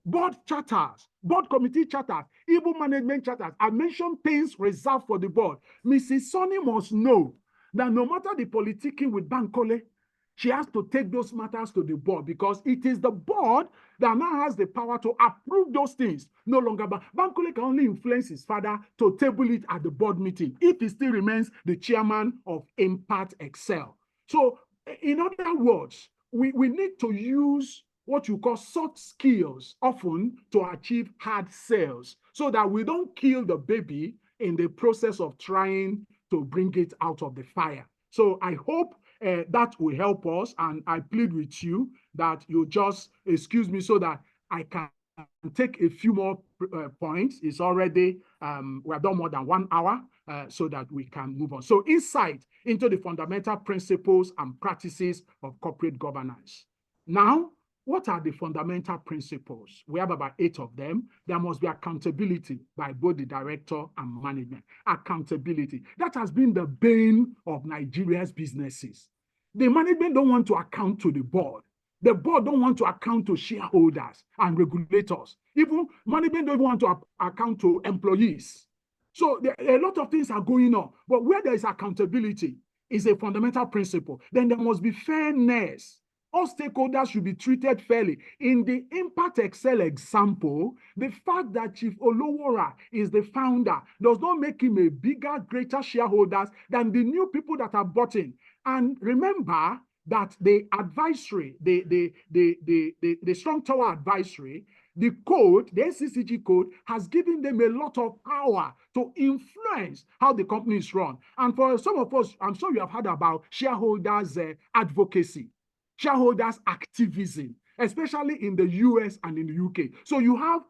Board charters, board committee charters, even management charters. I mentioned things reserved for the board. Mrs. Sonny must know that no matter the politicking with Bankole, she has to take those matters to the board because it is the board that now has the power to approve those things. No longer, Bankole can only influence his father to table it at the board meeting if he still remains the chairman of Impact Excel. So, in other words, we need to use what you call soft skills often to achieve hard sales so that we don't kill the baby in the process of trying to bring it out of the fire. So I hope that will help us, and I plead with you that you just excuse me so that I can take a few more points. It's already, we have done more than 1 hour so that we can move on. So insight into the fundamental principles and practices of corporate governance. Now, what are the fundamental principles? We have about 8 of them. There must be accountability by both the director and management. Accountability. That has been the bane of Nigeria's businesses. The management don't want to account to the board. The board don't want to account to shareholders and regulators. Even management don't want to account to employees. So a lot of things are going on. But where there is accountability is a fundamental principle. Then there must be fairness. All stakeholders should be treated fairly. In the Impact Excel example, the fact that Chief Olowora is the founder does not make him a bigger, greater shareholder than the new people that are bought in. And remember that the advisory, the Strong Tower advisory, the code, the NCCG code, has given them a lot of power to influence how the company is run. And for some of us, I'm sure you have heard about shareholders' advocacy, shareholders' activism, especially in the US and in the UK. So you have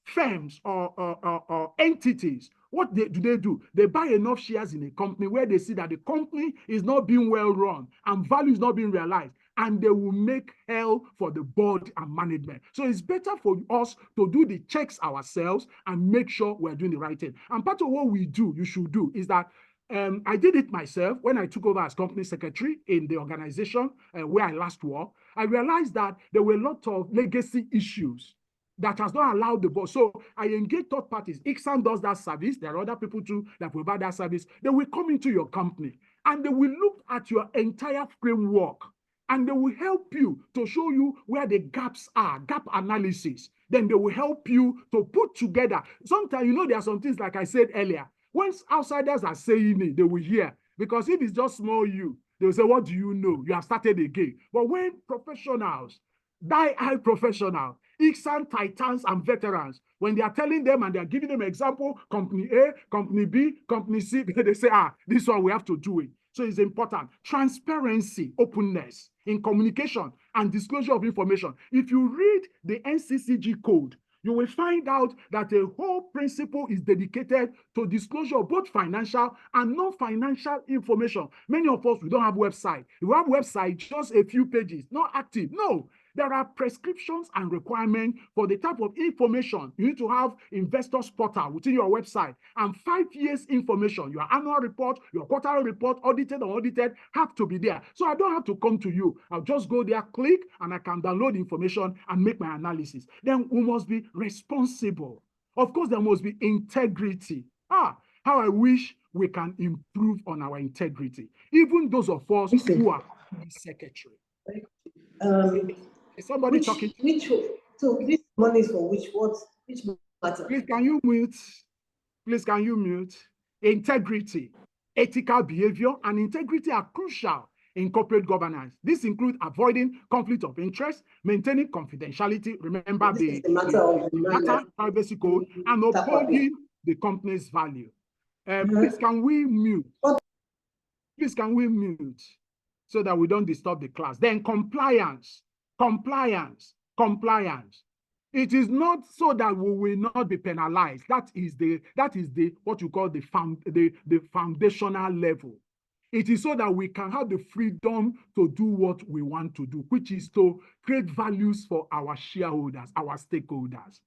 firms or entities. What do they do? They buy enough shares in a company where they see that the company is not being well run and value is not being realized, and they will make hell for the board and management. So it's better for us to do the checks ourselves and make sure we're doing the right thing. And part of what we do, you should do, is that I did it myself when I took over as company secretary in the organization where I last worked. I realized that there were a lot of legacy issues that has not allowed the board. So I engage third parties. Ixan does that service. There are other people too that provide that service. They will come into your company and they will look at your entire framework and they will help you to show you where the gaps are, gap analysis. Then they will help you to put together. Sometimes, you know, there are some things, like I said earlier, when outsiders are saying it, they will hear. Because if it's just small you, they will say, what do you know? You have started again. But when professionals, die-high professionals, Ixan titans and veterans, when they are telling them and they are giving them example, company A, company B, company C, they say, this one we have to do it. So it's important. Transparency, openness in communication and disclosure of information. If you read the NCCG code, you will find out that a whole principle is dedicated to disclosure of both financial and non-financial information. Many of us, we don't have website. We have website, just a few pages, not active. No. There are prescriptions and requirements for the type of information. You need to have investors portal within your website and 5 years information. Your annual report, your quarterly report, audited or audited, have to be there. So I don't have to come to you. I'll just go there, click, and I can download information and make my analysis. Then we must be responsible. Of course, there must be integrity. How I wish we can improve on our integrity. Even those of us who are secretary. Is somebody talking? So this money is for which matter? Please, can you mute? Please, can you mute? Integrity, ethical behavior, and integrity are crucial in corporate governance. This includes avoiding conflict of interest, maintaining confidentiality, remember the data privacy code, and upholding the company's value. Please, can we mute? Please, can we mute so that we don't disturb the class? Then compliance. It is not so that we will not be penalized. That is the what you call the foundational level. It is so that we can have the freedom to do what we want to do, which is to create values for our shareholders, our stakeholders.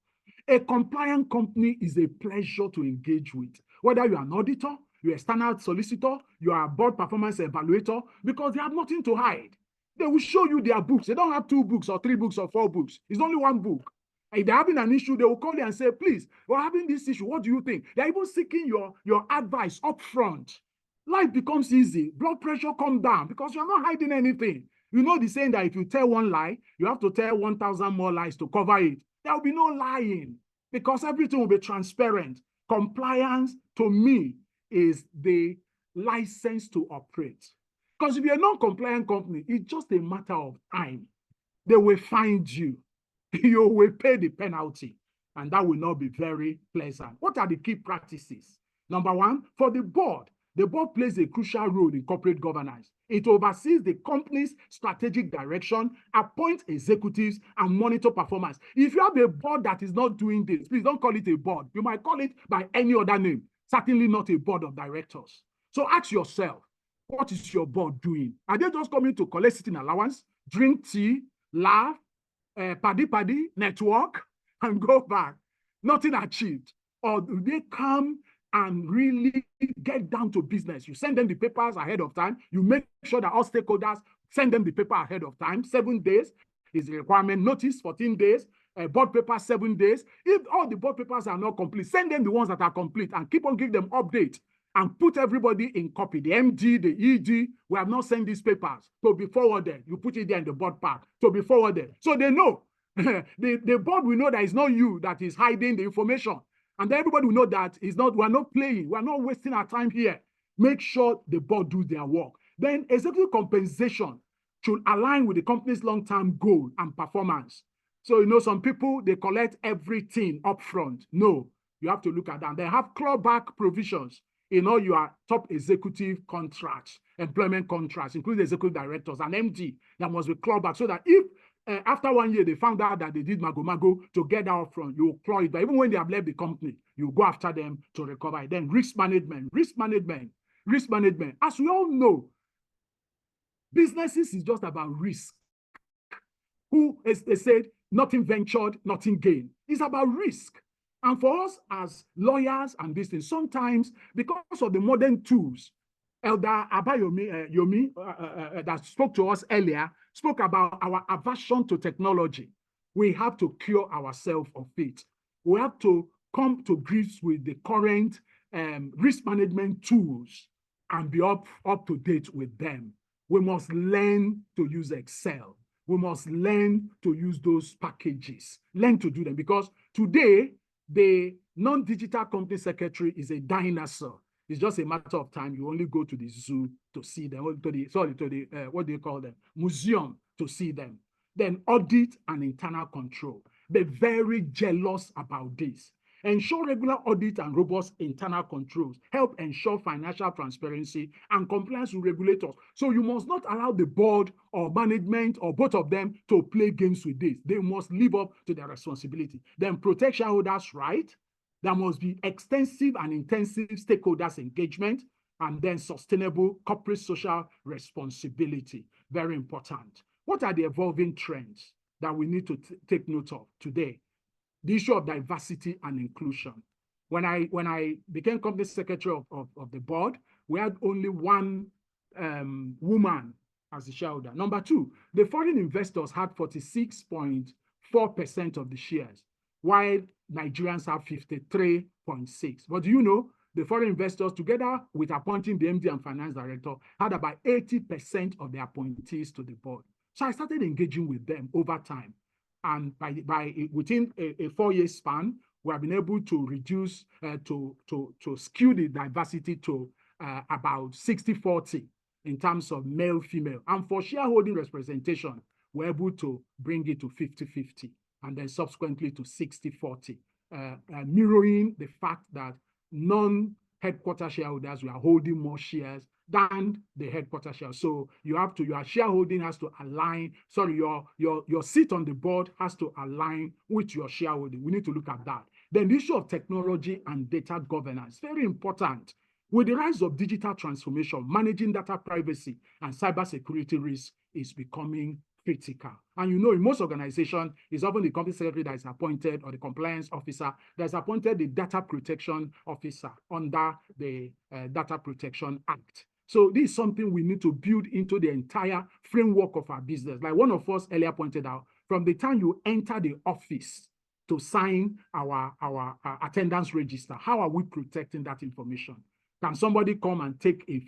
A compliant company is a pleasure to engage with, whether you're an auditor, you're a standard solicitor, you are a board performance evaluator, because they have nothing to hide. They will show you their books. They don't have 2 books or 3 books or 4 books. It's only 1 book. If they're having an issue, they will call you and say, please, we're having this issue. What do you think? They're even seeking your advice up front. Life becomes easy. Blood pressure comes down because you're not hiding anything. You know the saying that if you tell one lie, you have to tell 1,000 more lies to cover it. There will be no lying because everything will be transparent. Compliance, to me, is the license to operate. Because if you're a non-compliant company, it's just a matter of time. They will find you. You will pay the penalty. And that will not be very pleasant. What are the key practices? Number 1, for the board plays a crucial role in corporate governance. It oversees the company's strategic direction, appoints executives, and monitor performance. If you have a board that is not doing this, please don't call it a board. You might call it by any other name. Certainly not a board of directors. So ask yourself, what is your board doing? Are they just coming to collect sitting allowance, drink tea, laugh, paddy, network, and go back? Nothing achieved. Or do they come and really get down to business? You send them the papers ahead of time. You make sure that all stakeholders send them the paper ahead of time, 7 days. is the requirement. Notice 14 days, board paper 7 days. If all the board papers are not complete, send them the ones that are complete and keep on giving them update and put everybody in copy. The MD, the ED, we have not sent these papers to be forwarded. You put it there in the board part to be forwarded. So they know. the board will know that it's not you that is hiding the information. And everybody will know that it's not, we're not playing, we're not wasting our time here. Make sure the board do their work. Then executive compensation should align with the company's long-term goal and performance. So, you know, some people, they collect everything upfront. No, you have to look at that. They have clawback provisions in all your top executive contracts, employment contracts, including executive directors and MD, that must be clawback so that if after 1 year they found out that they did mago to get that upfront, you will claw it. But even when they have left the company, you go after them to recover it. Then risk management. As we all know, businesses is just about risk. Who, as they said, nothing ventured, nothing gained. It's about risk. And for us as lawyers and business, sometimes because of the modern tools, Elder Yomi that spoke to us earlier, spoke about our aversion to technology. We have to cure ourselves of it. We have to come to grips with the current risk management tools and be up to date with them. We must learn to use Excel. We must learn to use those packages, learn to do them, because today, the non-digital company secretary is a dinosaur. It's just a matter of time. You only go to the zoo to see them, or to the what do you call them? Museum to see them. Then audit and internal control. Be very jealous about this. Ensure regular audit and robust internal controls. Help ensure financial transparency and compliance with regulators. So you must not allow the board or management or both of them to play games with this. They must live up to their responsibility. Then protect shareholders' rights. There must be extensive and intensive stakeholders engagement, and then sustainable corporate social responsibility. Very important. What are the evolving trends that we need to take note of today? The issue of diversity and inclusion. When I became company secretary of the board, we had only one woman as the shareholder. Number two, the foreign investors had 46.4% of the shares, while Nigerians have 53.6%. But do you know, the foreign investors, together with appointing the MD and finance director, had about 80% of the appointees to the board. So I started engaging with them over time. And within a 4-year span, we have been able to reduce, to skew the diversity to about 60-40 in terms of male-female. And for shareholding representation, we're able to bring it to 50-50 and then subsequently to 60-40, mirroring the fact that non-headquarter shareholders were holding more shares than the headquarter share. So your shareholding has to align, your seat on the board has to align with your shareholding. We need to look at that. Then the issue of technology and data governance, very important. With the rise of digital transformation, managing data privacy and cybersecurity risk is becoming critical. And you know, in most organizations, it's often the company secretary that is appointed, or the compliance officer that is appointed, the data protection officer under the Data Protection Act. So this is something we need to build into the entire framework of our business. Like one of us earlier pointed out, from the time you enter the office to sign our attendance register, how are we protecting that information? Can somebody come and take a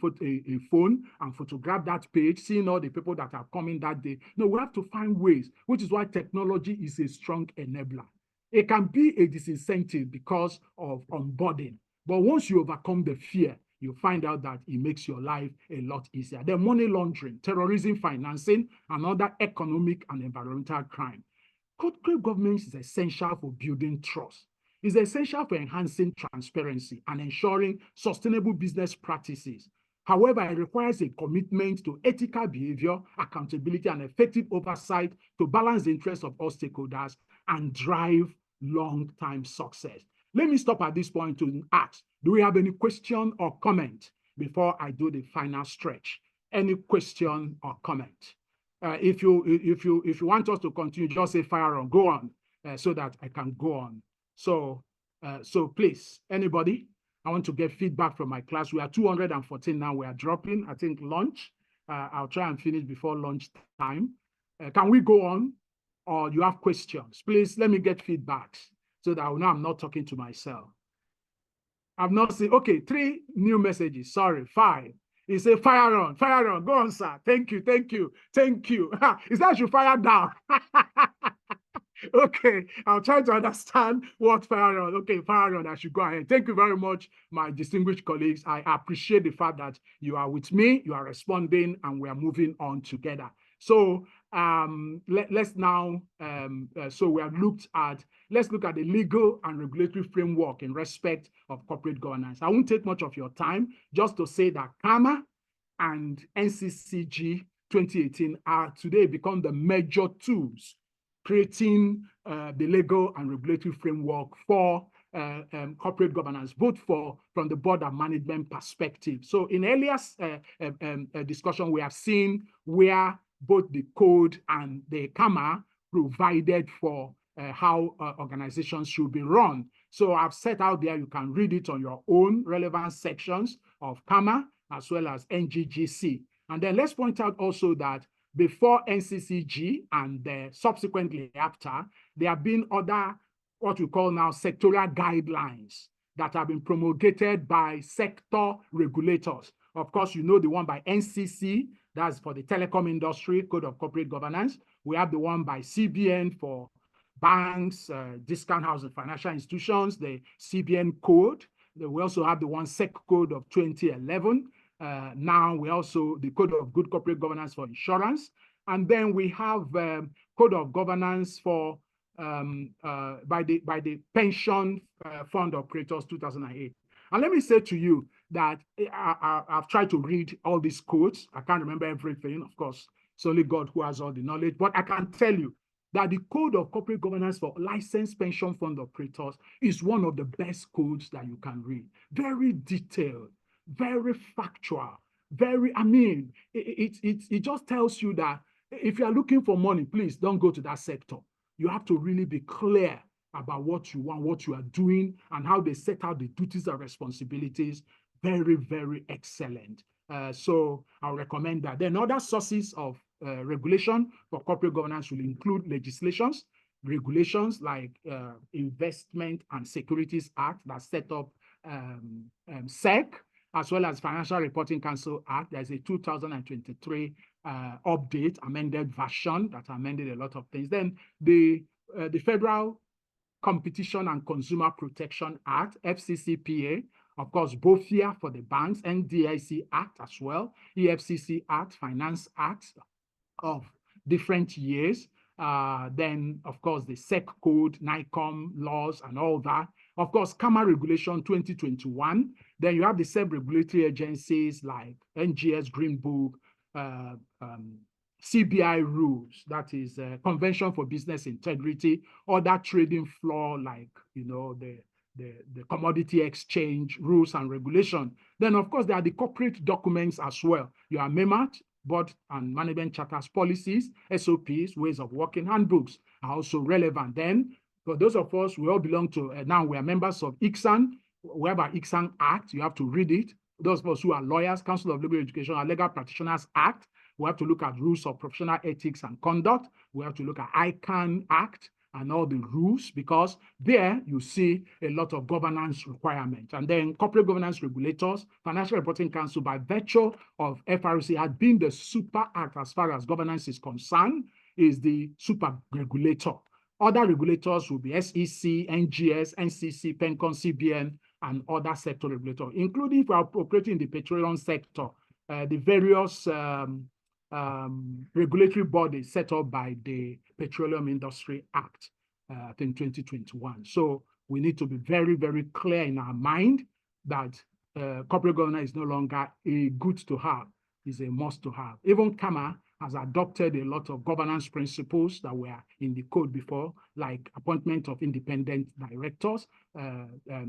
phone and photograph that page, seeing all the people that are coming that day? No, we have to find ways, which is why technology is a strong enabler. It can be a disincentive because of onboarding, but once you overcome the fear, you find out that it makes your life a lot easier. Then money laundering, terrorism financing, and other economic and environmental crime. Corporate governance is essential for building trust. It's essential for enhancing transparency and ensuring sustainable business practices. However, it requires a commitment to ethical behavior, accountability, and effective oversight to balance the interests of all stakeholders and drive long-term success. Let me stop at this point to ask, do we have any question or comment before I do the final stretch? Any question or comment? If you want us to continue, just say fire on, go on, so that I can go on. So please, anybody, I want to get feedback from my class. We are 214 now. We are dropping, I think, lunch. I'll try and finish before lunch time. Can we go on? or you have questions, please let me get feedbacks so that I will know I'm not talking to myself. I've not seen, okay, 3 new messages, sorry, 5. He said, fire on, go on, sir. Thank you, thank you, thank you. Is that you fire down? Okay, I'll try to understand what fire on. Okay, fire on, I should go ahead. Thank you very much, my distinguished colleagues. I appreciate the fact that you are with me, you are responding, and we are moving on together. So let's now, so we have looked at, let's look at the legal and regulatory framework in respect of corporate governance. I won't take much of your time, just to say that CAMA and NCCG 2018 are today become the major tools creating the legal and regulatory framework for corporate governance, both from the board and management perspective. So in earlier discussion, we have seen where both the code and the CAMA provided for how organizations should be run. So I've set out there, you can read it on your own relevant sections of CAMA as well as NGGC. And then let's point out also that before NCCG and subsequently after, there have been other, what we call now sectoral guidelines that have been promulgated by sector regulators. Of course, you know the one by NCC, that's for the telecom industry, Code of Corporate Governance. We have the one by CBN for banks, discount house and financial institutions, the CBN Code. We also have the one SEC Code of 2011. Now we also, the Code of Good Corporate Governance for insurance. And then we have Code of Governance for by the Pension Fund Operators 2008. And let me say to you that I've tried to read all these codes. I can't remember everything, of course. It's only God who has all the knowledge. But I can tell you that the Code of Corporate Governance for Licensed Pension Fund Operators is one of the best codes that you can read. Very detailed, very factual, very, I mean, it just tells you that if you are looking for money, please don't go to that sector. You have to really be clear about what you want, what you are doing, and how they set out the duties and responsibilities. Very, very excellent. So I'll recommend that. Then other sources of regulation for corporate governance will include legislations, regulations like Investment and Securities Act that set up SEC, as well as Financial Reporting Council Act. There's a 2023 update, amended version that amended a lot of things. Then the Federal Competition and Consumer Protection Act, FCCPA, of course, both here for the banks, NDIC Act as well, EFCC Act, Finance Act of different years. Then, of course, the SEC Code, NICOM laws and all that. Of course, CAMA Regulation 2021. Then you have the self-regulatory agencies like NGS Green Book, CBI rules, that is Convention for Business Integrity, other trading floor like, you know, the commodity exchange rules and regulation. Then, of course, there are the corporate documents as well. You are MEMAT, board and management charters, policies, SOPs, ways of working, handbooks are also relevant. Then, for those of us, we all belong to, now we are members of ICSAN. We have our ICSAN Act, you have to read it. Those of us who are lawyers, Council of Legal Education, our Legal Practitioners Act, we have to look at rules of professional ethics and conduct. We have to look at ICANN Act and all the rules, because there you see a lot of governance requirements. And then corporate governance regulators, Financial Reporting Council, by virtue of FRC, had been the super act as far as governance is concerned, is the super regulator. Other regulators will be SEC, NGS, NCC, PENCON, CBN, and other sector regulators, including if we are operating in the petroleum sector, the various regulatory bodies set up by the Petroleum Industry Act in 2021. So we need to be very, very clear in our mind that corporate governance is no longer a good to have, it's a must to have. Even CAMA has adopted a lot of governance principles that were in the code before, like appointment of independent directors,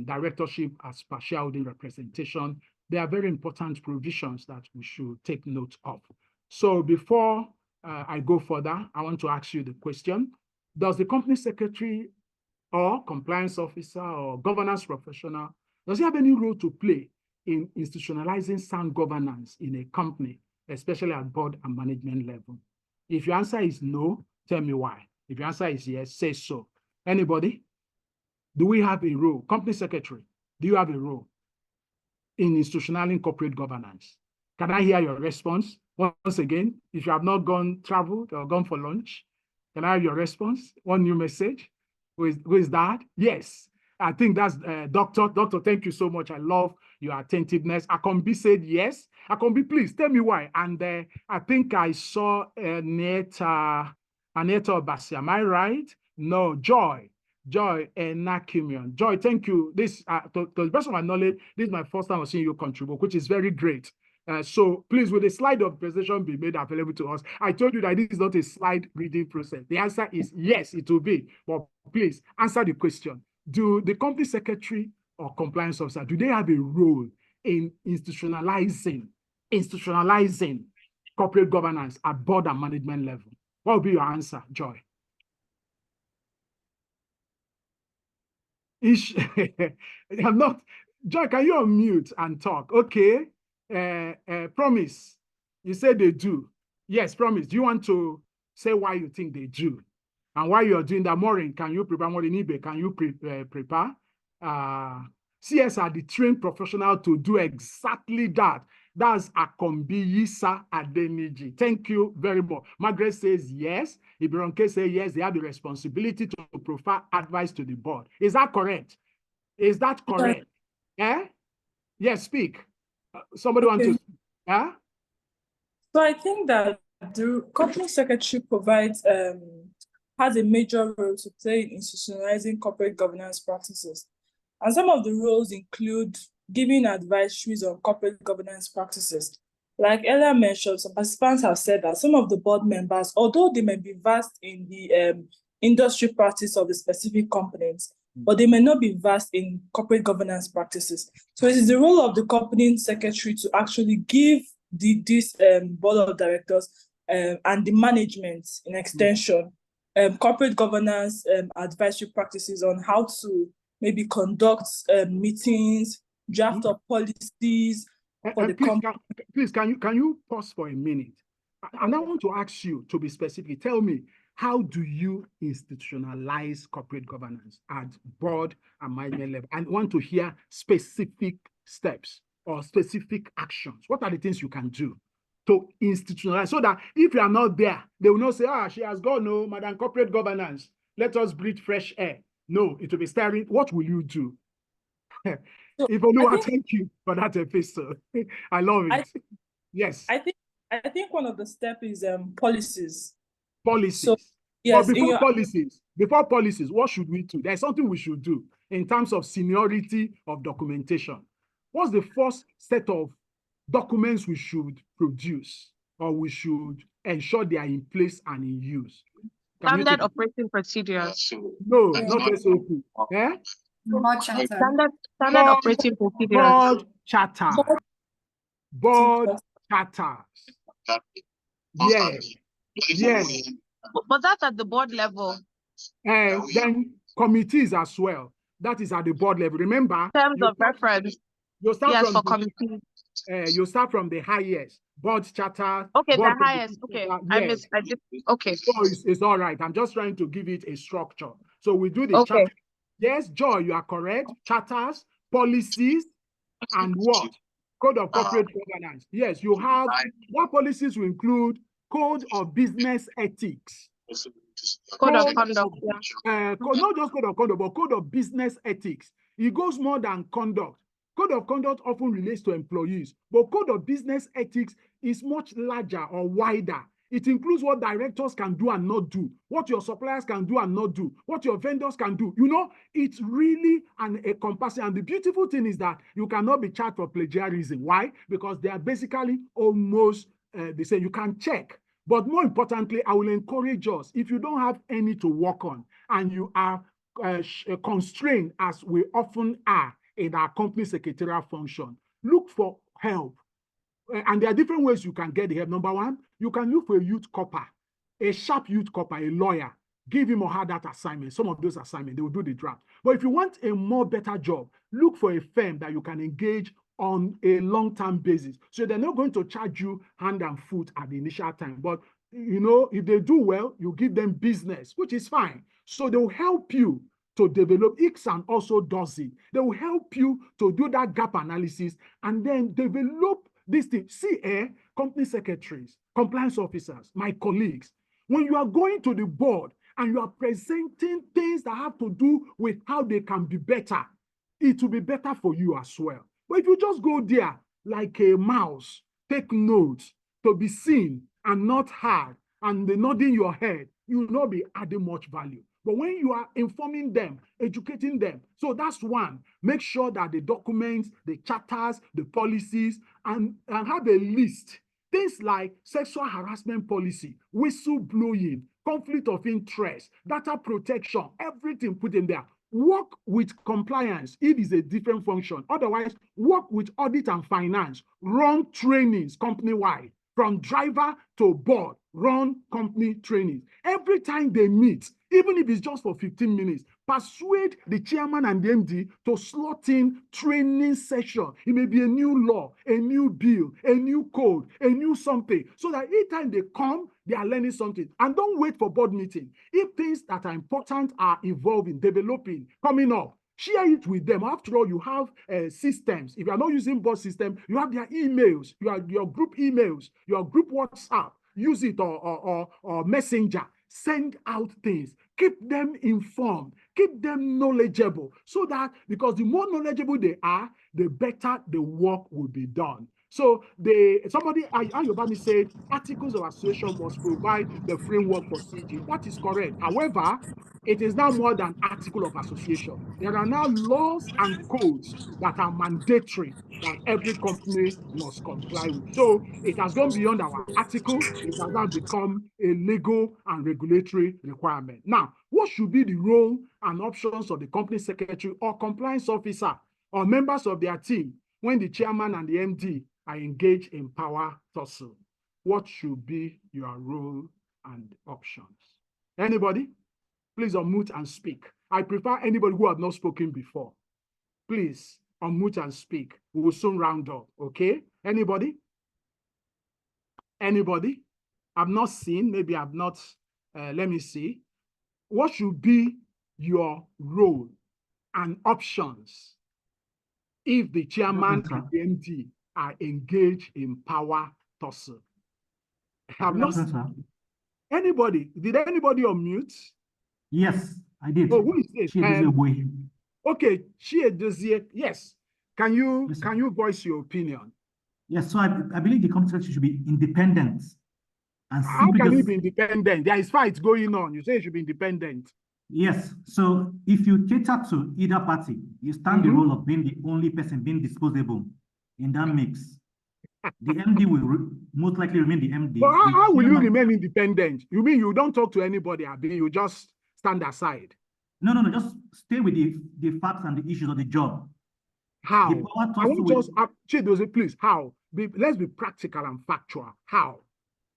directorship as per shareholding representation. They are very important provisions that we should take note of. So before I go further, I want to ask you the question: does the company secretary or compliance officer or governance professional, does he have any role to play in institutionalizing sound governance in a company, especially at board and management level? If your answer is no, tell me why. If your answer is yes, say so. Anybody? Do we have a role? Company secretary, do you have a role in institutionalizing corporate governance? Can I hear your response? Once again, if you have not traveled or gone for lunch, can I have your response? One new message. Who is that? Yes. I think that's Doctor. Doctor, thank you so much. I love your attentiveness. Akombi said yes. Akombi, please tell me why. And I think I saw Aneta Obasi. Am I right? No, Joy and Nakimion. Joy, thank you. This, to the best of my knowledge, this is my first time of seeing you contribute, which is very great. So please, will the slide of presentation be made available to us? I told you that this is not a slide reading process. The answer is yes, it will be. But please answer the question. Do the company secretary or compliance officer, do they have a role in institutionalizing corporate governance at board and management level? What will be your answer, Joy? I'm not. Joy, can you unmute and talk? Okay. Promise. You said they do. Yes, Promise. Do you want to say why you think they do? And while you're doing that, Maureen, can you prepare? Maureen Ibe, can you prepare? CS are the trained professional to do exactly that. That's Akombi Yisa Adeniji. Thank you very much. Margaret says yes. Ibironke says yes, they have the responsibility to provide advice to the board. Is that correct? Is that correct? Yeah? Yes, speak. Somebody want to, yeah? So I think that the company secretary has a major role to play in institutionalizing corporate governance practices. And some of the roles include giving advisories on corporate governance practices. Like earlier mentioned, some participants have said that some of the board members, although they may be versed in the industry practice of the specific companies, but they may not be versed in corporate governance practices. So it is the role of the company secretary to actually give this board of directors and the management in extension corporate governance advisory practices on how to maybe conduct meetings, draft up policies for the company. Please, can you pause for a minute? And I want to ask you to be specific. Tell me, how do you institutionalize corporate governance at board and management level? I want to hear specific steps or specific actions. What are the things you can do to institutionalize so that if you are not there, they will not say, she has gone, no, Madam Corporate Governance, let us breathe fresh air. No, it will be staring. What will you do? If only thank you for that episode. I love it. Yes. I think one of the steps is policies. Policies. So, yes, but before policies, what should we do? There's something we should do in terms of seniority of documentation. What's the first set of documents we should produce or we should ensure they are in place and in use? Standard operating procedures. No, not SOP. Yeah? Board charter. Standard operating procedures. Board charters. Yes. Yes. But that's at the board level. Then committees as well. That is at the board level. Remember, terms of reference. You start yes, from for committees. You start from the highest board charter. Okay, board the highest. Okay, yes. Okay. So it's all right. I'm just trying to give it a structure. So we do the charter. Yes, Joy, you are correct. Charters, policies, and what? Code of corporate governance. Yes, you have what policies will include code of business ethics. Code of conduct. Not just code of conduct, but code of business ethics. It goes more than conduct. Code of conduct often relates to employees, but code of business ethics is much larger or wider. It includes what directors can do and not do, what your suppliers can do and not do, what your vendors can do. You know, it's really an encompassing. And the beautiful thing is that you cannot be charged for plagiarism. Why? Because they are basically almost the same. You can check. But more importantly, I will encourage us, if you don't have any to work on and you are constrained, as we often are in our company secretarial function, look for help. And there are different ways you can get the help. Number one, you can look for a youth corper, a sharp youth corper, a lawyer. Give him or her that assignment. Some of those assignments, they will do the draft. But if you want a more better job, look for a firm that you can engage on a long-term basis. So they're not going to charge you hand and foot at the initial time, but you know, if they do well, you give them business, which is fine. So they will help you to develop. ICSAN also does it. They will help you to do that gap analysis and then develop this thing. See, company secretaries, compliance officers, my colleagues, when you are going to the board and you are presenting things that have to do with how they can be better, it will be better for you as well. But if you just go there like a mouse, take notes to be seen and not heard, and the nodding your head, you will not be adding much value. But when you are informing them, educating them, so that's one. Make sure that the documents, the charters, the policies, and have a list. Things like sexual harassment policy, whistleblowing, conflict of interest, data protection, everything put in there. Work with compliance if it's a different function. Otherwise, work with audit and finance. Run trainings company-wide. From driver to board, run company trainings. Every time they meet, even if it's just for 15 minutes, persuade the chairman and the MD to slot in training session. It may be a new law, a new bill, a new code, a new something, so that each time they come, they are learning something. And don't wait for board meeting. If things that are important are evolving, developing, coming up, share it with them. After all, you have systems. If you are not using board system, you have their emails, your group emails, your group WhatsApp. Use it or Messenger. Send out things. Keep them informed. Keep them knowledgeable. So that, because the more knowledgeable they are, the better the work will be done. So somebody, Ayobami said, articles of association must provide the framework for CG. That is correct. However, it is now more than article of association. There are now laws and codes that are mandatory that every company must comply with. So it has gone beyond our article. It has now become a legal and regulatory requirement. Now, what should be the role and options of the company secretary or compliance officer or members of their team when the chairman and the MD are engaged in power tussle? What should be your role and options? Anybody? Please unmute and speak. I prefer anybody who has not spoken before. Please unmute and speak. We will soon round up, okay? Anybody? Anybody? I've not seen, maybe I've not, let me see. What should be your role and options if the chairman and the MD are engaged in power tussle? Have not seen. Anybody? Did anybody unmute? Yes, I did. Oh, who is this? Okay, Chiedozie, yes. Can you voice your opinion? Yes, so I believe the company secretary should be independent. And how can you be independent? There is fight going on. You say you should be independent. Yes, so if you cater to either party, you stand the role of being the only person being disposable in that mix. The MD will most likely remain the MD. But how will you remain independent? You mean you don't talk to anybody, Abi? You just stand aside? No, just stay with the facts and the issues of the job. How? I want just, Chidozie, please, how? Let's be practical and factual. How?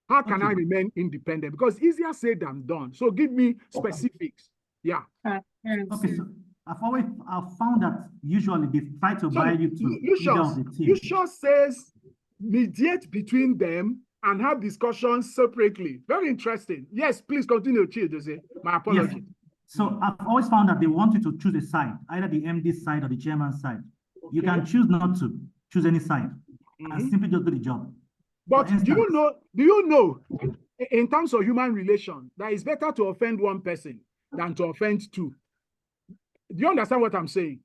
How can I remain independent? Because easier said than done. So give me specifics. Yeah. Okay, so I've found that usually they try to buy you to either of the team. You sure says mediate between them and have discussions separately. Very interesting. Yes, please continue, Chidozie. My apology. Yes. So I've always found that they want you to choose a side, either the MD's side or the chairman's side. Okay. You can choose not to choose any side and simply just do the job. But do you know, in terms of human relation, that it's better to offend one person than to offend two? Do you understand what I'm saying?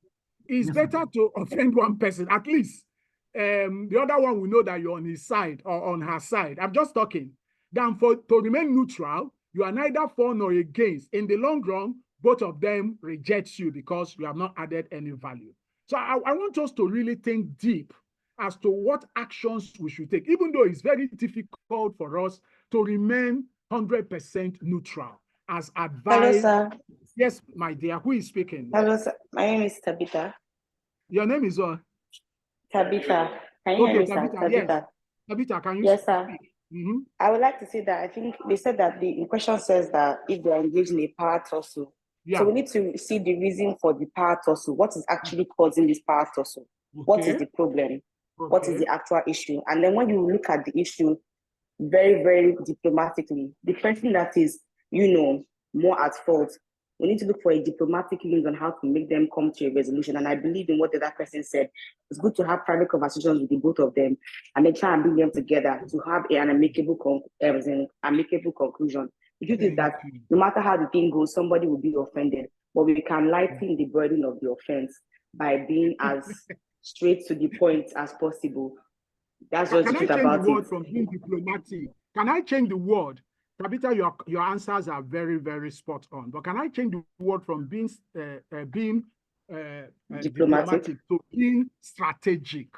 It's better to offend one person, at least. The other one will know that you're on his side or on her side. I'm just talking. Than to remain neutral, you are neither for nor against. In the long run, both of them reject you because you have not added any value. So I want us to really think deep as to what actions we should take, even though it's very difficult for us to remain 100% neutral as advised. Hello, sir. Yes, my dear. Who is speaking? Hello, sir. My name is Tabitha. Your name is what? Tabitha. Can you hear me, Tabitha, sir? Tabitha. Yes. Tabitha, can you Yes, sir. Mm-hmm. I would like to say that I think they said that the question says that if they are engaged in a power tussle, so we need to see the reason for the power tussle. What is actually causing this power tussle? What is the problem? What is the actual issue? And then when you look at the issue, very, very diplomatically. The person that is, more at fault, we need to look for a diplomatic link on how to make them come to a resolution. And I believe in what that person said. It's good to have private conversations with the both of them and then try and bring them together to have an amicable conclusion. The truth is that no matter how the thing goes, somebody will be offended, but we can lighten the burden of the offense by being as straight to the point as possible. That's just the truth about it. Can I change the word from being diplomatic? Can I change the word? Tabitha, your answers are very, very spot on. But can I change the word from being diplomatic to being strategic?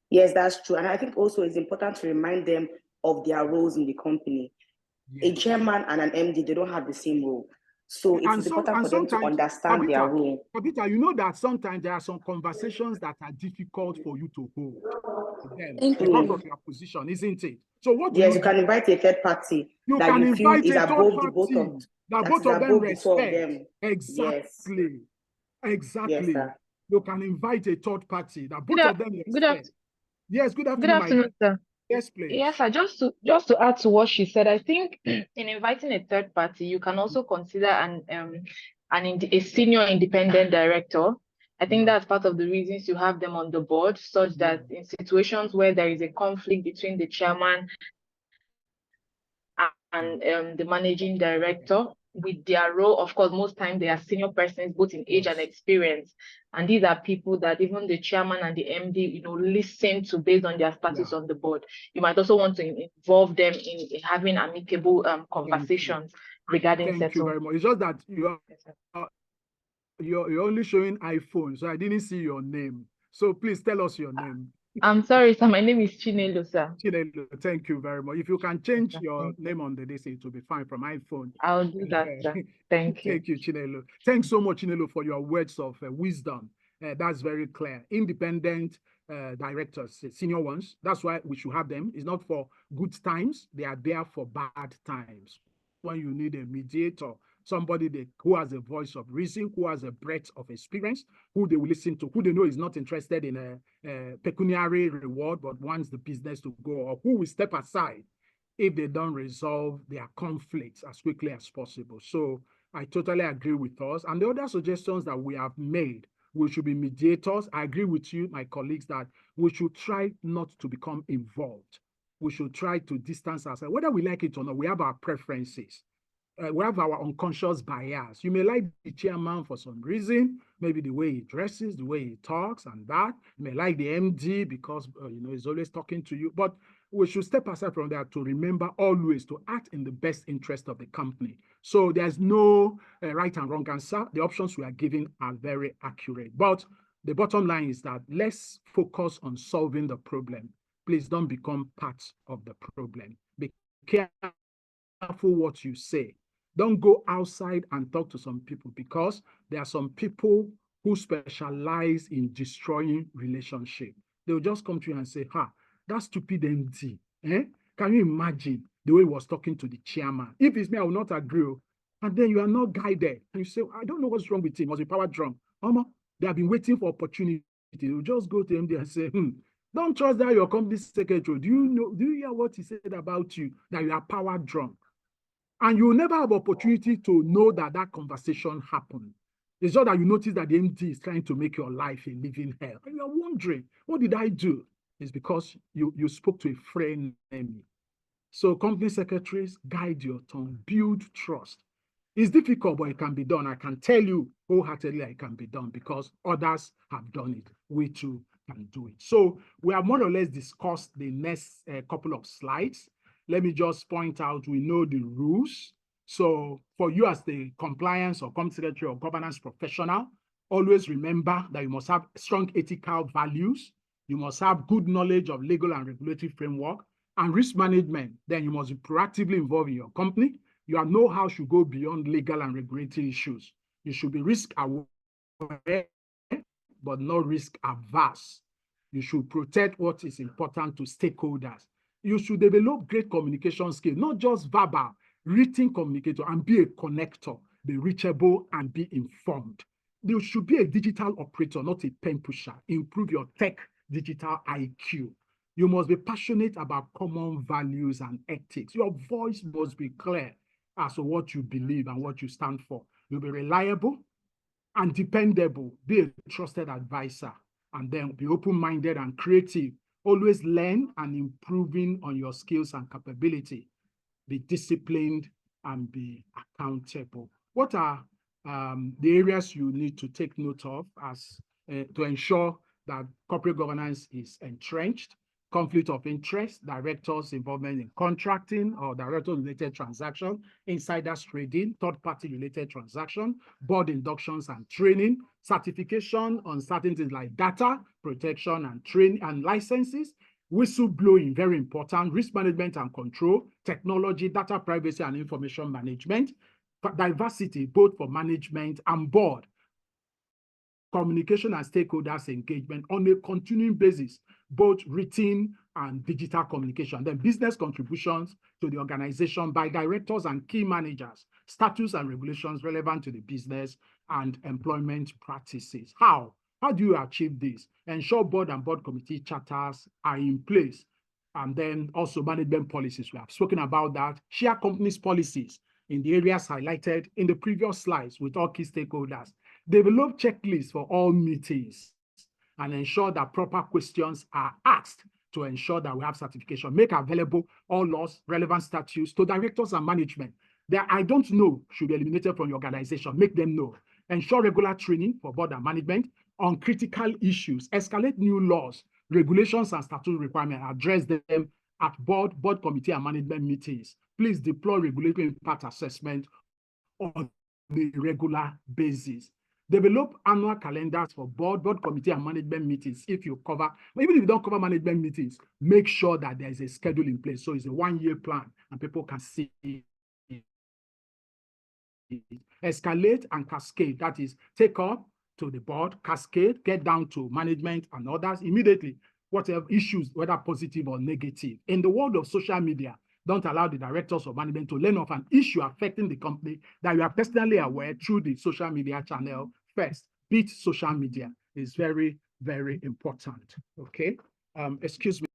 Yes, that's true. And I think also it's important to remind them of their roles in the company. Yes. A chairman and an MD, they don't have the same role. So it's important for them to understand their role. Tabitha, you know that sometimes there are some conversations that are difficult for you to hold because of your position, isn't it? So what you can invite a third party. You can invite a third party that both of them respect. Exactly. Yes. Exactly. Yes, you can invite a third party that both of them respect. Yes, good afternoon. Good afternoon, sir. Yes, please. Yes, sir. Just to add to what she said, I think in inviting a third party, you can also consider a senior independent director. I think that's part of the reasons you have them on the board, such that in situations where there is a conflict between the chairman and the managing director, with their role, of course, most times they are senior persons, both in age and experience. And these are people that even the chairman and the MD, listen to based on their status on the board. You might also want to involve them in having amicable conversations regarding settlement. Thank you very much. It's just that you're only showing iPhone, so I didn't see your name. So please tell us your name. I'm sorry, sir. My name is Chinelo, sir. Chinelo, thank you very much. If you can change your name on the list, it will be fine from iPhone. I'll do that, sir. Thank you. Thank you, Chinelo. Thanks so much, Chinelo, for your words of wisdom. That's very clear. Independent directors, senior ones. That's why we should have them. It's not for good times. They are there for bad times. When you need a mediator, somebody who has a voice of reason, who has a breadth of experience, who they will listen to, who they know is not interested in a pecuniary reward, but wants the business to go, or who will step aside if they don't resolve their conflicts as quickly as possible. So I totally agree with us. And the other suggestions that we have made, we should be mediators. I agree with you, my colleagues, that we should try not to become involved. We should try to distance ourselves. Whether we like it or not, we have our preferences. We have our unconscious bias. You may like the chairman for some reason, maybe the way he dresses, the way he talks and that. You may like the MD because, he's always talking to you. But we should step aside from that to remember always to act in the best interest of the company. So there's no right and wrong answer. The options we are giving are very accurate. But the bottom line is that let's focus on solving the problem. Please don't become part of the problem. Be careful what you say. Don't go outside and talk to some people, because there are some people who specialize in destroying relationships. They'll just come to you and say, that stupid MD. Can you imagine the way he was talking to the chairman? If it's me, I will not agree. And then you are not guided. And you say, I don't know what's wrong with him. Was he power drunk? They have been waiting for opportunity. You just go to MD and say, don't trust that your company secretary. Do you hear what he said about you? That you are power drunk. And you will never have opportunity to know that conversation happened. It's just that you notice that the MD is trying to make your life a living hell. And you're wondering, what did I do? It's because you spoke to a friend. So company secretaries, guide your tongue, build trust. It's difficult, but it can be done. I can tell you wholeheartedly it can be done because others have done it. We too can do it. So we have more or less discussed the next couple of slides. Let me just point out, we know the rules. So for you as the compliance or company secretary or governance professional, always remember that you must have strong ethical values. You must have good knowledge of legal and regulatory framework and risk management. Then you must be proactively involved in your company. Your know-how should go beyond legal and regulatory issues. You should be risk aware, but not risk averse. You should protect what is important to stakeholders. You should develop great communication skills, not just verbal, written communicator, and be a connector, be reachable and be informed. You should be a digital operator, not a pen pusher. Improve your tech digital IQ. You must be passionate about common values and ethics. Your voice must be clear as to what you believe and what you stand for. You'll be reliable and dependable. Be a trusted advisor, and then be open-minded and creative. Always learn and improving on your skills and capability. Be disciplined and be accountable. What are the areas you need to take note of as to ensure that corporate governance is entrenched? Conflict of interest, directors' involvement in contracting or director-related transaction, insiders trading, third-party related transaction, board inductions and training, certification on certain things like data protection and training and licenses, whistleblowing, very important, risk management and control, technology, data privacy and information management, diversity, both for management and board, communication and stakeholders engagement on a continuing basis, both written and digital communication. Then business contributions to the organization by directors and key managers, statutes and regulations relevant to the business and employment practices. How? How do you achieve this? Ensure board and board committee charters are in place. And then also management policies. We have spoken about that. Share companies policies in the areas highlighted in the previous slides with all key stakeholders. Develop checklists for all meetings and ensure that proper questions are asked to ensure that we have certification. Make available all laws, relevant statutes to directors and management. That I don't know should be eliminated from your organization. Make them know. Ensure regular training for board and management on critical issues. Escalate new laws, regulations, and statutory requirements. Address them at board committee, and management meetings. Please deploy regulatory impact assessment on a regular basis. Develop annual calendars for board committee, and management meetings. If you cover, even if you don't cover management meetings, make sure that there is a schedule in place. So it's a one-year plan and people can see it. Escalate and cascade, that is, take up to the board, cascade, get down to management and others immediately, whatever issues, whether positive or negative. In the world of social media, don't allow the directors of management to learn of an issue affecting the company that you are personally aware through the social media channel first. Beat social media is very, very important. Okay. Excuse me.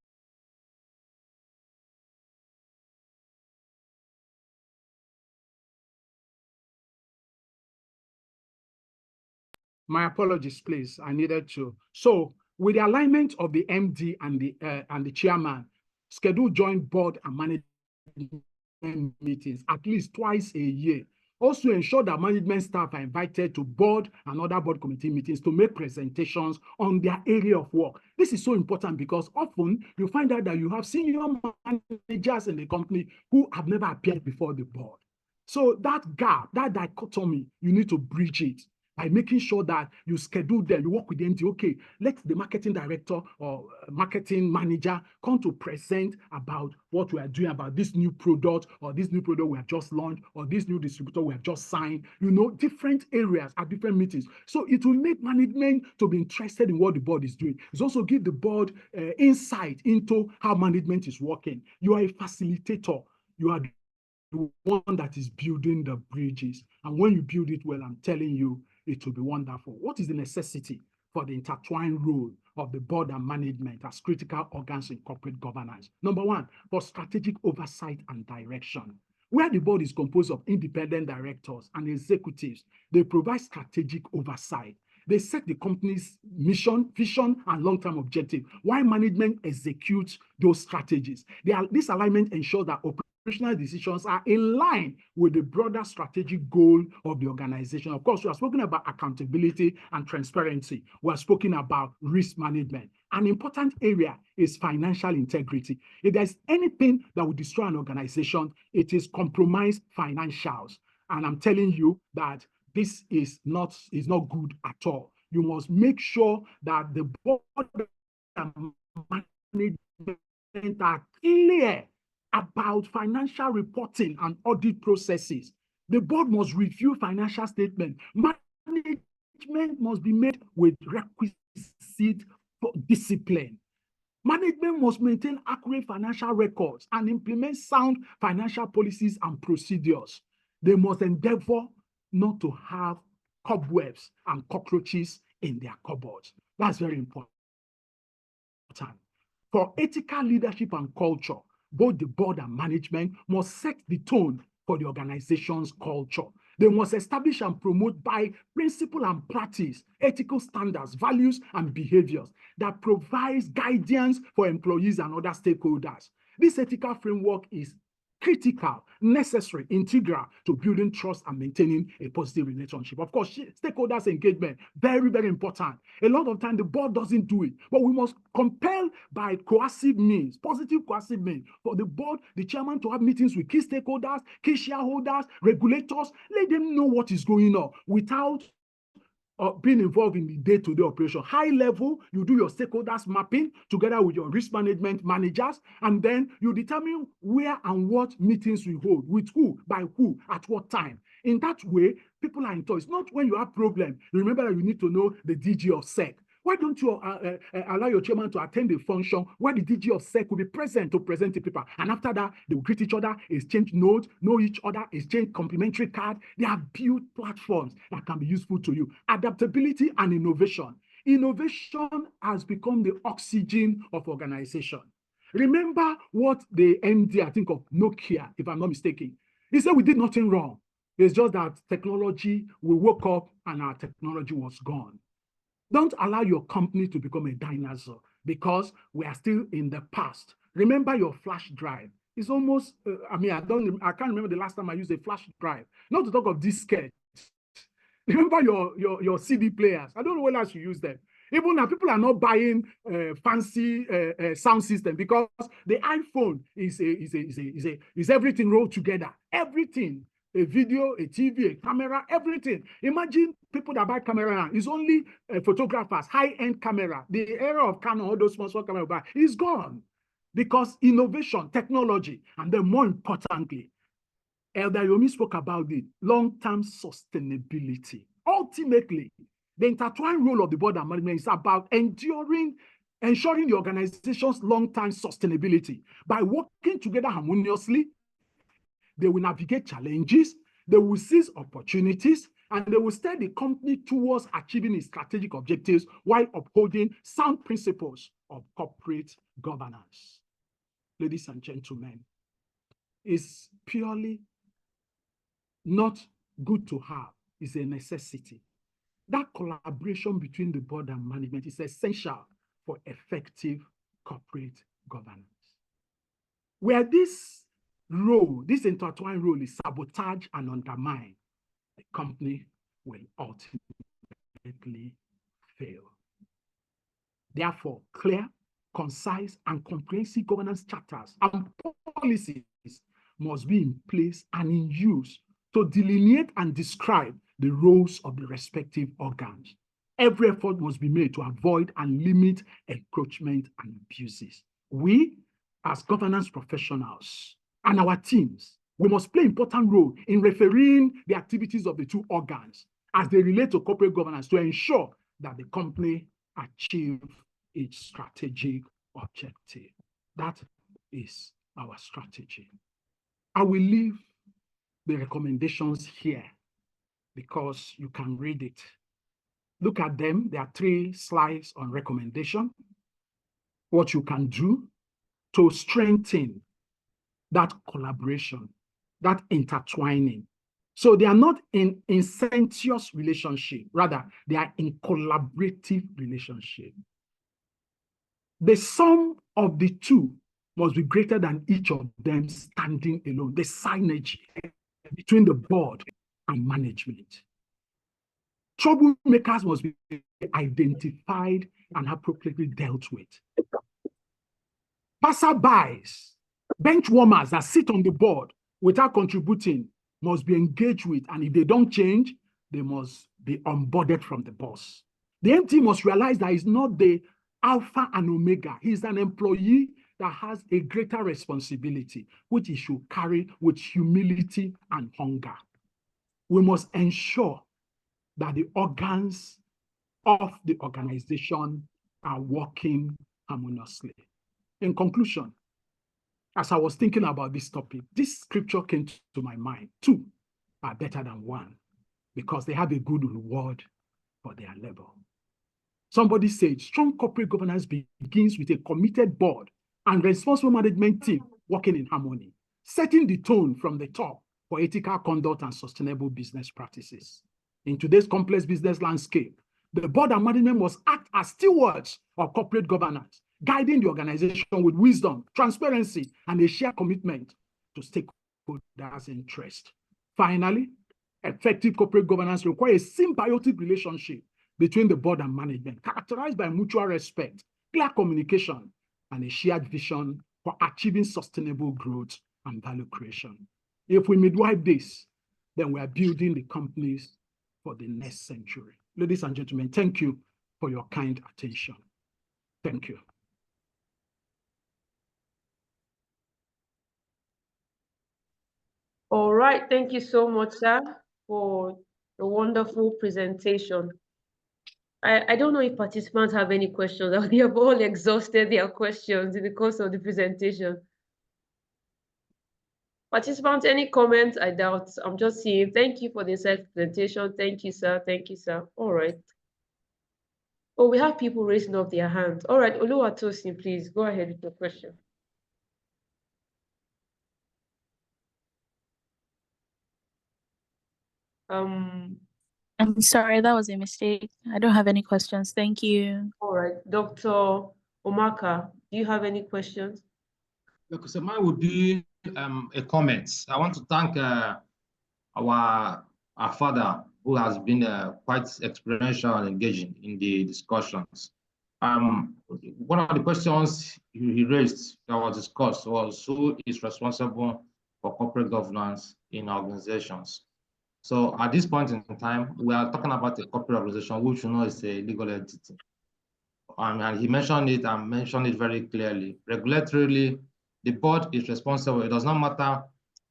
My apologies, please. I needed to. So with the alignment of the MD and the chairman, schedule joint board and management meetings at least twice a year. Also ensure that management staff are invited to board and other board committee meetings to make presentations on their area of work. This is so important because often you find out that you have senior managers in the company who have never appeared before the board. So that gap, that dichotomy, you need to bridge it by making sure that you schedule them, you work with the MD. Okay, let the marketing director or marketing manager come to present about what we are doing about this new product or this new product we have just launched or this new distributor we have just signed, different areas at different meetings. So it will make management to be interested in what the board is doing. It's also give the board insight into how management is working. You are a facilitator. You are the one that is building the bridges. And when you build it well, I'm telling you, it will be wonderful. What is the necessity for the intertwined role of the board and management as critical organs in corporate governance? Number one, for strategic oversight and direction. Where the board is composed of independent directors and executives, they provide strategic oversight. They set the company's mission, vision, and long-term objective, while management executes those strategies. This alignment ensures that operational decisions are in line with the broader strategic goal of the organization. Of course, we have spoken about accountability and transparency. We have spoken about risk management. An important area is financial integrity. If there's anything that will destroy an organization, it is compromised financials. And I'm telling you that this is not good at all. You must make sure that the board and management are clear about financial reporting and audit processes. The board must review financial statements. Management must be made with requisite discipline. Management must maintain accurate financial records and implement sound financial policies and procedures. They must endeavor not to have cobwebs and cockroaches in their cupboards. That's very important. For ethical leadership and culture, both the board and management must set the tone for the organization's culture. They must establish and promote by principle and practice ethical standards, values, and behaviors that provides guidance for employees and other stakeholders. This ethical framework is critical, necessary, integral to building trust and maintaining a positive relationship. Of course, stakeholders engagement, very, very important. A lot of time the board doesn't do it, but we must compel by coercive means, positive coercive means, for the board, the chairman to have meetings with key stakeholders, key shareholders, regulators, let them know what is going on without being involved in the day-to-day operation. High level, you do your stakeholders mapping together with your risk management managers, and then you determine where and what meetings we hold, with who, by who, at what time. In that way, people are in touch. It's not when you have problem. Remember that you need to know the DG of SEC. Why don't you allow your chairman to attend a function where the DG of SEC will be present to present to people? And after that, they will greet each other, exchange notes, know each other, exchange complimentary cards. They have built platforms that can be useful to you. Adaptability and innovation. Innovation has become the oxygen of organization. Remember what the MD, I think of Nokia, if I'm not mistaken, he said we did nothing wrong. It's just that technology, we woke up and our technology was gone. Don't allow your company to become a dinosaur because we are still in the past. Remember your flash drive. It's almost, I can't remember the last time I used a flash drive. Not to talk of diskette. Remember your CD players. I don't know when else you use them. Even now, people are not buying fancy sound system because the iPhone is everything rolled together. Everything. A video, a TV, a camera, everything. Imagine people that buy camera now. It's only photographers, high-end camera. The era of Canon, all those small camera buy is gone because innovation, technology, and then more importantly, Elder Yomi spoke about it, long-term sustainability. Ultimately, the intertwined role of the board and management is about ensuring the organization's long-term sustainability by working together harmoniously. They will navigate challenges, they will seize opportunities, and they will steer the company towards achieving its strategic objectives while upholding sound principles of corporate governance. Ladies and gentlemen, it's purely not good to have, it's a necessity. That collaboration between the board and management is essential for effective corporate governance. Where this intertwined role is sabotaged and undermined, the company will ultimately fail. Therefore, clear, concise, and comprehensive governance charters and policies must be in place and in use to delineate and describe the roles of the respective organs. Every effort must be made to avoid and limit encroachment and abuses. We, as governance professionals, and our teams, we must play an important role in refereeing the activities of the two organs as they relate to corporate governance to ensure that the company achieves its strategic objective. That is our strategy. I will leave the recommendations here because you can read it. Look at them. There are 3 slides on recommendation. What you can do to strengthen that collaboration, that intertwining. So they are not in incestuous relationship, rather they are in collaborative relationship. The sum of the two must be greater than each of them standing alone. The synergy between the board and management. Troublemakers must be identified and appropriately dealt with. Passerbys, bench warmers that sit on the board without contributing must be engaged with, and if they don't change, they must be onboarded from the boss. The MT must realize that he's not the alpha and omega. He's an employee that has a greater responsibility, which he should carry with humility and hunger. We must ensure that the organs of the organization are working harmoniously. In conclusion, as I was thinking about this topic, this scripture came to my mind. 2 are better than 1 because they have a good reward for their labor. Somebody said strong corporate governance begins with a committed board and responsible management team working in harmony, setting the tone from the top for ethical conduct and sustainable business practices. In today's complex business landscape, the board and management must act as stewards of corporate governance, guiding the organization with wisdom, transparency, and a shared commitment to stakeholders' interest. Finally, effective corporate governance requires a symbiotic relationship between the board and management, characterized by mutual respect, clear communication, and a shared vision for achieving sustainable growth and value creation. If we midwife this, then we are building the companies for the next century. Ladies and gentlemen, thank you for your kind attention. Thank you. All right, thank you so much, sir, for the wonderful presentation. I don't know if participants have any questions. They have all exhausted their questions in the course of the presentation. Participants, any comments? I doubt. I'm just seeing. Thank you for the presentation. Thank you, sir. Thank you, sir. All right. Oh, we have people raising up their hands. All right, Oluwatosin, please go ahead with your question. I'm sorry, that was a mistake. I don't have any questions. Thank you. All right, Dr. Omaka, do you have any questions? Okay, so mine would be a comment. I want to thank our father, who has been quite experiential and engaging in the discussions. One of the questions he raised that was discussed was who is responsible for corporate governance in organizations. So at this point in time, we are talking about a corporate organization, which you know is a legal entity. And he mentioned it and mentioned it very clearly. Regulatorily, the board is responsible. It does not matter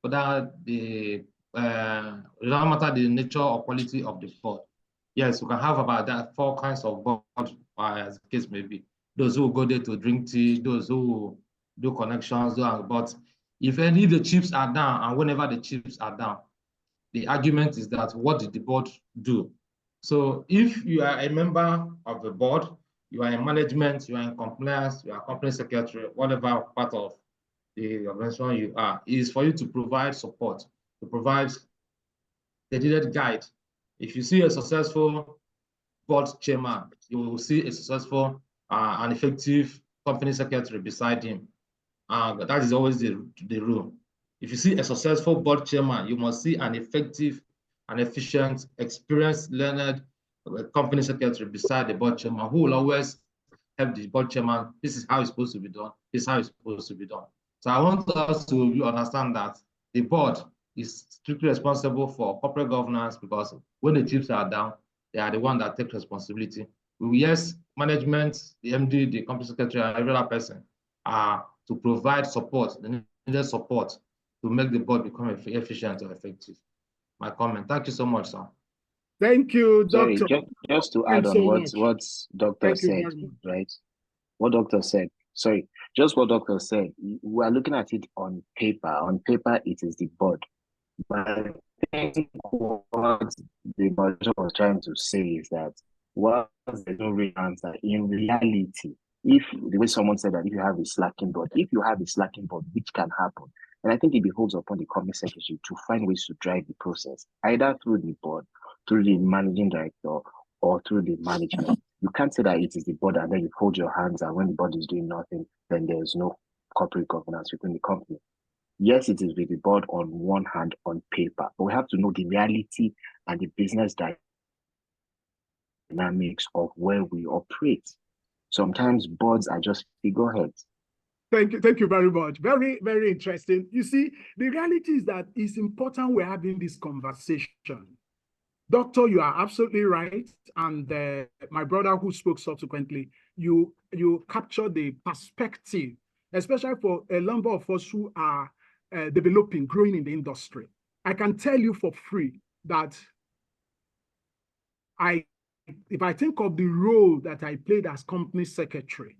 whether it does not matter the nature or quality of the board. Yes, we can have about that 4 kinds of boards, as the case may be. Those who go there to drink tea, those who do connections, but if any of the chips are down, and whenever the chips are down, the argument is that what did the board do? So if you are a member of the board, you are in management, you are in compliance, you are company secretary, whatever part of the organization you are, is for you to provide support, to provide the needed guide. If you see a successful board chairman, you will see a successful and effective company secretary beside him. That is always the rule. If you see a successful board chairman, you must see an effective and efficient, experienced, learned company secretary beside the board chairman, who will always help the board chairman. This is how it's supposed to be done. This is how it's supposed to be done. So I want us to understand that the board is strictly responsible for corporate governance, because when the chips are down, they are the one that take responsibility. Yes, management, the MD, the company secretary, and every other person to provide support, the needed support to make the board become efficient or effective. My comment. Thank you so much, sir. Thank you, Sorry, Doctor. just to add on what Doctor said, right? What Doctor said. Sorry, just what Doctor said. We are looking at it on paper. On paper, it is the board. But I think what the board was trying to say is that while there's no real answer, in reality, if the way someone said that if you have a slacking board, which can happen, and I think it beholds upon the company secretary to find ways to drive the process, either through the board, through the managing director, or through the management. You can't say that it is the board and then you fold your hands, and when the board is doing nothing, then there's no corporate governance within the company. Yes, it is with the board on one hand on paper, but we have to know the reality and the business dynamics of where we operate. Sometimes boards are just figureheads. Thank you very much. Very, very interesting. You see, the reality is that it's important we're having this conversation. Doctor, you are absolutely right. And my brother who spoke subsequently, you captured the perspective, especially for a number of us who are developing, growing in the industry. I can tell you for free that if I think of the role that I played as company secretary,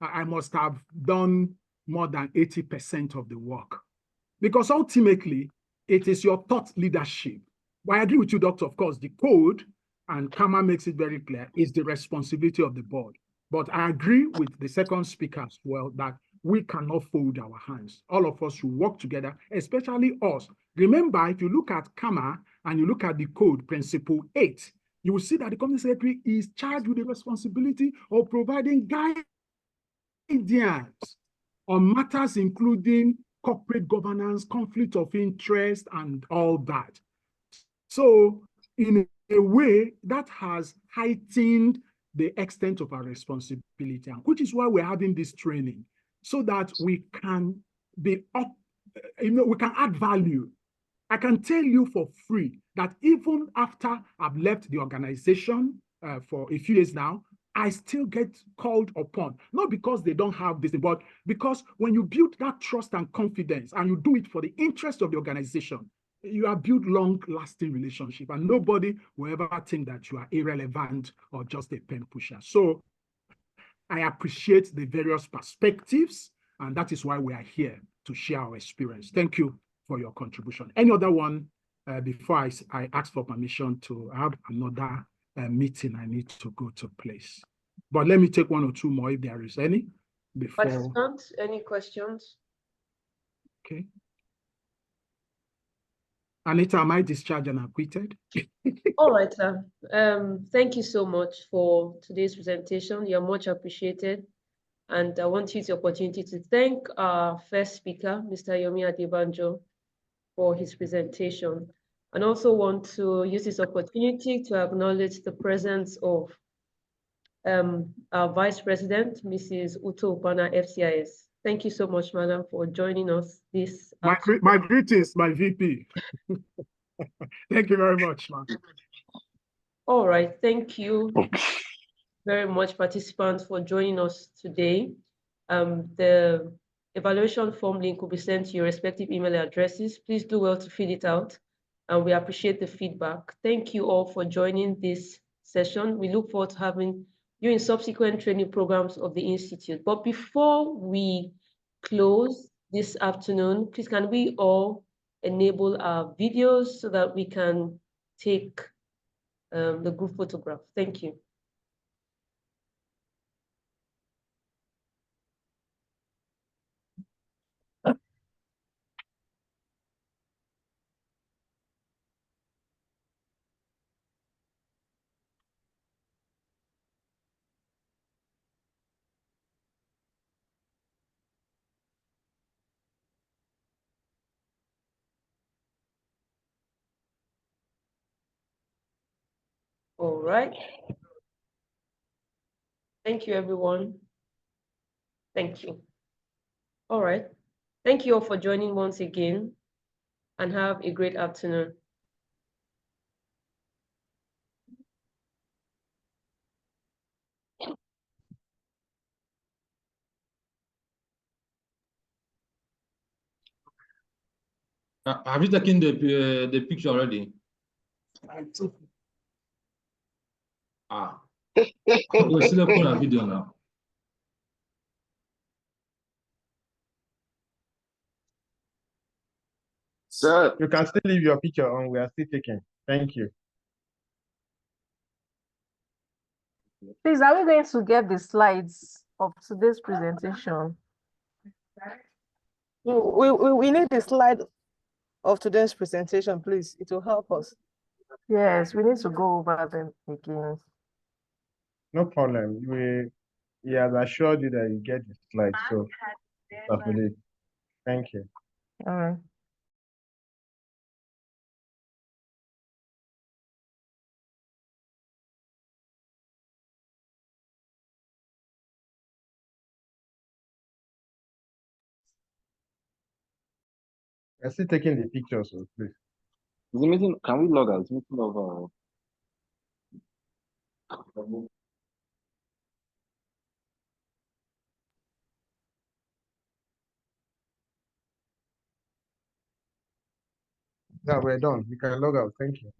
I must have done more than 80% of the work. Because ultimately, it is your thought leadership. Well, I agree with you, Doctor, of course, the code and Kama makes it very clear, is the responsibility of the board. But I agree with the second speaker as well that we cannot fold our hands. All of us should work together, especially us. Remember, if you look at Kama and you look at the code, principle 8, you will see that the company secretary is charged with the responsibility of providing guidance on matters including corporate governance, conflict of interest, and all that. So in a way, that has heightened the extent of our responsibility, which is why we're having this training, so that we can be up, we can add value. I can tell you for free that even after I've left the organization for a few years now, I still get called upon, not because they don't have this, but because when you build that trust and confidence and you do it for the interest of the organization, you have built long-lasting relationship, and nobody will ever think that you are irrelevant or just a pen pusher. So I appreciate the various perspectives, and that is why we are here to share our experience. Thank you for your contribution. Any other one before I ask for permission to have another meeting I need to go to place? But let me take one or two more if there is any before. Participants, any questions? Okay. Anita, am I discharged and acquitted? All right, sir. Thank you so much for today's presentation. You're much appreciated. And I want to use the opportunity to thank our first speaker, Mr. Yomi Adebanjo, for his presentation. And also want to use this opportunity to acknowledge the presence of our Vice President, Mrs. Uto Upana, FCIS. Thank you so much, madam, for joining us this afternoon. My greetings, my VP. Thank you very much, ma'am. All right, thank you very much, participants, for joining us today. The evaluation form link will be sent to your respective email addresses. Please do well to fill it out, and we appreciate the feedback. Thank you all for joining this session. We look forward to having you in subsequent training programs of the Institute. But before we close this afternoon, please can we all enable our videos so that we can take the group photograph. Thank you. All right. Thank you, everyone. Thank you. All right. Thank you all for joining once again, and have a great afternoon. Have you taken the picture already? We're still uploading a video now. Sir, you can still leave your picture on. We are still taking. Thank you. Please, are we going to get the slides of today's presentation? We need the slide of today's presentation, please. It will help us. Yes, we need to go over them again. No problem. We have assured you that you get the slide. So, thank you. All right. I'm still taking the pictures, so please. Is the meeting, can we log out? Is the meeting over? No, we're done. You can log out. Thank you.